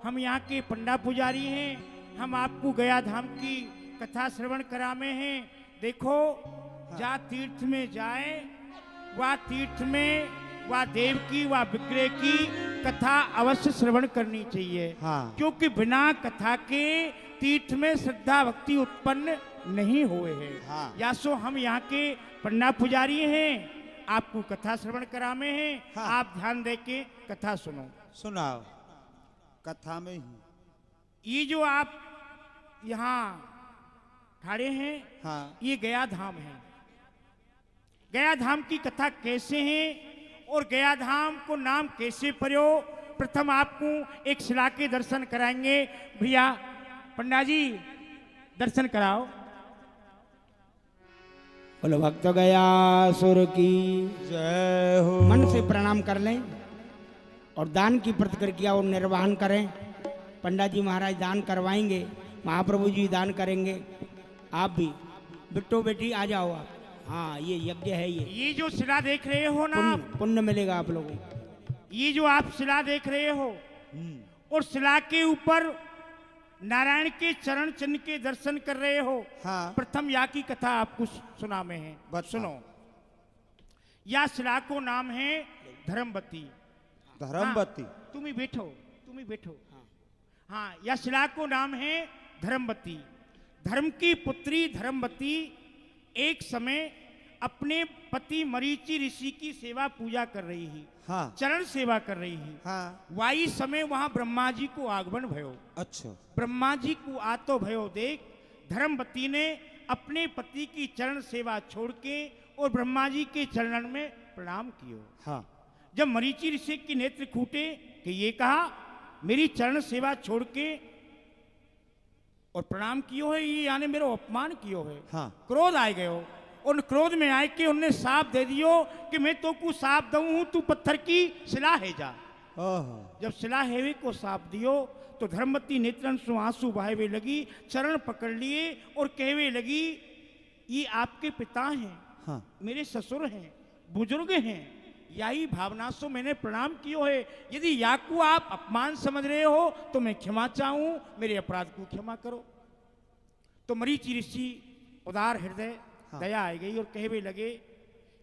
हम यहाँ के पंडा पुजारी हैं। हम आपको गया धाम की कथा श्रवण करामे हैं। देखो जा तीर्थ में जाए, वह तीर्थ में वह देव की वह विग्रह की कथा अवश्य श्रवण करनी चाहिए। हाँ। क्योंकि बिना कथा के तीर्थ में श्रद्धा भक्ति उत्पन्न नहीं हुए हैं। हाँ। या सो हम यहाँ के पंडा पुजारी हैं, आपको कथा श्रवण करामे हैं। हाँ। आप ध्यान दे के कथा सुनो। सुनाओ कथा में ही। ये जो आप यहाँ खड़े हैं, हाँ। ये गया धाम है। गया धाम की कथा कैसे है और गया धाम को नाम कैसे पड़ो, प्रथम आपको एक शिला के दर्शन कराएंगे। भैया पंडा जी दर्शन कराओ। बोलो भक्त गया सुर की जय हो। मन से प्रणाम कर लें और दान की प्रतिक्रिया और निर्वहन करें। पंडा जी महाराज दान करवाएंगे, महाप्रभु जी दान करेंगे। आप भी बिट्टो बेटी आ जाओ आप। हाँ, ये यज्ञ है। ये जो शिला देख रहे हो ना आप, पुण्य मिलेगा आप लोगों को। ये जो आप शिला देख रहे हो और शिला के ऊपर नारायण के चरण चिन्ह के दर्शन कर रहे हो। हाँ। प्रथम या की कथा आपको सुना में है, बताओ। सुनो। या शिला को नाम है धर्मवती। धर्मवती। हाँ, तुम ही बैठो। हाँ, या शिला को नाम है धर्मवती। धर्म की पुत्री धर्मवती एक समय अपने पति मरीचि ऋषि की सेवा पूजा कर रही है। हाँ। चरण सेवा कर रही है। हाँ। वाई समय वहां ब्रह्मा जी को आगमन भयो। अच्छा। ब्रह्मा जी को आतो भयो देख धर्मवती ने अपने पति की चरण सेवा छोड़ के और ब्रह्मा जी के चरणन में प्रणाम कियो। हाँ। जब मरीचि ऋषि की नेत्र खूटे कि ये कहा मेरी चरण सेवा छोड़ के और प्रणाम कियो है, ये यानी मेरा अपमान कियो है। हाँ। क्रोध आ गयो। उन क्रोध में आए के उन्हें साप दे दियो कि मैं तो को साप दऊं हूं, तू पत्थर की शिला है जा। ओहो। जब शिला हेवे को साप दियो तो धर्मवती नेत्रन से आंसू बहावे लगी, चरण पकड़ लिए और कहवे लगी ये आपके पिता हैं। हाँ। मेरे ससुर हैं, बुजुर्ग हैं। यही भावना से मैंने प्रणाम कियो है। यदि याकू आप अपमान समझ रहे हो तो मैं क्षमा चाहूं, मेरे अपराध को क्षमा करो। तो मरीचि ऋषि उदार हृदय, हाँ। दया आ गई और कहवे लगे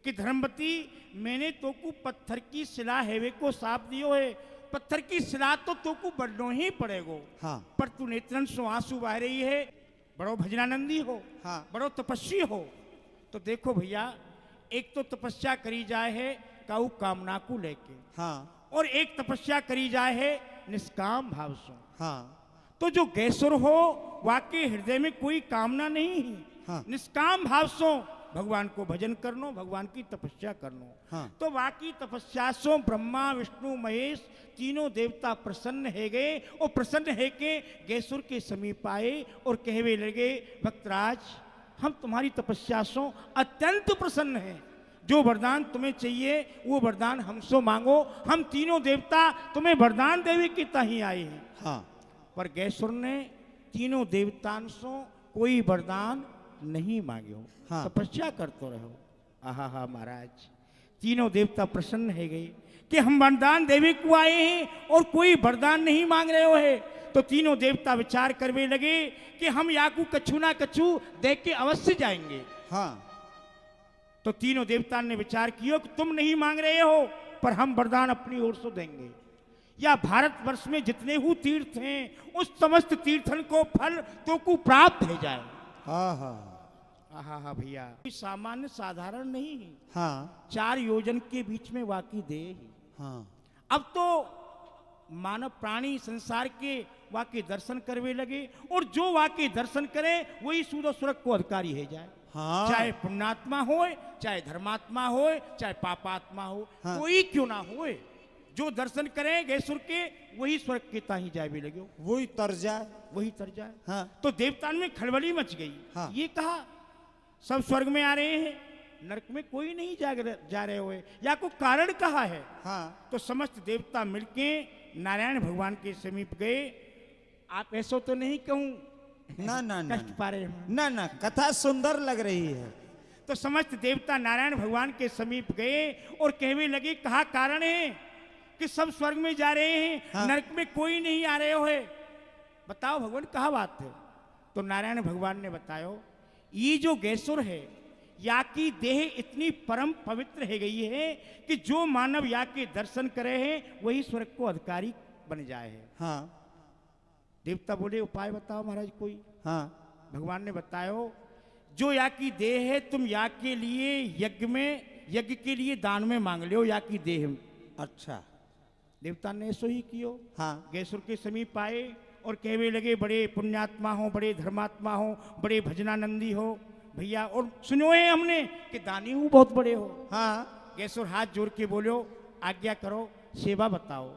कि धर्मवती मैंने तो को पत्थर की शिला हेवे को साप दियो है। पत्थर की शिला तो को बढ़नो ही पड़ेगो। हाँ। पर तू नेत्रन से आंसू बह रही है, बड़ो भजनानंदी हो। हाँ। बड़ो तपस्वी हो। तो देखो भैया, एक तो तपस्या करी जाए है काऊ कामना को लेके। हाँ। और एक तपस्या करी जाए है निष्काम भाव से। हाँ। तो जो गैसुर हो वाके हृदय में कोई कामना नहीं है। हाँ। निष्काम भाव से भगवान को भजन करनो, भगवान की तपस्या करनो। हाँ। तो वाकी तपस्या सो ब्रह्मा विष्णु महेश तीनों देवता प्रसन्न है गए और प्रसन्न है के गैसुर के समीप आए और कहवे लगे भक्तराज हम तुम्हारी तपस्या से अत्यंत प्रसन्न हैं। जो वरदान तुम्हें चाहिए वो वरदान हमसे मांगो। हम तीनों देवता तुम्हें वरदान देवे की ताही आए हैं। हाँ पर गैसुर ने तीनों देवताओं से कोई वरदान नहीं मांगे। हाँ। तपस्या करते रहो। आहा महाराज, तीनों देवता प्रसन्न है गए कि हम वरदान देवे को आए हैं और कोई वरदान नहीं मांग रहे हो है। तो तीनों देवता विचार करने लगे कि हम याकू कछु ना कछु देख के अवश्य जाएंगे। हाँ तो तीनों देवता ने विचार किया कि तुम नहीं मांग रहे हो पर हम वरदान अपनी ओर से देंगे। या भारतवर्ष में जितने ही तीर्थ हैं उस समस्त तीर्थन को फल तो को प्राप्त हो जाए। हाँ हाँ हाँ भैया, कोई सामान्य साधारण नहीं है। हाँ 4 योजन के बीच में वाकी दे। हाँ अब तो मानव प्राणी संसार के वाके दर्शन करने लगे और जो वाके दर्शन करे वही सूद स्वर्ग को अधिकारी है जाए। हाँ। चाहे पुण्यात्मा हो, चाहे धर्मात्मा हो, चाहे पापात्मा हो, हाँ। कोई क्यों ना हो, जो दर्शन करे गैसुर के वही स्वर्ग के ताही जाए भी लगे, वही तर जाए। वही तर जाए। हाँ तो देवतान में खलबली मच गई। हाँ। ये कहा सब स्वर्ग में आ रहे हैं, नरक में कोई नहीं जा रहे हुए, या कोई कारण कहा है। हाँ तो समस्त देवता मिलके नारायण भगवान के समीप गए। आप ऐसा तो नहीं कहूं ना ना ना कष्ट पा रहे हो। ना ना, कथा सुंदर लग रही है। तो समस्त देवता नारायण भगवान के समीप गए और कहने लगे कहा कारण है कि सब स्वर्ग में जा रहे हैं। हाँ। नरक में कोई नहीं आ रहे हो है, बताओ भगवान कहा बात है। तो नारायण भगवान ने बताया ये जो गैसुर है या की देह इतनी परम पवित्र है गई है कि जो मानव या के दर्शन करे हैं वही स्वर्ग को अधिकारी बन जाए है। हाँ देवता बोले उपाय बताओ महाराज कोई। हाँ भगवान ने बतायो जो या की देह है तुम या के लिए यज्ञ के लिए दान में मांग लो या की देह। अच्छा। देवता ने ऐसो ही कियो। हाँ गैसुर के समीप आए और कहने लगे बड़े पुण्यात्मा हो, बड़े धर्मात्मा हो, बड़े भजनानंदी हो भैया, और सुनो है हमने कि दानी हूँ बहुत बड़े हो। हाँ गैसुर हाथ जोड़ के बोलो आज्ञा करो, सेवा बताओ।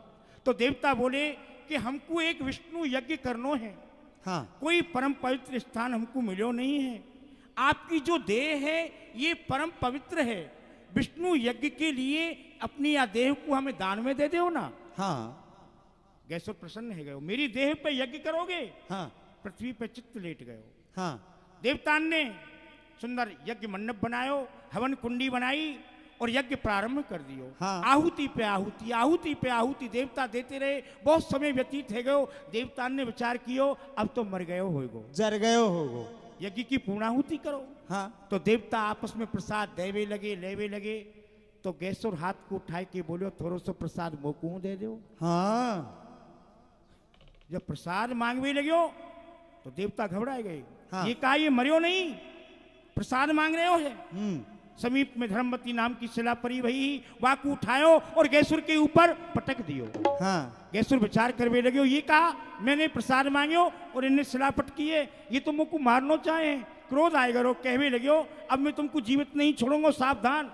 तो देवता बोले कि हमको एक विष्णु यज्ञ करनो है। हाँ कोई परम पवित्र स्थान हमको मिलो नहीं है। आपकी जो देह है ये परम पवित्र है। विष्णु यज्ञ के लिए अपनी या देह को हमें दान में दे दो ना। हाँ गैसुर प्रसन्न है गए, मेरी देह पे यज्ञ करोगे। हाँ पृथ्वी पे चित्त लेट गए। हाँ देवतान ने सुंदर यज्ञ मंडप बनायो, हवन कुंडी बनाई और यज्ञ प्रारंभ कर दियो। हाँ। आहुति पे आहुति, आहुति पे आहुति देवता देते रहे। बहुत समय व्यतीत है गयो। देवतान ने विचार कियो अब तो मर गयो होगो, जर गयो होगो, यज्ञ की पूर्णाहुति करो। हाँ तो देवता आपस में प्रसाद देवे लगे, लेवे लगे। तो गैसुर हाथ को उठाए के बोलो थोड़ा सा प्रसाद मोकू दे दो। हाँ जब प्रसाद मांगवे लगे तो देवता घबराए गए। हाँ। ये कहा ये मरियो नहीं, प्रसाद मांग रहे हो है। हम्म समीप में धर्मवती नाम की शिला परी भई, वाकू उठायो और गैसुर के ऊपर पटक दियो। हाँ गैसुर विचार करने लगे, ये कहा मैंने प्रसाद मांगियो और इन्हें शिला पटकी है, ये तो मुझको मारना चाहे। क्रोध आएगा रो कहवे लगे अब मैं तुमको जीवित नहीं छोड़ूंगा, सावधान।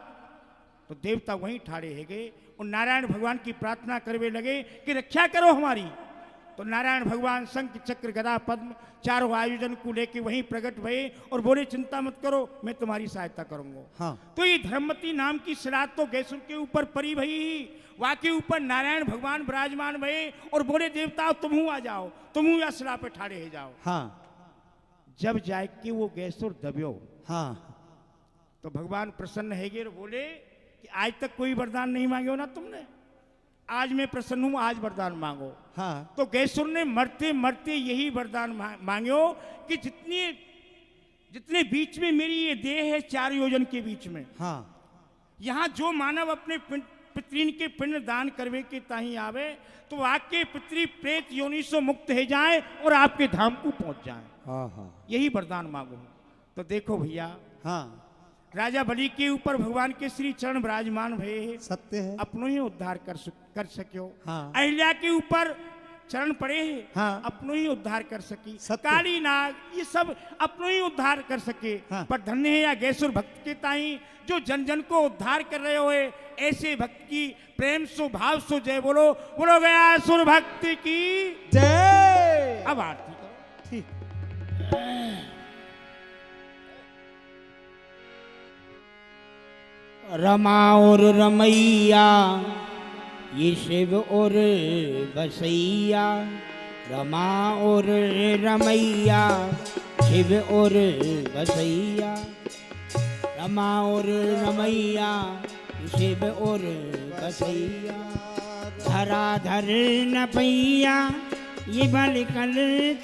तो देवता वहीं ठाड़े है गए और नारायण भगवान की प्रार्थना करने लगे कि रक्षा करो हमारी। तो नारायण भगवान शंख चक्र गदा पद्म चारों आयोजन को लेके वहीं प्रकट भये और बोले चिंता मत करो मैं तुम्हारी सहायता करूंगा। हाँ तो ये धर्मवती नाम की शिला तो गैसुर के ऊपर परी भई, वहां के ऊपर नारायण भगवान विराजमान भये और बोले देवताओं तुम आ जाओ, तुम या शिला पे ठाड़े है जाओ। हाँ जब जाए कि वो गैसुर दबियो हाँ तो भगवान प्रसन्न है गे और बोले कि आज तक कोई वरदान नहीं मांगे हो ना तुमने, आज मैं प्रसन्न हूं, आज वरदान मांगो। हाँ तो गैसुर ने मरते मरते यही वरदान मांगो कि जितने बीच में मेरी ये देह है 4 योजन के बीच में, हाँ यहाँ जो मानव अपने पितृन के पिंड दान करवे के ताही आवे तो आपके पितृ प्रेत योनि से मुक्त हो जाए और आपके धाम को पहुंच जाए। हाँ हाँ यही वरदान मांगो। तो देखो भैया हाँ राजा बलि के ऊपर भगवान के श्री चरण विराजमान भये है, सत्य है। अपनो ही उद्धार कर सको। हाँ। अहिल्या के ऊपर चरण पड़े हैं, हाँ। अपनो ही उद्धार कर सकी। सत्य। काली नाग ये सब अपनो ही उद्धार कर सके। हाँ। पर धन्य है या गैसुर भक्त के ताई जो जन जन को उद्धार कर रहे हो, ऐसे भक्त की प्रेम सो भाव सो जय बोलो, बोलो गयासुर भक्ति की जय। अब आरती करो। ठीक। रमा और रमैया ये शिव और बसैया, रमा और रमैया शिव और बसैया, रमा और रमैया शिव और बसैया, धरा धर न पैया ये बल कल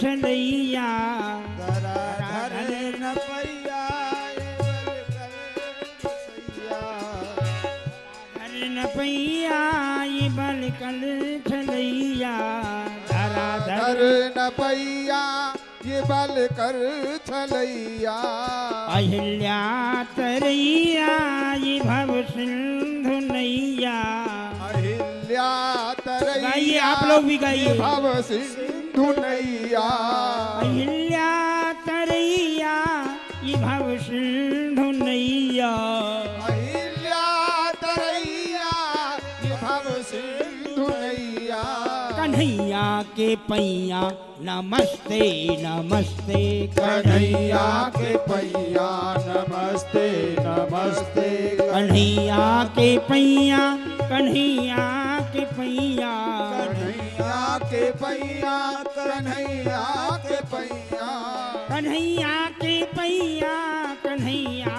छलैया, धरा धर न पैया पैया ये बल कल छलैया, धरा धर न पैया ये बल कर छलैया, अहिल्या तरैया ये भव सिंधु नैया, अहिल्या तरैया गाइए आप लोग भी गाइए, भव सिंधु नैया, अहिल्या तरैया ये भव सिंधु नैया, कन्हैया के पैया नमस्ते नमस्ते, कन्हैया के पैया नमस्ते नमस्ते, कन्हैया के पैया, कन्हैया के पैया, कन्हैया के पैया, कन्हैया के पैया, कन्हैया के पैया, कन्हैया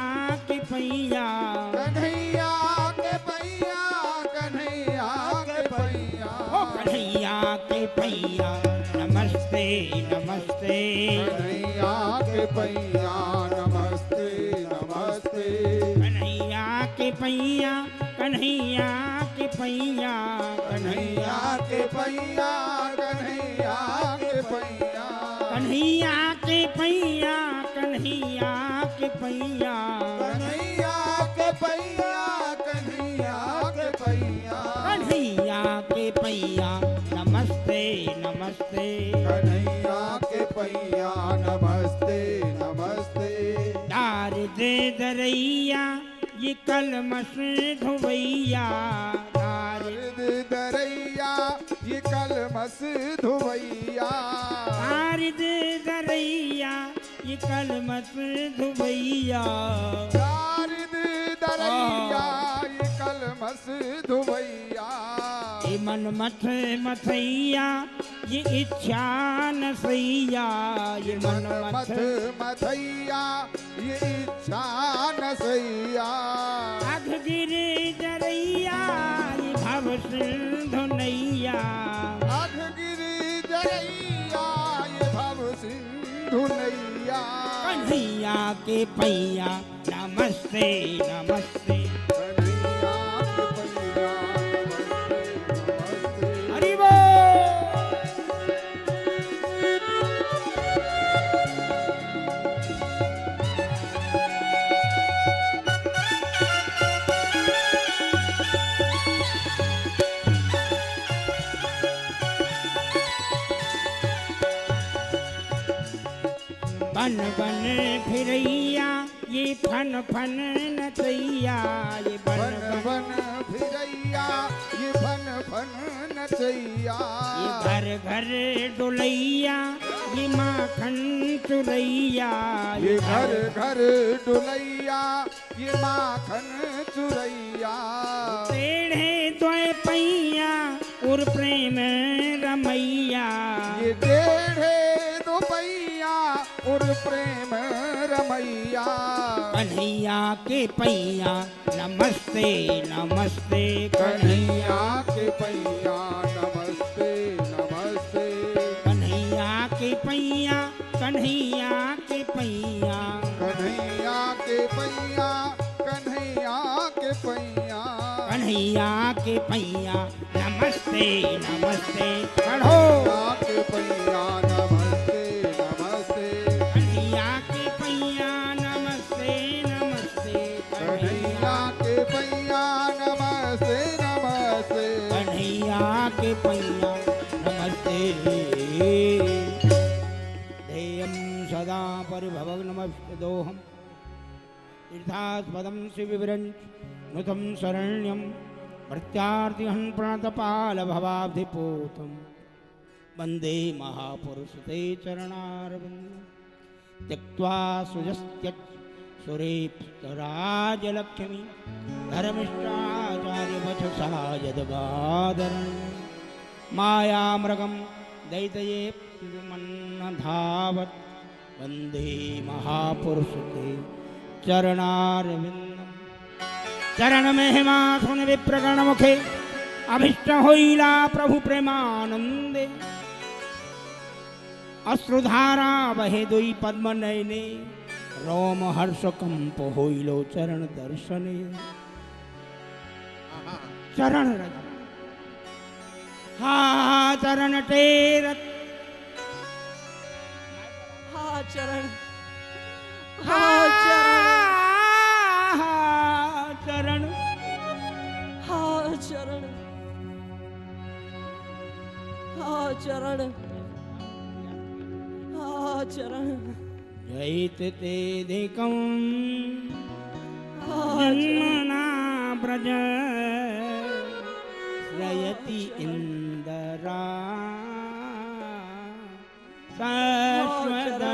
के पैया, कन्हैया के पैया, कन्हैया के पैया, ओ कन्हैया के पैया नमस्ते नमस्ते, कन्हैया के पैया नमस्ते नमस्ते, कन्हैया के पैया, कन्हैया के पैया, कन्हैया के पैया, कन्हैया के पैया, कन्हैया के पैया, कन्हैया के पैया, कन्हैया के पैया, कन्हैया के पैया, कन्हैया के पैया नमस्ते नमस्ते, कन्हैया के पैया नमस्ते नमस्ते, डार दे दरैया ये कलमस धुवैया, डार दे दरैया ये कलमस धुवैया, डार दे दरैया ये कलमस धुवैया, डार दे दरैया ये कलमस धुवैया, ये मन मथ मथैया ये इच्छा नसैया, ये मन मथ मथैया ये इच्छा नसैया, अघ गिर जरैया ये भव सिंधु नैया, अघ गिरि जरैया ये भव सिंधु नैया, कन्हैया के पैया नमस्ते नमस्ते, कन्हैया के पैया नमस्ते नमस्ते, हरि बोल। बन बन फिरैया ये फन फन नचैया, ये बन बन बन बन फिरैया ये फन फन नचैया, ये घर घर डोलैया ये माखन चुरैया, ये घर घर डुलैया ये माखन चुरैया, टेढ़े द्वय पैया और प्रेम रमैया, ये टेढ़े दो पैया और प्रेम रमैया, कन्हैया के पैया नमस्ते नमस्ते, कन्हैया के पैया नमस्ते नमस्ते, कन्हैया के पैया, कन्हैया के पैया, कन्हैया के पैया, कन्हैया के पैया, कन्हैया के पैया नमस्ते नमस्ते, पढ़ो कन्हैया के पैया नमस्ते नमस्ते, कन्हैया के पैया नमस्ते नमस्ते, कन्हैया के पैया नमस्ते नमस्ते, कन्हैया के पैया नमस्ते, ध्येयं सदा परिभवग्नमस्तदोहम् तीर्थास्पदं शिविवरञ्च नुतं शरण्यं प्रत्यार्तिहं प्रणतपालभवाब्धिपूतं वन्दे महापुरुष ते चरणारविन्दं त्यक्त्वा सुरेप्तराजलक्ष्मी धर्मिष्ठाचार्य वचसा यदगादरन् मायामृगं दैतये मन्नधावत् वन्दे महापुरुषते चरणारविन्दम् चरण महिमा सुन विप्रगण मुखे अभिष्ट होइला प्रभु प्रेमानंदे अश्रुधारा बहे दुई पद्म नयने रोम हर्ष कंप होइलो चरण दर्शने चरण रज हा चरण टेरत हा चरण हा चरण चरण हा चरण हा चरण हा चरण जयित ते दिकं हा जन्मना ब्रज श्रयति इंदरा शाश्वती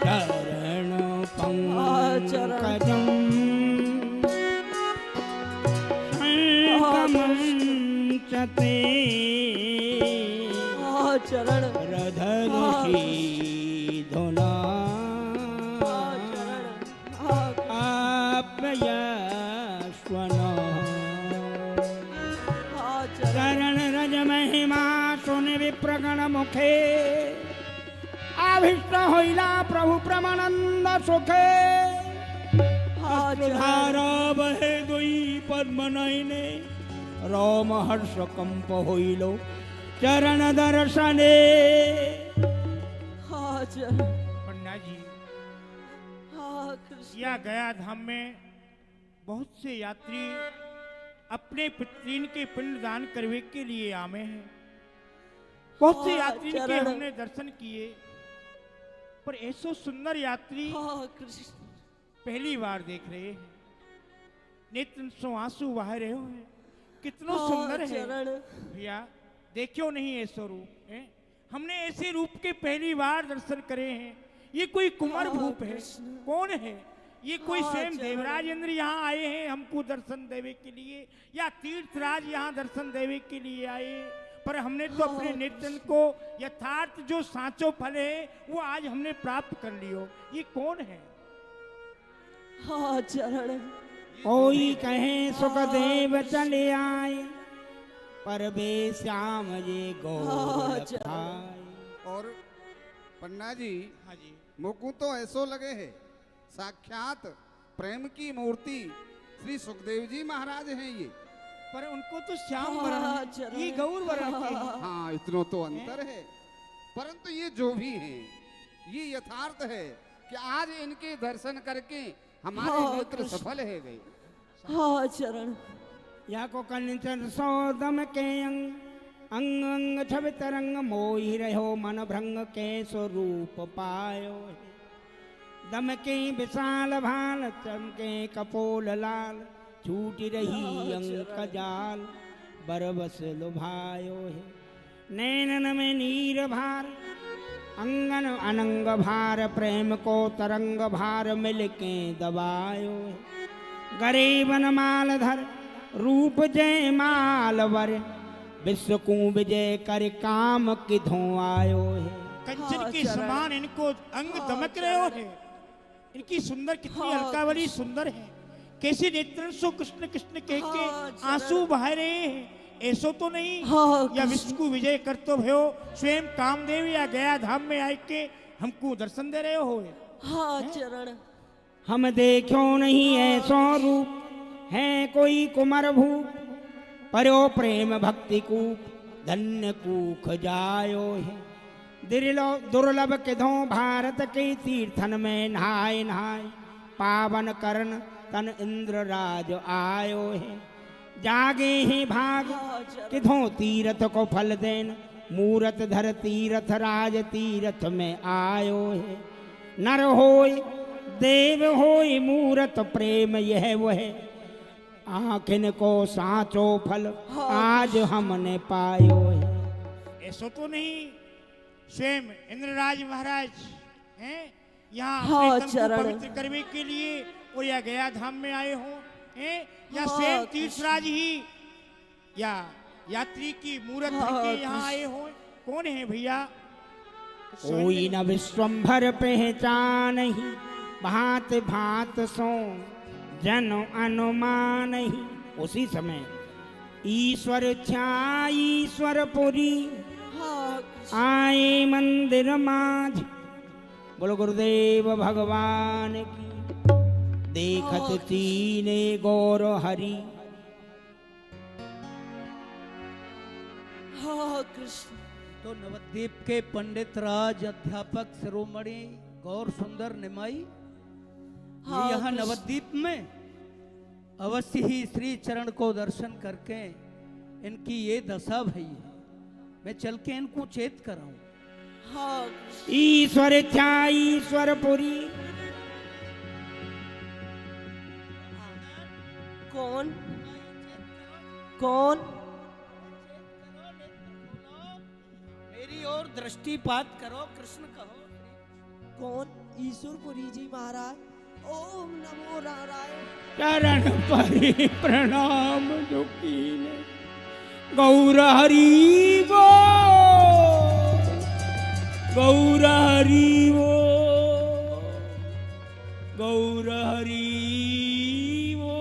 चरण पंकजं संगमं च ते चरण रधनुषीधुना आप्यश्वना चरण रज महिमा सुन विप्रगण मुखे आभिष्ट होइला प्रभु प्रमानंद सुखे अश्रुधारा बहे दुई पद्म नयने रोम हर्ष कंप होइलो चरण दर्शने पन्ना जी या गया धाम में बहुत से यात्री अपने पितृन के पिंड दान करने के लिए आमे हैं। बहुत से यात्री के हमने दर्शन किए, पर ऐसो सुंदर यात्री पहली बार देख रहे हैं। नेत्र सो आंसू बह रहे हो हैं। कितना सुंदर है भैया, देखियो नहीं ऐसो रूप है। हमने ऐसे रूप के पहली बार दर्शन करे हैं। ये कोई कुंवर भूप है, कौन है ये? कोई स्वयं देवराज इंद्र यहाँ आए हैं हमको दर्शन देवे के लिए, या तीर्थराज यहाँ दर्शन देवे के लिए आए? पर हमने तो अपने नेत्र को यथार्थ जो सांचो फल है वो आज हमने प्राप्त कर लियो। ये कौन है? चरण कोई कहे सुखदेव चले आए, पर बे श्याम ये गोर खाए। और पन्ना जी, हाँ जी, मुकु तो ऐसो लगे है साक्षात प्रेम की मूर्ति श्री सुखदेव जी महाराज हैं ये। पर उनको तो श्याम वर्ण, ये गौर वर्ण के हैं। हाँ, इतना तो अंतर है, परंतु ये जो भी हैं ये यथार्थ है कि आज इनके दर्शन करके हमारे नेत्र सफल है गए। चरण या को कंचन सौदम के अंग अंग अंग छवि तरंग मोहि रहो मन भ्रंग के स्वरूप पायो। दम के विशाल भाल चमके कपोल लाल, छूटी रही अंग कजाल बरबस लुभायो है। नैनन में नीर भार अंगन अनंग भार, प्रेम को तरंग भार मिलके दबायो है। गरीबन माल धर रूप जय मालवर, विश्व को विजय कर काम किधों आयो है। कंचन के समान इनको अंग दमक रहे हो है। इनकी सुंदर कितनी अलकावली सुंदर है। कैसे नेत्र सो कृष्ण कृष्ण कह के आंसू बहा रहे हैं। ऐसो तो नहीं या विश्व को विजय कर तो भयो स्वयं कामदेव या गया धाम में आए के हमको दर्शन दे रहे हो। चरण हम देखो नहीं ऐसो रूप है कोई कुमर भूप, परो प्रेम भक्ति कूप धन्य कूख जायो है। दुर्लभ किधों भारत के तीर्थन में नहाय नहाय, पावन करण तन इंद्र राज आयो है। जागे ही भाग किधों तीरथ को फल देन, मूरत धर तीरथ राज तीरथ में आयो है। नर होय देव होय मूरत प्रेम यह वह, आखिन को साचो फल आज हमने पायो है। ऐसो तो नहीं स्वयं इंद्रराज महाराज हैं यहाँ हाँ, अपने तन को चरण। पवित्र करने के लिए और या गया धाम में आए हो हैं या हाँ, स्वयं तीर्थराज ही या यात्री की मूर्त हाँ, के यहाँ आए हो? कौन है भैया? कोई न विश्वम्भर पहचान ही, भांत भांत सो जन अनुमान ही। उसी समय ईश्वर छा ईश्वरपुरी, हाँ आए मंदिर माझ। बोलो गुरुदेव भगवान की। देखत तीने गौर हरि, हाँ कृष्ण। तो नवद्वीप के पंडित राज अध्यापक शिरोमणि गौर सुंदर निमाई हाँ, ये यहाँ कृष्ण। नवद्वीप में अवश्य ही श्री चरण को दर्शन करके इनकी ये दशा भई है। मैं चल के इनको चेत कराऊं। हाँ ईश्वर छा ईश्वरपुरी। कौन कौन? मेरी ओर दृष्टिपात करो, कृष्ण कहो। कौन? ईश्वरपुरी जी महाराज। ओम नमो नारायण। चरण परि प्रणाम जो कीने, गौर हरि वो, गौर हरि वो, गौर हरि वो।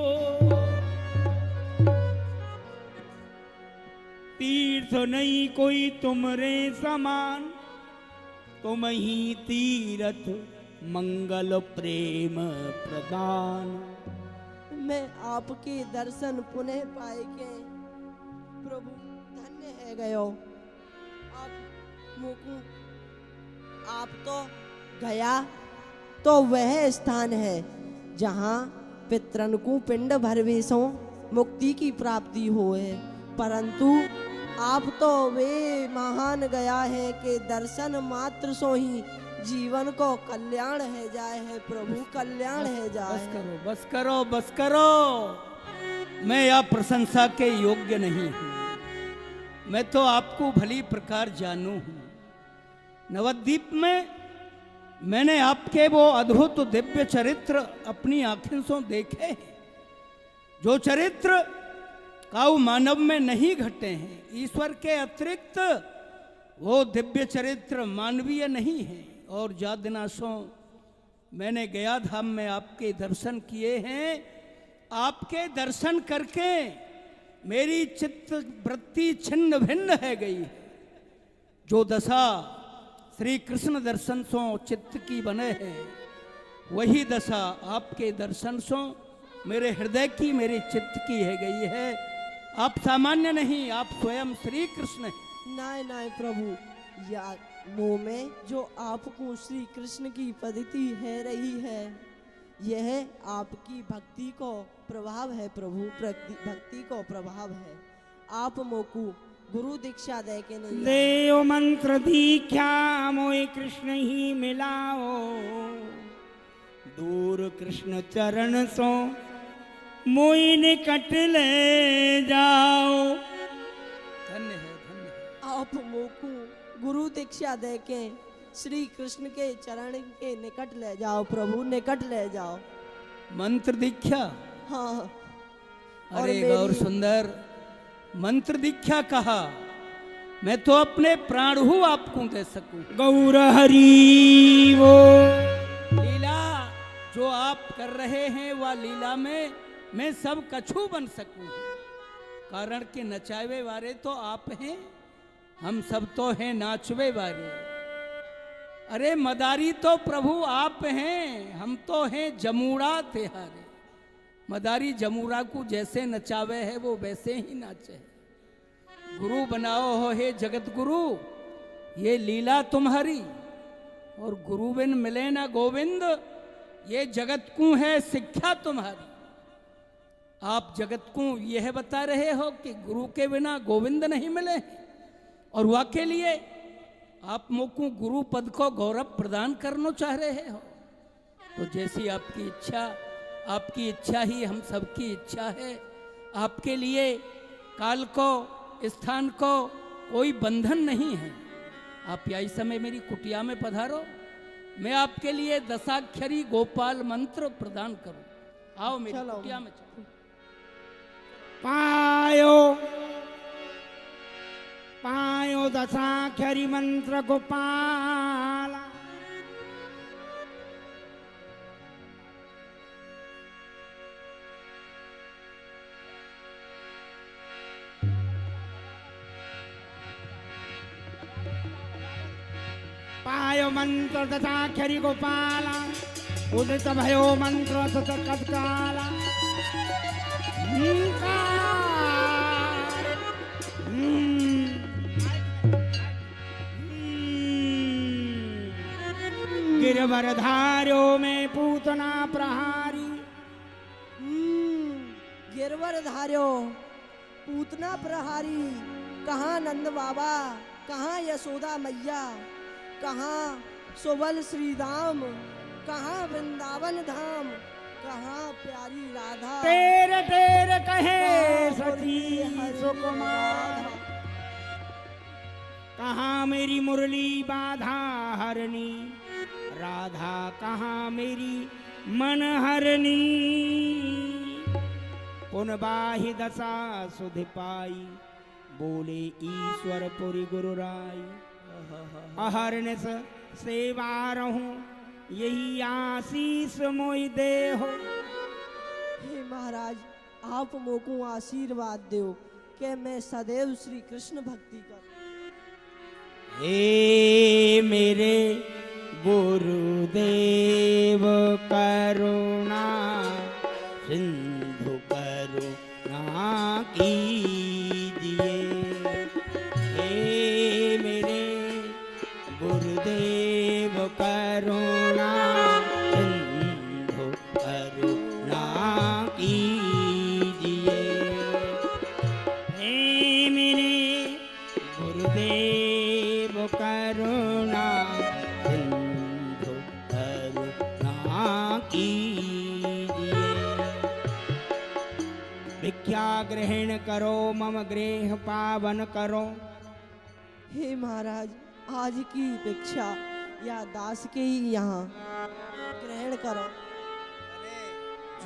तीर्थ नहीं कोई तुमरे समान, तुम ही तीरथ मंगल प्रेम प्रदान। मैं आपके दर्शन पुनः पाए के प्रभु धन्य है गयो। आप मुकु आप तो गया तो वह स्थान है जहाँ पितरन को पिंड भरवेशों मुक्ति की प्राप्ति हो है, परंतु आप तो वे महान गया है कि दर्शन मात्र सो ही जीवन को कल्याण है जाए है प्रभु, कल्याण है जाए। बस करो, बस करो, बस करो। मैं यह प्रशंसा के योग्य नहीं हूं। मैं तो आपको भली प्रकार जानू हूं। नवद्वीप में मैंने आपके वो अद्भुत दिव्य चरित्र अपनी आंखों से देखे हैं, जो चरित्र काऊ मानव में नहीं घटे हैं। ईश्वर के अतिरिक्त वो दिव्य चरित्र मानवीय नहीं है। और जादिनासों मैंने गया धाम में आपके दर्शन किए हैं। आपके दर्शन करके मेरी चित्त वृत्ति छिन्न भिन्न है गई है। जो दशा श्री कृष्ण दर्शन सो चित्त की बने है, वही दशा आपके दर्शन सो मेरे हृदय की, मेरे चित्त की है गई है। आप सामान्य नहीं, आप स्वयं श्री कृष्ण हैं। नाय नाय प्रभु, या मुँह में जो आपको श्री कृष्ण की पद्धति है रही है, यह आपकी भक्ति को प्रभाव है प्रभु, भक्ति को प्रभाव है। आप मोकू गुरु दीक्षा दे के नहीं देव मंत्र दीक्षा मोए कृष्ण ही मिलाओ, दूर कृष्ण चरण सो मोई निकट ले जाओ। धन्य है, धन्य है। आप मोकू गुरु दीक्षा दे के श्री कृष्ण के चरण के निकट ले जाओ प्रभु, निकट ले जाओ। मंत्र दीक्षा? हाँ। अरे गौर सुंदर, मंत्र दीक्षा कहा, मैं तो अपने प्राण हूँ आपको दे सकूं। गौर हरि वो। लीला जो आप कर रहे हैं वह लीला में मैं सब कछु बन सकूं, कारण के नचावे वाले तो आप हैं, हम सब तो हैं नाचवे वाले। अरे मदारी तो प्रभु आप हैं, हम तो हैं जमूड़ा तिहारे। मदारी जमूरा को जैसे नचावे है वो वैसे ही नाचे है। गुरु बनाओ हो हे जगत गुरु, ये लीला तुम्हारी। और गुरु बिन मिले ना गोविंद, ये जगत को है शिक्षा तुम्हारी। आप जगत को यह बता रहे हो कि गुरु के बिना गोविंद नहीं मिले, और वाके लिए आप मोको गुरु पद को गौरव प्रदान करना चाह रहे हो। तो जैसी आपकी इच्छा, आपकी इच्छा ही हम सबकी इच्छा है। आपके लिए काल को, स्थान को कोई बंधन नहीं है। आप यही समय मेरी कुटिया में पधारो, मैं आपके लिए दशाक्षरी गोपाल मंत्र प्रदान करूं। आओ मेरी चलो। कुटिया में चलो। पायो पायो दशाक्षरी मंत्र गोपाल, पायो मंत्र दशाक्षरी गोपाल, उदित भयो मंत्र तत्काल, गिरवरधार्यो में पूतना प्रहारी, गिरवर धार्यो पूतना प्रहारी। कहाँ नंद बाबा, कहाँ यशोदा मैया, कहाँ सुबल श्री धाम, कहाँ वृंदावन धाम, कहाँ प्यारी राधा। तेरे तेरे कहे सती सुकुमार, कहाँ मेरी मुरली बाधा हरनी, राधा कहाँ मेरी मन हरनी। पुन बाहि दशा सुधि पाई, बोले ईश्वर पुरी गुरु राई। अहरनिश सेवा रहूं, यही आशीष मोहि देहो। हे महाराज, आप मोको आशीर्वाद दो कि मैं सदैव श्री कृष्ण भक्ति करूं। हे मेरे गुरुदेव करुणा सिंधु करुणा कीजिए। हे मेरे गुरुदेव करुणा सिंधु करुणा कीजिए। हे मेरे गुरुदेव करुणा सिंधु करुणा कीजिए। भिक्षा ग्रहण करो, मम गृह पावन करो। हे महाराज, आज की भिक्षा या दास के ही यहाँ ग्रहण करो।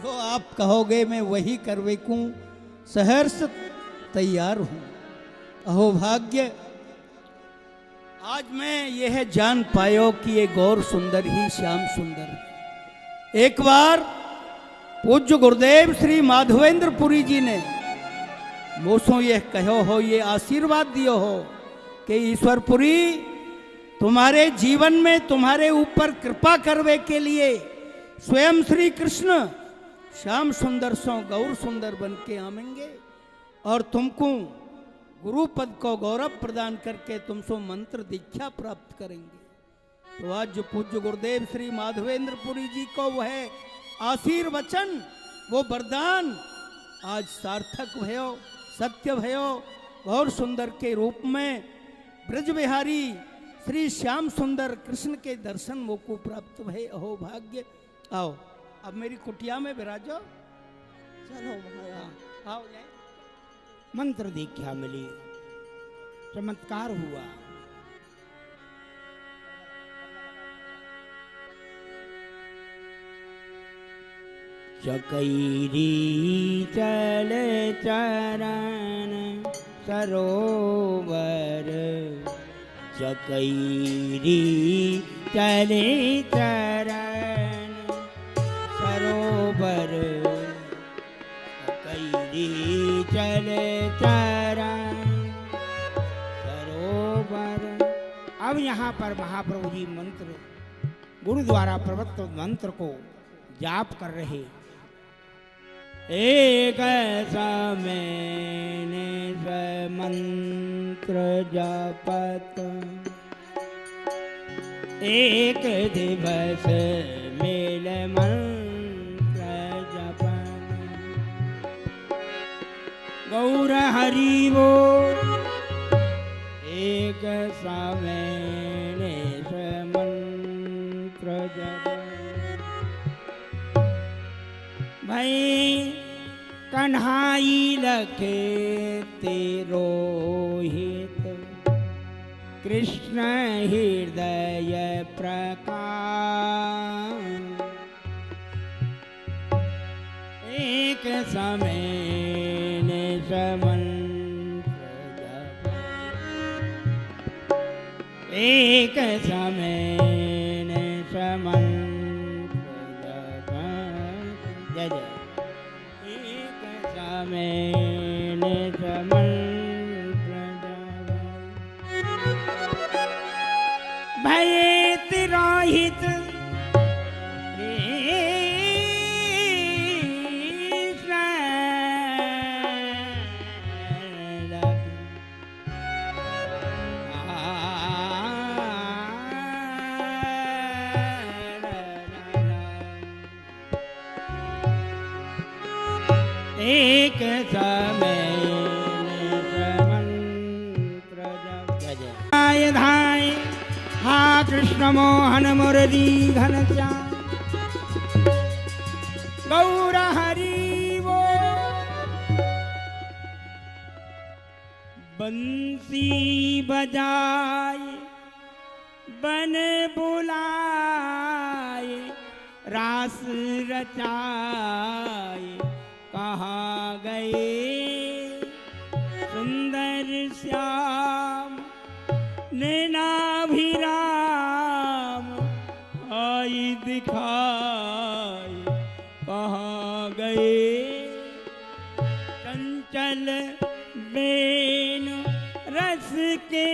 जो आप कहोगे मैं वही करवेकूं, सहर्ष तैयार हूं। अहो भाग्य, आज मैं यह जान पायो कि ये गौर सुंदर ही श्याम सुंदर। एक बार पूज्य गुरुदेव श्री माधवेंद्र पुरी जी ने मोसो यह कहो हो, ये आशीर्वाद दियो हो कि ईश्वर पुरी तुम्हारे जीवन में तुम्हारे ऊपर कृपा करवे के लिए स्वयं श्री कृष्ण श्याम सुंदर सो गौर सुंदर बन के आवेंगे और तुमको गुरु पद को गौरव प्रदान करके तुमसे मंत्र दीक्षा प्राप्त करेंगे। तो आज जो पूज्य गुरुदेव श्री माधवेंद्र पुरी जी को वह आशीर्वचन, वो वरदान आज सार्थक भयो, सत्य भयो। गौर सुंदर के रूप में ब्रज बिहारी श्री श्याम सुंदर कृष्ण के दर्शन मोको प्राप्त भय। अहो भाग्य, आओ अब मेरी कुटिया में विराजो। चलो महाराज। आओ जाए। मंत्र दीक्षा मिली, चमत्कार हुआ। चकैरी चल चरण सरोवर, चकैरी चले चरण सरोवर, चकैरी चले चरण सरोवर। अब यहाँ पर महाप्रभु जी मंत्र, गुरु द्वारा प्रवत्त मंत्र को जाप कर रहे। एक समय मंत्र जापत, एक दिवस मेल मंत्र जपन। गौर हरि वो एक समय मंत्र जपन। भाई कन्हाई लखे तेरो हित, कृष्ण हृदय प्रकाश एक समय ने एक समय ने जय जय एक समय ने भय तिरोहित एक समय जय धाय हा कृष्ण मोहन मुरली घनश्याम गौर हरि वो बंसी बजाए बन बुलाए रास रचाए कहाँ गए सुंदर श्याम नैनाभिराम आई दिखाई कहाँ गए चंचल बेन रस के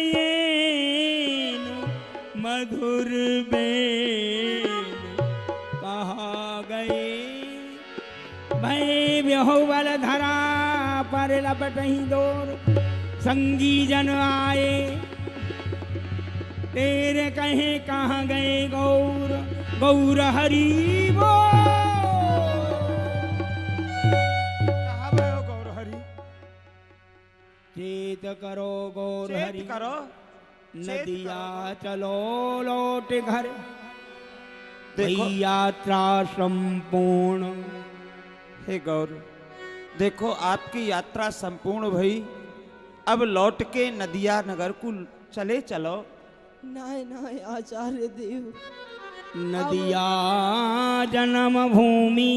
मधुर बेन कहाँ गए भय बेहुबल धरा पर लपटही दौर संगी जन आए तेरे कहे कहाँ गए गौर गौर हरि वो कहाँ गए हो गौर हरि? चेत करो गौर चेत हरि करो नदिया चलो लौट घर देखो यात्रा संपूर्ण। हे गौर देखो आपकी यात्रा संपूर्ण भई, अब लौट के नदिया नगर को चले चलो। नाय नाय आचार्य देव, नदिया जन्म भूमि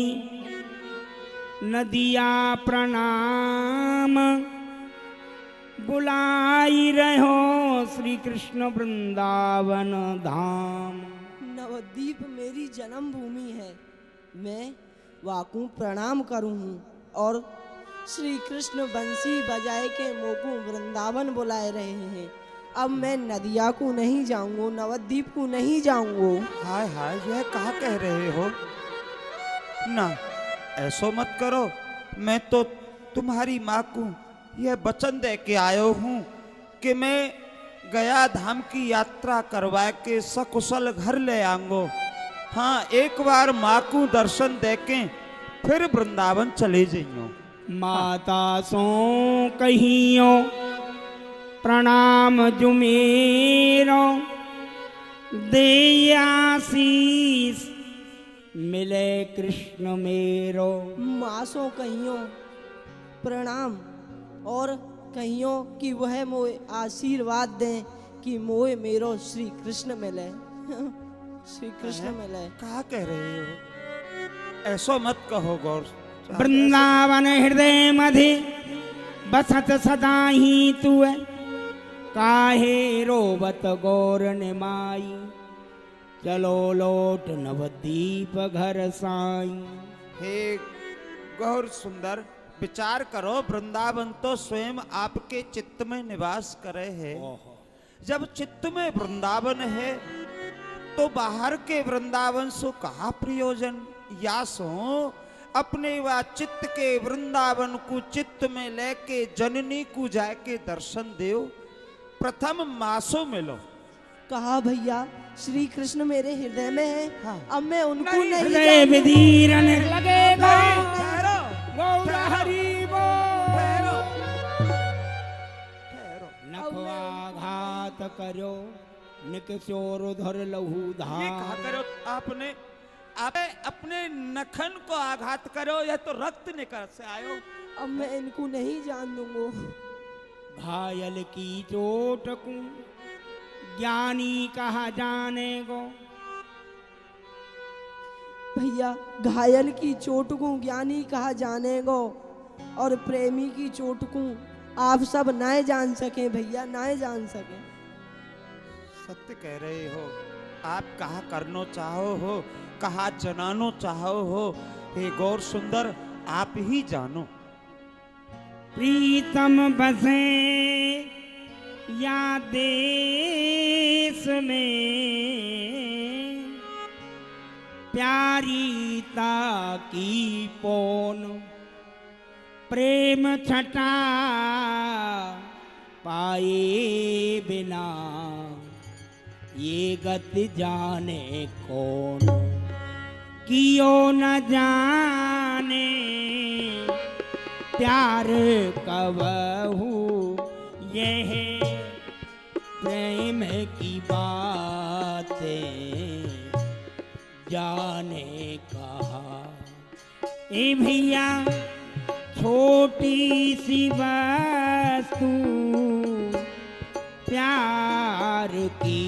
नदिया प्रणाम बुलाई रहो श्री कृष्ण वृंदावन धाम। नवद्वीप मेरी जन्म भूमि है, मैं वाकू प्रणाम करूँ और श्री कृष्ण बंसी बजाए के मोकू वृंदावन बुलाए रहे हैं। अब मैं नदिया को नहीं जाऊंगा, नवद्वीप को नहीं जाऊंगा। हाय हाय यह कहा कह रहे हो? ना ऐसो मत करो, मैं तो तुम्हारी माँ को यह वचन दे के आयो हूँ कि मैं गया धाम की यात्रा करवा के सकुशल घर ले आऊंगो। हाँ एक बार माँ को दर्शन दे के फिर वृंदावन चले जाइयो। माता सो कहियो प्रणाम जुमेरो दे आशीष मिले कृष्ण मेरो। मासों कहियो प्रणाम और कहियो कि वह मोए आशीर्वाद दें कि मोए मेरो श्री कृष्ण मिले। श्री कृष्ण मिले। कहा कह रहे हो? ऐसो मत कहो गौर। वृंदावन हृदय मधि बसत सदा ही तू काहे रोबत गौर निमाई चलो लौट नवद्वीप घर साई। हे गौर सुंदर विचार करो, वृंदावन तो स्वयं आपके चित्त में निवास करे है। जब चित्त में वृंदावन है तो बाहर के वृंदावन से कहा प्रयोजन? या सो अपने व चित्त के वृंदावन को चित्त में लेके जननी को जाके दर्शन देव। प्रथम मासो मिलो। कहा भैया श्री कृष्ण मेरे हृदय में है। हाँ। अब मैं उनको नहीं हृदय विदीरन लगेगा गौर हरि वो। नखवाघात करो निकचोर धर लहू धाम। ये कहा करो आपने? आप अपने नखन को आघात करो, यह तो रक्त निकल से आयो। अब मैं इनको नहीं जान दूंगा। घायल की चोट को ज्ञानी कहा जाने को। भैया घायल की चोट को ज्ञानी कहा जाने गो और प्रेमी की चोट को आप सब ना जान सके भैया, ना जान सके। सत्य कह रहे हो। आप कहा करनो चाहो हो, कहा जनानो चाहो हो, हे गौर सुंदर आप ही जानो। प्रीतम बसे या देश में, प्यारीता की पोन प्रेम छटा पाए बिना, ये गति जाने कौन, कियो न जाने प्यार कबहू, यह प्रेम की बातें जाने कहा। ए भैया छोटी सी वस्तु प्यार की,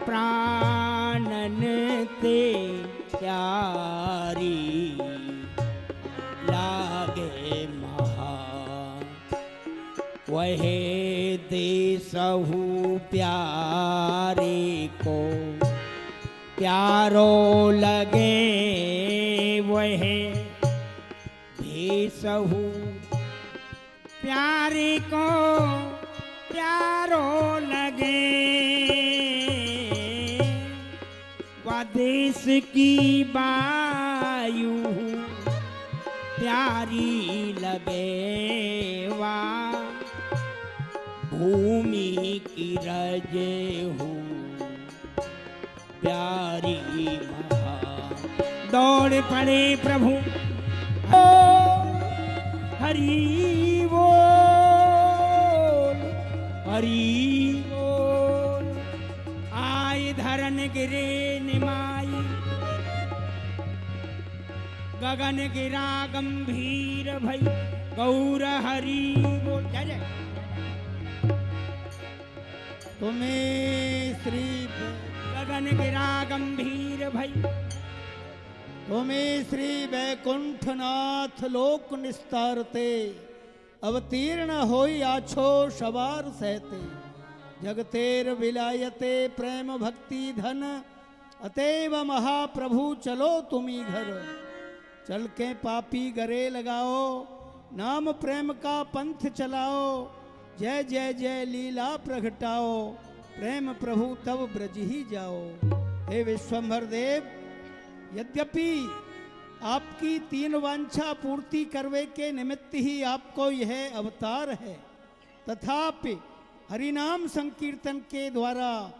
प्राणन ते प्यारी लागे महा, वह देसहु प्यारे को प्यारो लगे, वह देसहु प्यारे को प्यारो लगे, देश की वायु प्यारी लगे, वा भूमि की रज हूँ प्यारी महा। दौड़ पड़े प्रभु ओ हरि बोल, हरि बोल। आए धरन गिरे निमाई, गगन गिरा गंभीर भई, गौर हरि बोल। जय जय। तुम्हें श्री गगन गिरा गंभीर भई, तुम्हें श्री वैकुंठनाथ लोक निस्तारते, अवतीर्ण होई आछो सवार सहते, जगतेर विलायते प्रेम भक्ति धन, अतएव महाप्रभु चलो तुम्ही घर। चल के पापी गरे लगाओ, नाम प्रेम का पंथ चलाओ, जय जय जय लीला प्रगटाओ, प्रेम प्रभु तब ब्रज ही जाओ। हे विश्वंभर देव, यद्यपि आपकी 3 वांछा पूर्ति करवे के निमित्त ही आपको यह अवतार है, तथापि हरिनाम संकीर्तन के द्वारा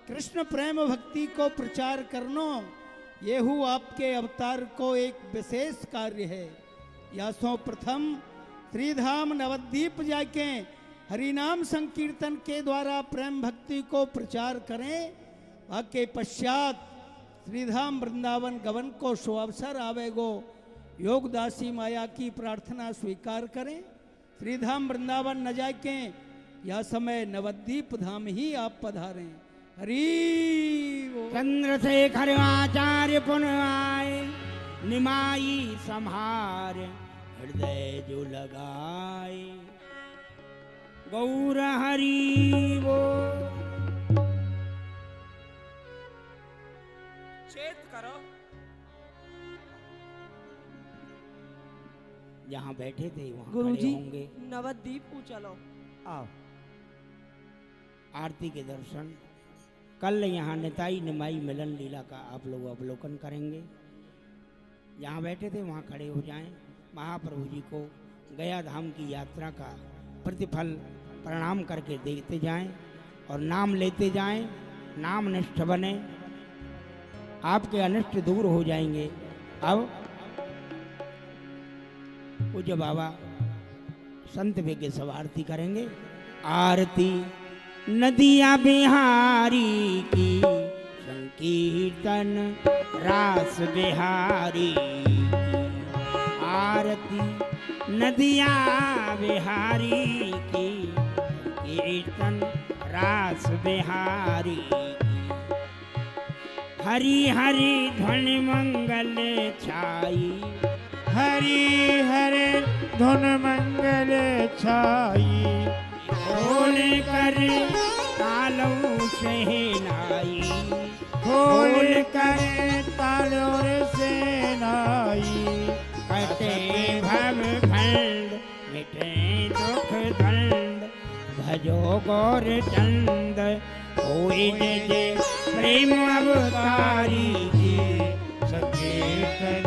कृष्ण प्रेम भक्ति को प्रचार करनो, येहू आपके अवतार को एक विशेष कार्य है। यासों प्रथम श्रीधाम नवद्वीप जाके हरिनाम संकीर्तन के द्वारा प्रेम भक्ति को प्रचार करें, आके पश्चात श्रीधाम वृंदावन गवन को सुअवसर आवेगो, योगदासी माया की प्रार्थना स्वीकार करें। श्रीधाम वृंदावन न जाके यह समय नवद्वीप धाम ही आप पधारें। हरि बोल। चंद्रशेखर आचार्य पुन आए, निमाई संहार हृदय जो लगाए, गौर हरि बोल। चेत करो। जहाँ बैठे थे वहाँ खड़े गुरुजी होंगे। नवद्वीप को चलो। आओ आरती के दर्शन। कल यहाँ निताई निमाई मिलन लीला का आप लोग अवलोकन करेंगे। जहाँ बैठे थे वहाँ खड़े हो जाएं। महाप्रभु जी को गया धाम की यात्रा का प्रतिफल प्रणाम करके देखते जाएं और नाम लेते जाएं। नाम निष्ठ बने, आपके अनिष्ट दूर हो जाएंगे। अब पूज्य बाबा संत वेगे सब आरती करेंगे। आरती नदिया बिहारी की, संकीर्तन रास बिहारी की। आरती नदिया बिहारी की, संकीर्तन रास बिहारी हरि हरि ध्वनि मंगल छाई हरि हरि धुन मंगल छाई खोल कर तालऊ सहनाई खोल कर तालोर से नाई कटे भव खंड मिटे दुख दंड भजो गौर चंद होई जय प्रेम अवतारी की संकीर्तन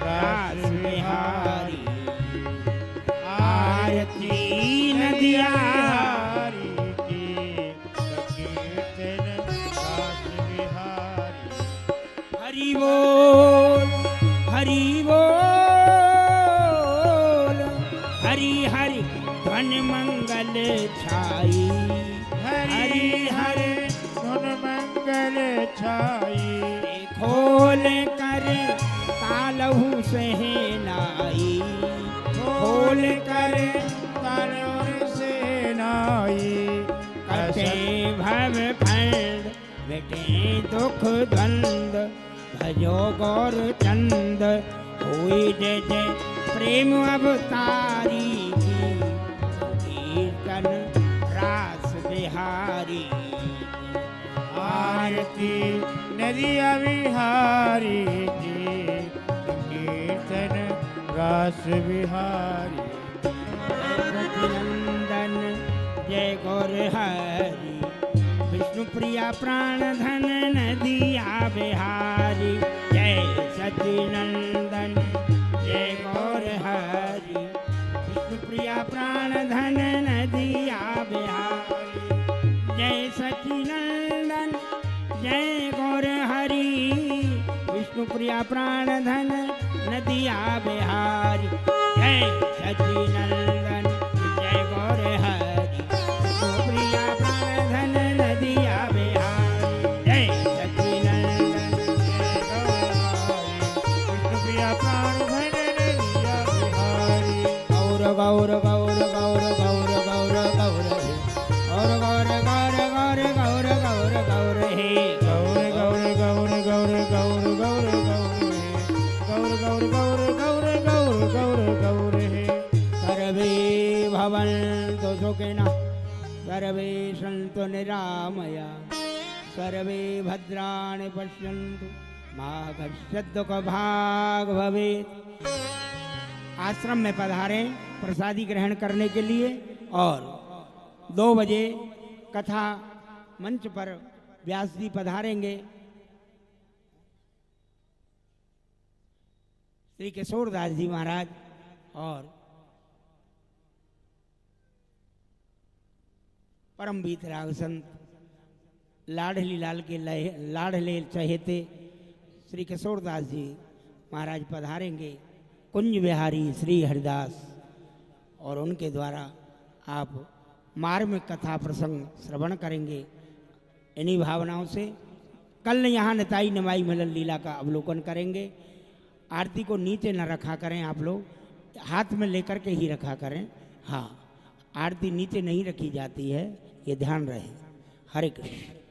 रास बिहारी आरती नदिया बिहारी की संकीर्तन रास बिहारी हरि बोल हरि बोल हरि हरि ध्वनि मंगल छाई हरि हरि धुन मंगल छाई खोल कर तालहु सहनाई खोल कर तालोर से नाई कटे भव खंड बेटे दुख द्वंद भजो गौर चंद हुई जय जय प्रेम अवतारी की कीर्तन रास बिहारी आरती नदिया बिहारी की कीर्तन रास बिहारी नंदन जय गौर हरि विष्णु प्रिया प्राण धन नदिया बिहारी जय सचिनंदन जय गौर हरि विष्णु प्रिया प्राण धन नदिया बिहारी जय सचिनंदन जय गौर हरि विष्णु प्रिया प्राण धन नदिया बिहारी जय सचिनंदन जय गौर हरि विष्णु प्रिया प्राण धन नदिया बिहारी जय सचिनंदन विष्णु प्रिया प्राण धन नदिया बिहारी गौर गौर गौर गौर गौर गौर गौर हे गौर गौर गौर गौर गौर गौर गौर हे गौर गौर गौर गौर गौर गौर गौर गौर गौर गौर गौर गौर गौर हे सर्वे भवन्तु सुखिनः सर्वे सन्तु निरामया सर्वे भद्राणि पश्यन्तु मा कश्चित् दुःखभाग् भवेत्। आश्रम में पधारें प्रसादी ग्रहण करने के लिए और 2 बजे कथा मंच पर व्यास जी पधारेंगे। श्री किशोरदास जी महाराज और परम बीतराग संत लाडली लाल के लाडले चहेते श्री किशोरदास जी महाराज पधारेंगे। कुंज बिहारी श्री हरिदास और उनके द्वारा आप मार्मिक कथा प्रसंग श्रवण करेंगे। इन्हीं भावनाओं से कल यहाँ निताई निमाई मिलन लीला का अवलोकन करेंगे। आरती को नीचे न रखा करें, आप लोग हाथ में लेकर के ही रखा करें। हाँ, आरती नीचे नहीं रखी जाती है, ये ध्यान रहे। हरे कृष्ण।